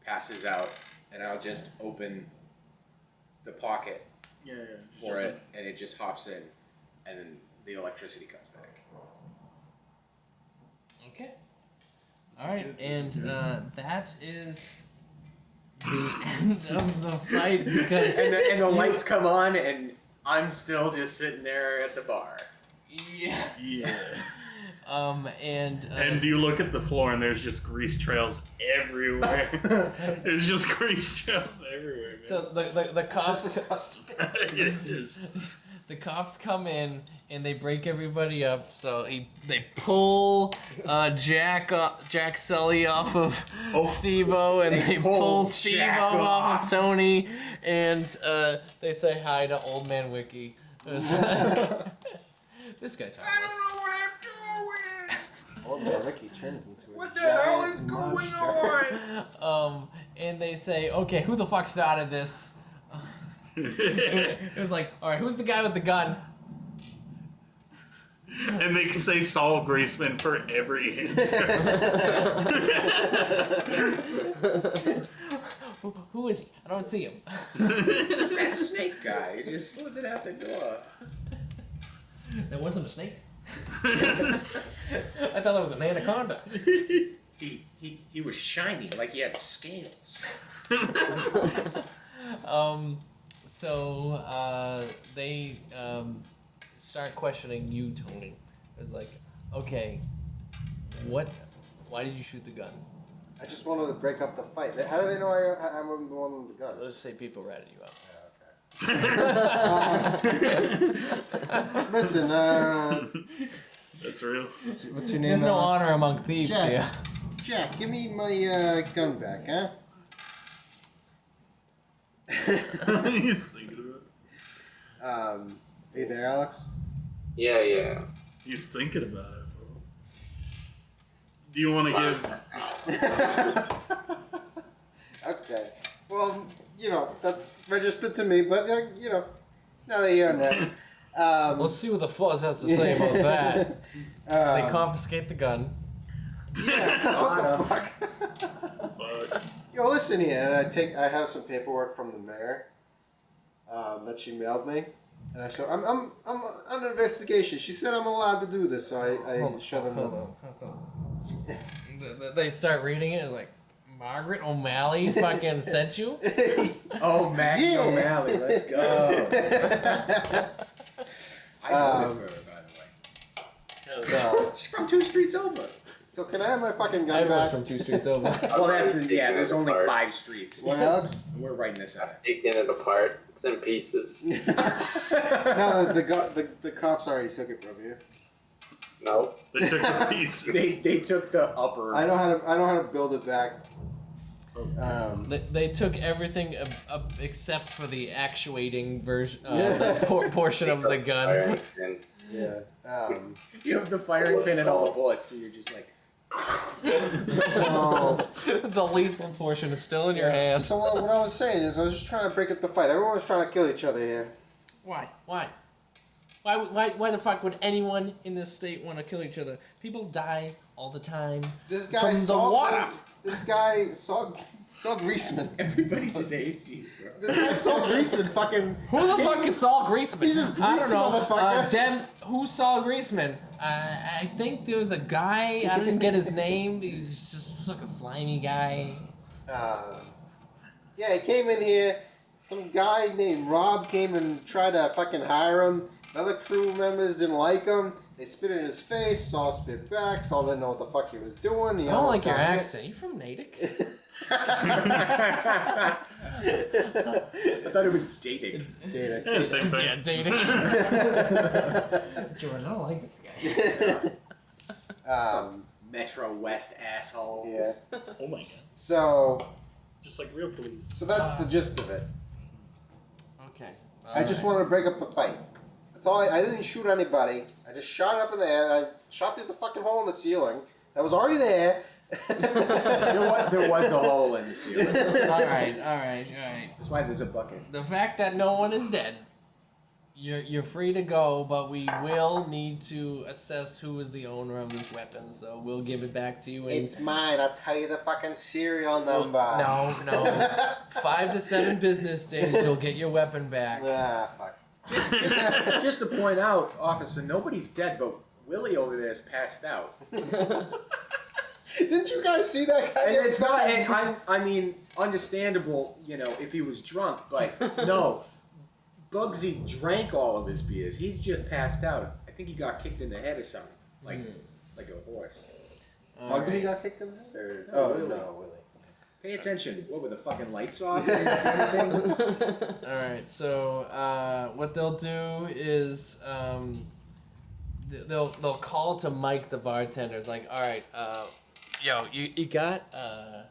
passes out, and I'll just open the pocket for it, and it just hops in, and then the electricity comes back. Okay. All right, and that is the end of the fight because And the lights come on, and I'm still just sitting there at the bar. yeah. Yeah. And you look at the floor and there's just grease trails everywhere. There's just grease trails everywhere, man. so the cops It is. the cops come in and they break everybody up. So they pull Jack Sully off of Steve-O, and they pull Steve-O off of Tony, and they say hi to Old Man Wiki. It's like, this guy's harmless. Old man Ricky turns into a What the hell is giant going monster. on? And they say, okay, who the fuck started this? It was like, all right, who's the guy with the gun? And they say Saul Graceman for every answer. Who is he? I don't see him. That snake guy just slipping out the door. That wasn't a snake. I thought that was an anaconda. He was shiny, like he had scales. So they start questioning you, Tony. It's like, okay, why did you shoot the gun? I just wanted to break up the fight. How do they know I'm the one with the gun? Let's say people ratted you out. Listen, That's real. what's your name? There's no Alex? honor among thieves Jack. here. Jack, give me my gun back, huh? He's thinking about it. Are you there, Alex? Yeah. He's thinking about it, bro. Do you want to give... Okay. Well, that's registered to me, but, now that you're on that. Let's see what the fuzz has to say about that. They confiscate the gun. What the fuck? Fuck. Yo, listen here. And I have some paperwork from the mayor that she mailed me, and I show. I'm under investigation. She said I'm allowed to do this, so I show them. Hold on. They start reading it. It's like, Margaret O'Malley fucking sent you? Oh, Maggie O'Malley, let's go. I voted for her, by the way. So, She's from 2 streets over. so can I have my fucking gun Everyone's back? from 2 streets over. Well, there's only 5 streets. What, Alex? We're writing this out. Taking it apart. It's in pieces. No, the cops already took it from you. No. They took the pieces. They took the upper. I know how to build it back. They took everything except for the actuating version, the portion of the gun. Yeah. You have the firing pin and all the bullets, so you're just like. So, The lethal portion is still in your hand. so what I was saying is I was just trying to break up the fight. Everyone was trying to kill each other here. Why? Why the fuck would anyone in this state want to kill each other? People die all the time. This guy From the saw water. This guy saw Greaseman. Everybody just hates you, bro. This guy saw Greaseman fucking. Who the fuck is Saul Greaseman? He's just I greasy don't know. motherfucker. Who's Saul Greaseman? I think there was a guy. I didn't get his name. He's just like a slimy guy. Yeah, he came in here. Some guy named Rob came and tried to fucking hire him. Other crew members didn't like him. They spit in his face. Saul spit back. Saul didn't know what the fuck he was doing. I don't like your accent. You from Natick? I thought it was dating. Data. Yeah, same thing. Yeah, dating. Jordan, I don't like this guy. Metro West asshole. Yeah. Oh my god. So Just like real police. that's the gist of it. Okay. I just wanted to break up the fight. That's all. I didn't shoot anybody. I just shot it up in the air. I shot through the fucking hole in the ceiling that was already there. There was a hole in the ceiling. All right. That's why there's a bucket. The fact that no one is dead, you're free to go, but we will need to assess who is the owner of this weapon. So we'll give it back to you. It's mine. I'll tell you the fucking serial number. No. 5 to 7 business days, you'll get your weapon back. Ah, fuck. Just to point out, officer, nobody's dead, but Willie over there is passed out. Didn't you guys see that guy? And it's not, and I mean, understandable, if he was drunk, but no. Bugsy drank all of his beers. He's just passed out. I think he got kicked in the head or something, like a horse. Bugsy got kicked in the head? Or... No, Oh, Willie. no, Willie. Pay attention. What, were the fucking lights off? You didn't see anything? All right. So what they'll do is they'll call to Mike the bartender. It's like, all right, yo, you got a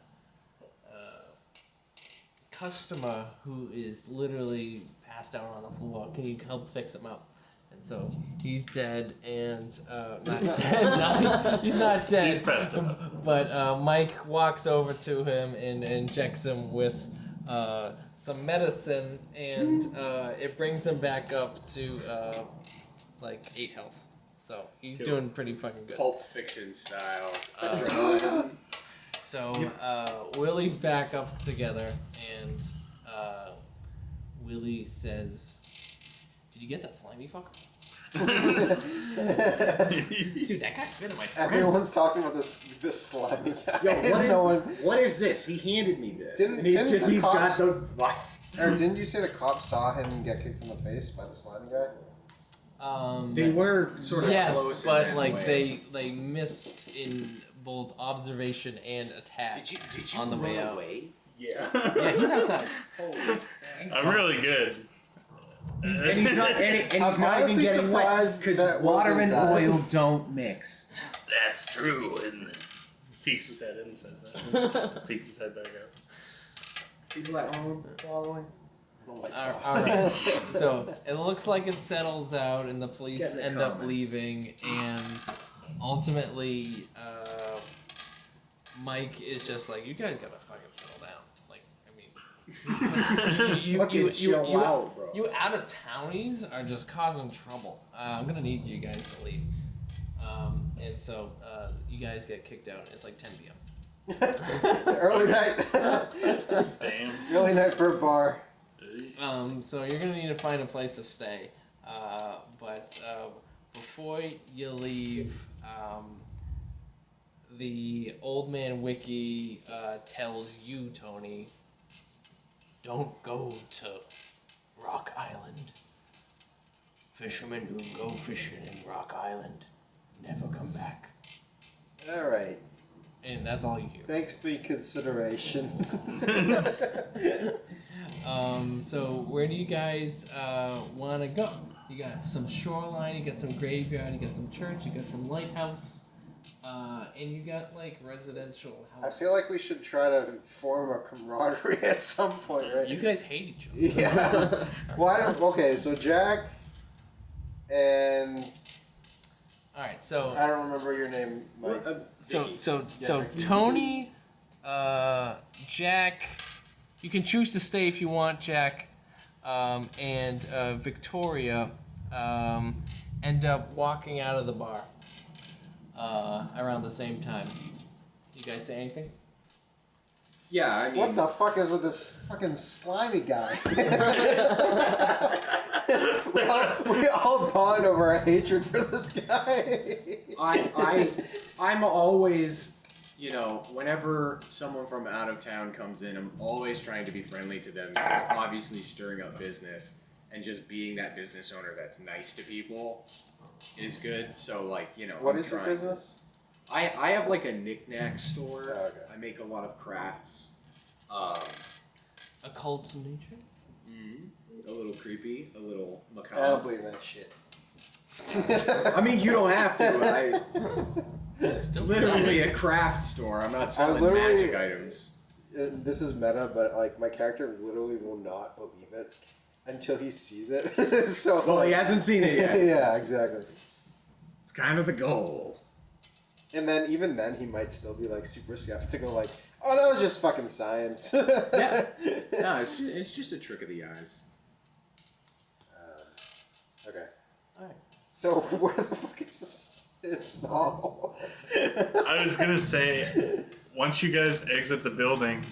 customer who is literally passed out on the floor. Can you help fix him up? And so he's dead and not dead. No, he's not dead. He's passed out. But Mike walks over to him and injects him with some medicine, and it brings him back up to like 8 health. So he's doing pretty fucking good. Pulp Fiction style. So Willie's back up together, and Willie says, "Did you get that slimy fucker?" Dude, that guy's been my friend. Everyone's talking about this slimy guy. Yo, what is this? He handed me this. Didn't- and he's didn't just, the he's got cops- the... Or didn't you say the cops saw him get kicked in the face by the slimy guy? They were sort of yes, close in but that like way. they missed in both observation and attack Did you on the way run out. away? Yeah. Yeah, he's outside. I'm really good. And he's not, and he's I'm not even honestly getting wet surprised because that water Wilson and died. oil don't mix. That's true, isn't it? Peeks his head in and says that. Peeks his head back up. People at home following. All right. So it looks like it settles out, and the police Get in the end up comments. leaving, and ultimately, Mike is just like, "You guys gotta fucking settle down." Like, I mean, Fucking chill out, bro. you out of townies are just causing trouble. I'm gonna need you guys to leave. And so you guys get kicked out. And it's like 10 p.m. Early night. Damn. Early night for a bar. So you're gonna need to find a place to stay. But before you leave, the old man wiki tells you, Tony, don't go to Rock Island. Fishermen who go fishing in Rock Island never come back. All right. And that's all you hear. Thanks for your consideration. So where do you guys want to go? You got some shoreline, you got some graveyard, you got some church, you got some lighthouse, and you got like residential I houses. feel like we should try to form a camaraderie at some point, right? You guys hate each other. Yeah. Well, I don't. Okay, so Jack and All right, so I don't remember your name, Mike. so Yeah. Tony, Jack, you can choose to stay if you want, Jack, and Victoria end up walking out of the bar around the same time. You guys say anything? Yeah, I mean, What the fuck is with this fucking slimy guy? we all bond over our hatred for this guy. I'm always, whenever someone from out of town comes in, I'm always trying to be friendly to them because obviously stirring up business and just being that business owner that's nice to people is good. So What I'm is your trying. business? I have like a knick-knack store. Oh, okay. I make a lot of crafts. Occult in nature? A little creepy, a little I don't macabre. believe that shit. I mean, you don't have to. Still Literally sells. a craft store. I'm not selling literally- magic items. This is meta, but like my character literally will not believe it until he sees it. So Well, he hasn't seen it yet. yeah, exactly. It's kind of the goal. And then even then, he might still be like super skeptical, like, "Oh, that was just fucking science." Yeah. No, it's just a trick of the eyes. Okay. Alright. So where the fuck is Saul? I was gonna say, once you guys exit the building,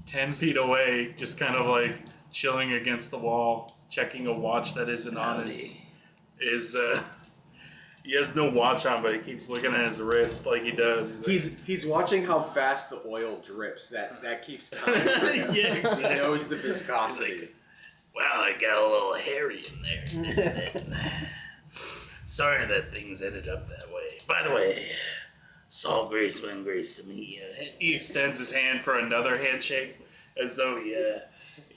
10 feet away, just kind of like chilling against the wall, checking a watch that isn't on is he has no watch on, but he keeps looking at his wrist like he does. He's watching how fast the oil drips. That keeps time for him. Yeah, exactly. He knows the He's viscosity. like, well, I got a little hairy in there. Sorry that things ended up that way. By the way, Saul Graceman, grace to meet you. He extends his hand for another handshake, as though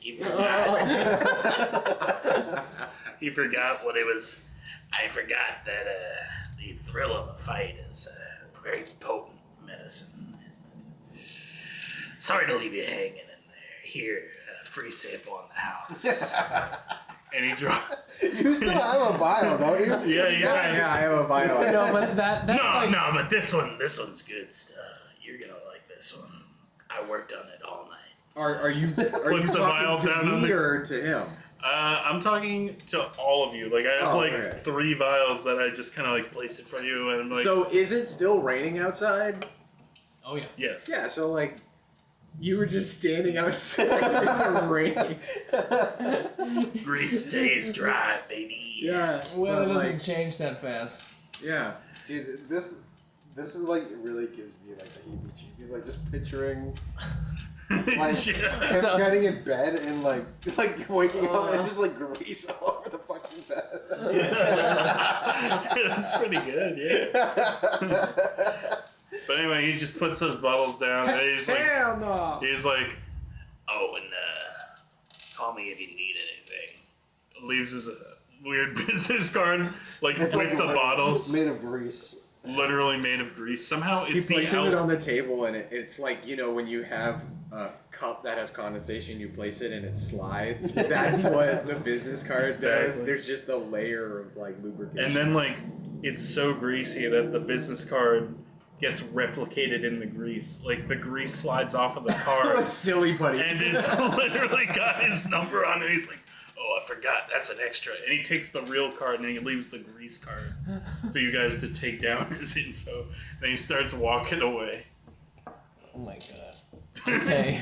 he forgot. He forgot what it was. I forgot that the thrill of a fight is very potent medicine, isn't it? Sorry to leave you hanging in there. Here, free sample on the house. And he drops. You still have a vial, don't you? Yeah, Yeah, I have a vial. No, but that's like... No, but this one's good stuff. You're gonna like this one. I worked on it all night. Are you Puts the vial talking down to on me the- or to him? I'm talking to all of you. Like, I have Oh, like okay. 3 vials that I just kind of like place in front of you, and I'm like, So is it still raining outside? Oh, yeah. yes. Yeah, so like you were just standing outside in the rain. Grease stays dry, baby. Yeah. Weather but, doesn't like, change that fast. yeah. Dude, this is like, it really gives me like the heebie-jeebies. Like just picturing like Yeah. him So- getting in bed and like waking up and just like grease all over the fucking bed. That's pretty good, yeah. But anyway, he just puts those bottles down, and he's like, Hell no. Oh, and call me if you need anything. leaves his weird business card, like It's with like the bottles, made of grease. literally made of grease. Somehow He it's the places it on the table, and it's like, you know, when you have a cup that has condensation, you place it and it slides. That's what the business card does. Exactly. There's just a layer of like lubrication. And then like it's so greasy that the business card gets replicated in the grease. Like the grease slides off of the card, silly buddy. and it's literally got his number on it. He's like, "Oh, I forgot. That's an extra." And he takes the real card and he leaves the grease card for you guys to take down as info. Then he starts walking away. Oh my god. Okay.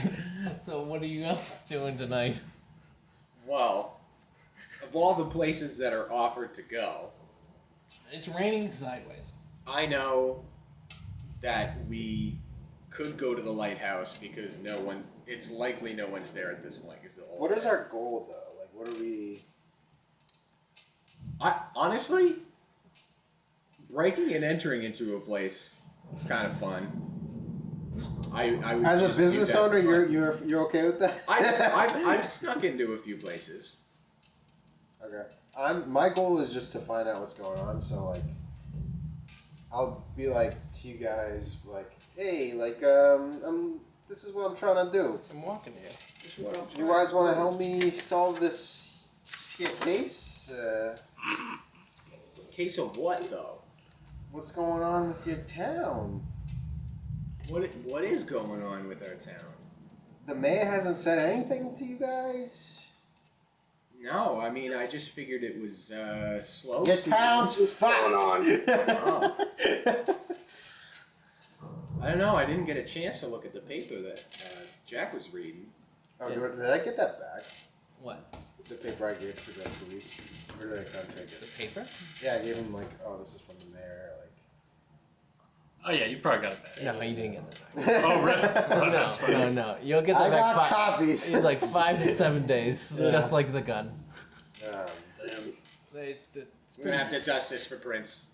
So what are you guys doing tonight? Well, of all the places that are offered to go, It's raining sideways. I know that we could go to the lighthouse because it's likely no one's there at this point. What is our goal though? Like, what are we? Honestly, breaking and entering into a place is kind of fun. I would As a just do business that for owner, fun. you're okay with that? I've snuck into a few places. Okay. My goal is just to find out what's going on. So like, I'll be like to you guys like, hey, like this is what I'm trying to do. I'm walking here. This is what I'm You guys want to help me solve this case? Case of what though? What's going on with your town? What is going on with our town? The mayor hasn't said anything to you guys. No, I mean I just figured it was slow. Your season. town's fucked. Oh. I don't know. I didn't get a chance to look at the paper that Jack was reading. Oh, did I get that back? What? The paper I gave to the police? Or did I contract The it? paper? Yeah, I gave him like, oh, this is from the mayor. Like, Oh yeah, you probably got it back. No, you didn't get that back. Oh really? Oh, that's funny. No. You'll get that I back. got copies. It's like 5 to 7 days, just like the gun. Damn. It's We're gonna have to dust this for Prince.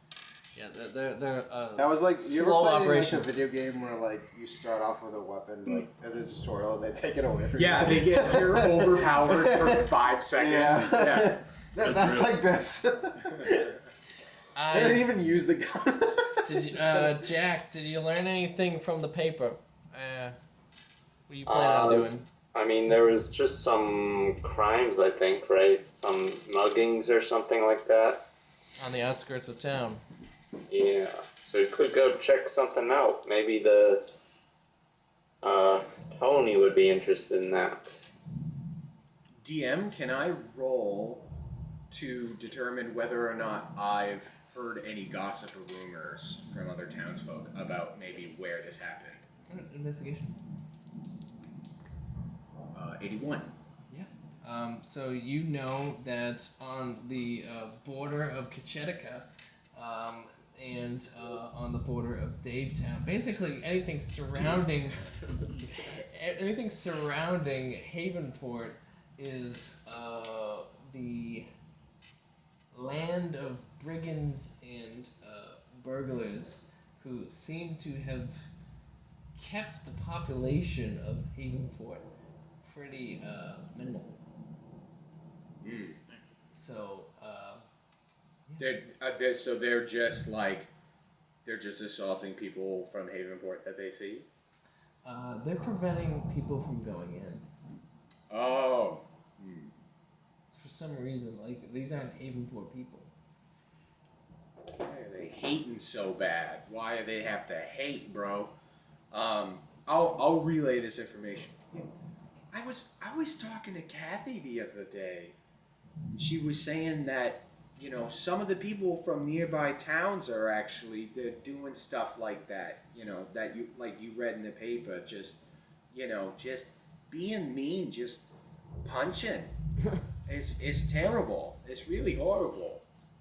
Yeah, they're that was like, you ever slow play operation. like a video game where like you start off with a weapon like at the tutorial and they take it away from Yeah, you? they get you're overpowered for 5 seconds. Yeah. Yeah. That's real. like this. They didn't even use the gun. Did you, Jack, did you learn anything from the paper? What you plan on doing? I mean, there was just some crimes, I think, right? Some muggings or something like that. On the outskirts of town. Yeah, so we could go check something out. Maybe Tony would be interested in that. DM, can I roll to determine whether or not I've heard any gossip or rumors from other townsfolk about maybe where this happened? Investigation. 81. Yeah. So you know that on the border of Kachetica, and on the border of Davetown, basically anything surrounding Havenport is the land of brigands and burglars who seem to have kept the population of Havenport pretty minimal. So they're just like they're just assaulting people from Havenport that they see. they're preventing people from going in. Oh. For some reason, like these aren't Havenport people. Why are they hating so bad? Why do they have to hate, bro? I'll relay this information. I was talking to Kathy the other day. She was saying that, you know, some of the people from nearby towns are actually they're doing stuff like that. You know, that you read in the paper, just being mean, just punching. It's terrible. It's really horrible.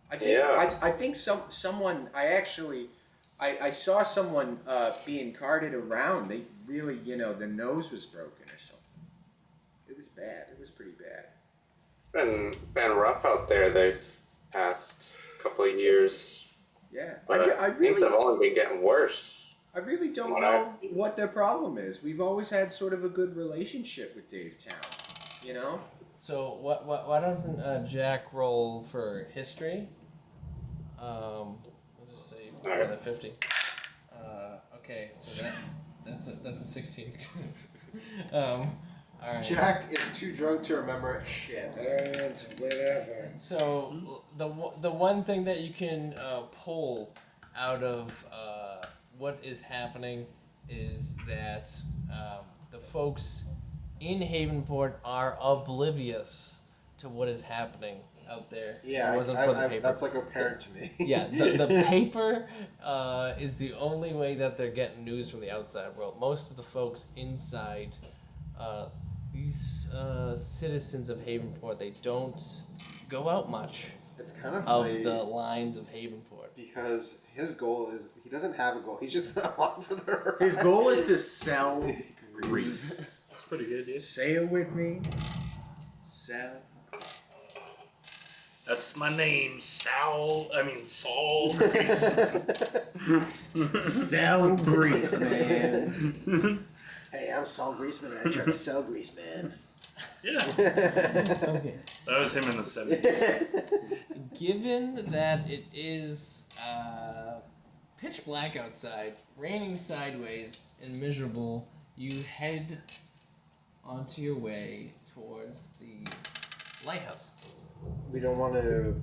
I think someone I saw someone being carted around. They really, their nose was broken or something. It was bad. It was pretty bad. Been rough out there these past couple of years. Yeah, But things have only been getting worse. I really don't know what their problem is. We've always had sort of a good relationship with Davetown, you know? So why doesn't Jack roll for history? I'll just say another 50. Okay, so that's a 16. All right. Jack is too drunk to remember shit. And whatever. So the one thing that you can pull out of what is happening is that the folks in Havenport are oblivious to what is happening out there. Yeah, It wasn't for the paper. that's like apparent to me. Yeah, the paper is the only way that they're getting news from the outside world. Most of the folks inside, these citizens of Havenport, they don't go out much It's kind of of funny the lines of Havenport. because his goal is he doesn't have a goal. He's just along for the ride. His goal is to sell grease. That's pretty good, yeah. Say it with me. Sell. That's my name, Saul Grease. Sell grease, man. Hey, I'm Saul Greaseman and I try to sell grease, man. Yeah, Okay. that was him in the 70s. Given that it is pitch black outside, raining sideways, and miserable, you head onto your way towards the lighthouse. We don't want to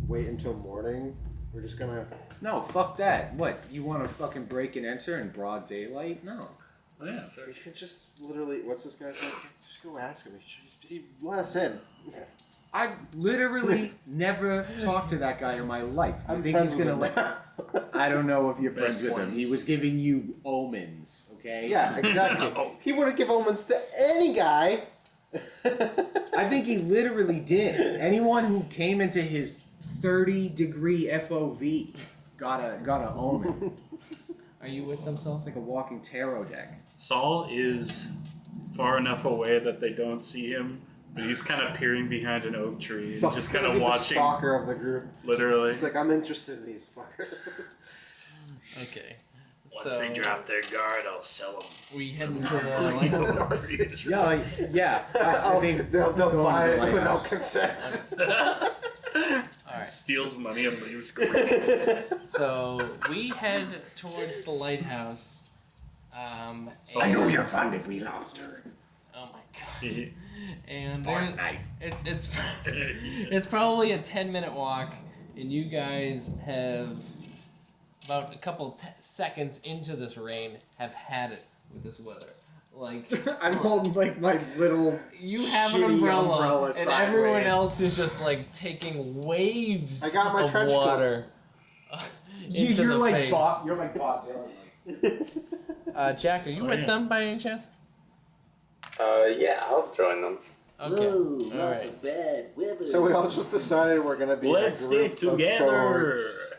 wait until morning. We're just gonna. No, fuck that. What? You want to fucking break and enter in broad daylight? No. Oh, yeah, fair. We can just literally. What's this guy's name? Just go ask him. He let us in. I've literally never talked to that guy in my life. I I'm think friends he's gonna with him. I don't know if you're friends Best with him. He ones. was giving you omens, okay? Yeah, exactly. He wouldn't give omens to any guy. I think he literally did. Anyone who came into his 30-degree FOV got a omen. Are you with them, Saul? It's like a walking tarot deck. Saul is far enough away that they don't see him, but he's kind of peering behind an oak tree and So just he's kind gonna of be the watching. stalker of the group. Literally. It's like I'm interested in these fuckers. Okay. Once So they drop their guard, I'll sell them. we head into the lighthouse. Yeah, I think they'll going buy to it the without lighthouse. consent. All right. Steals money and leaves Grease. So we head towards the lighthouse. I know you're fond of wee lobster. Oh my god. And Fun night. it's probably a 10-minute walk, and you guys have about a couple seconds into this rain have had it with this weather. Like I'm holding like my little. you have an shitty umbrella, and sideways. everyone else is just like taking waves I got my of trench coat. water. Into You're the like face. Bob. You're like Bob Dylan. Jack, are you with them by any chance? Yeah, I'll join them. Okay. Whoa, All lots right. of bad weather. So we all just decided we're gonna be Let's a group stick of together. cohorts.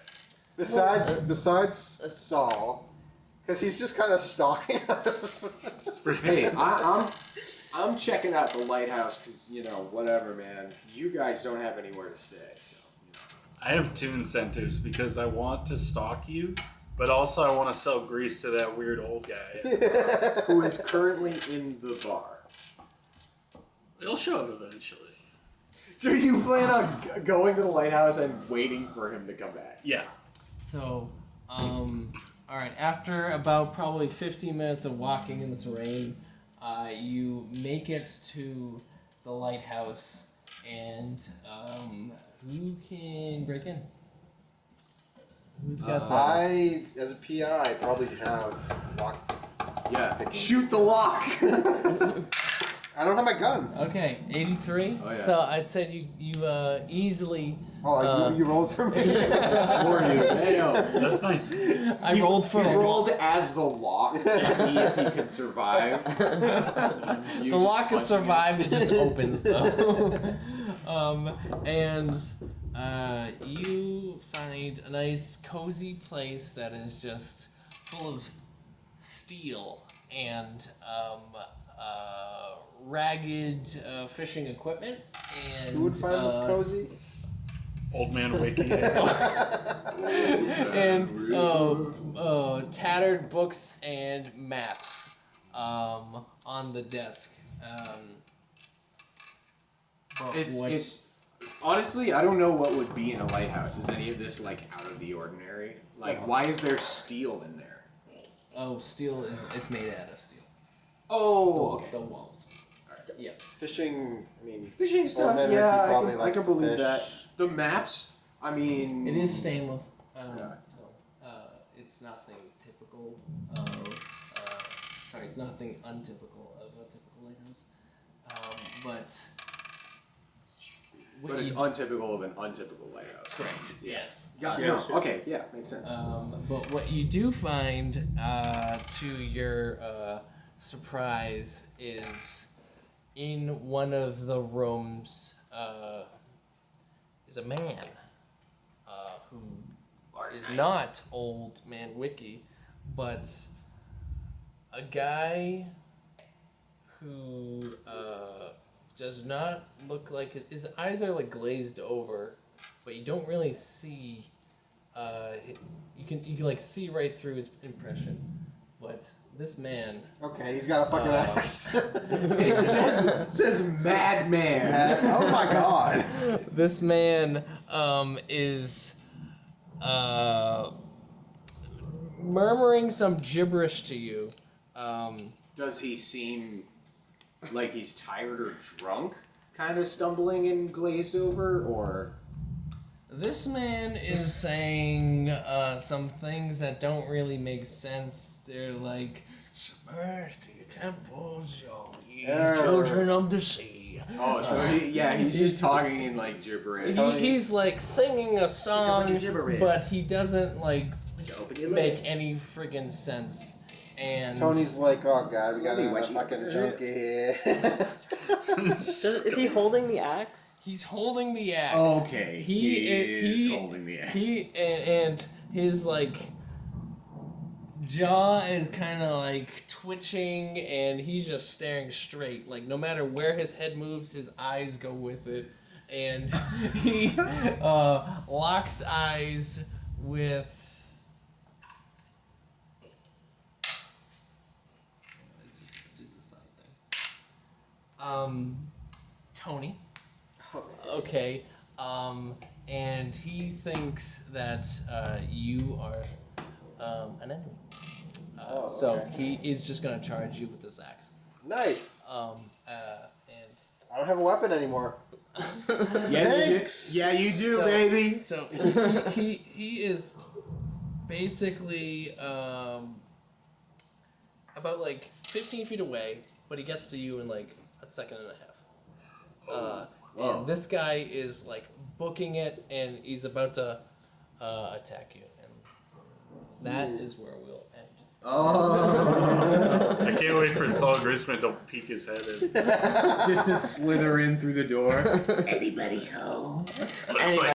Besides Saul, because he's just kind of stalking us. Hey, I'm checking out the lighthouse because whatever, man. You guys don't have anywhere to stay, so I have two incentives because I want to stalk you, but also I want to sell grease to that weird old guy. who is currently in the bar? He'll show up eventually. So you plan on going to the lighthouse and waiting for him to come back? Yeah. So, all right. After about probably 15 minutes of walking in this rain, you make it to the lighthouse, and who can break in? Who's got that? I, as a PI, probably have lock. Yeah. pickings. Shoot the lock. I don't have my gun. Okay, 83. Oh, yeah. So I'd say you easily. Oh, you rolled for me. For you. Hey, no. That's nice. I rolled for He the rolled as the lock to see if he could survive. The lock has survived. It just opens though. And you find a nice cozy place that is just full of steel and ragged fishing equipment. And Who would find this cozy? Old man Wiki. and tattered books and maps on the desk. It's honestly, I don't know what would be in a lighthouse. Is any of this like out of the ordinary? Like, why is there steel in there? Steel is it's made out of steel. Oh, okay. The walls. Yeah. Fishing, I mean, Fishing old stuff. man Yeah, Ricky probably I likes can to believe fish. that. The maps. I mean, It is stainless. Yeah. So it's nothing typical of. Sorry, it's nothing untypical of a typical lighthouse. But it's untypical of an untypical lighthouse. correct. Yes. Yeah. Okay. Yeah, makes sense. But what you do find, to your surprise, is in one of the rooms is a man who is not Old Man Wiki, but a guy who does not look like his eyes are like glazed over, but you don't really see. You can like see right through his impression, but this man. Okay, he's got a fucking axe. It says madman. Oh my god. This man is murmuring some gibberish to you. Does he seem like he's tired or drunk? Kind of stumbling and glazed over, or? This man is saying some things that don't really make sense. They're like, "Submerge to your temples, ye children of the sea." Oh, so he's just talking in like gibberish. He's like singing a song, bunch of gibberish. but he doesn't like Open your make lips. any friggin' sense. And Tony's like, oh god, we got another fucking junkie here. Is he holding the axe? he's holding the axe. Okay, He is holding the axe. And his like jaw is kind of like twitching, and he's just staring straight. Like no matter where his head moves, his eyes go with it, and he locks eyes with. Tony. Okay. and he thinks that you are an enemy. So he is just gonna charge you with this axe. Nice. And I don't have a weapon anymore. Thanks. Yeah, you do, So- baby. So he is basically about like 15 feet away, but he gets to you in like a second and a half. And this guy is like booking it, and he's about to attack you, and that is where we'll end. Oh. I can't wait for Saul Grisman to peek his head in. Just to slither in through the door. Anybody home? Looks like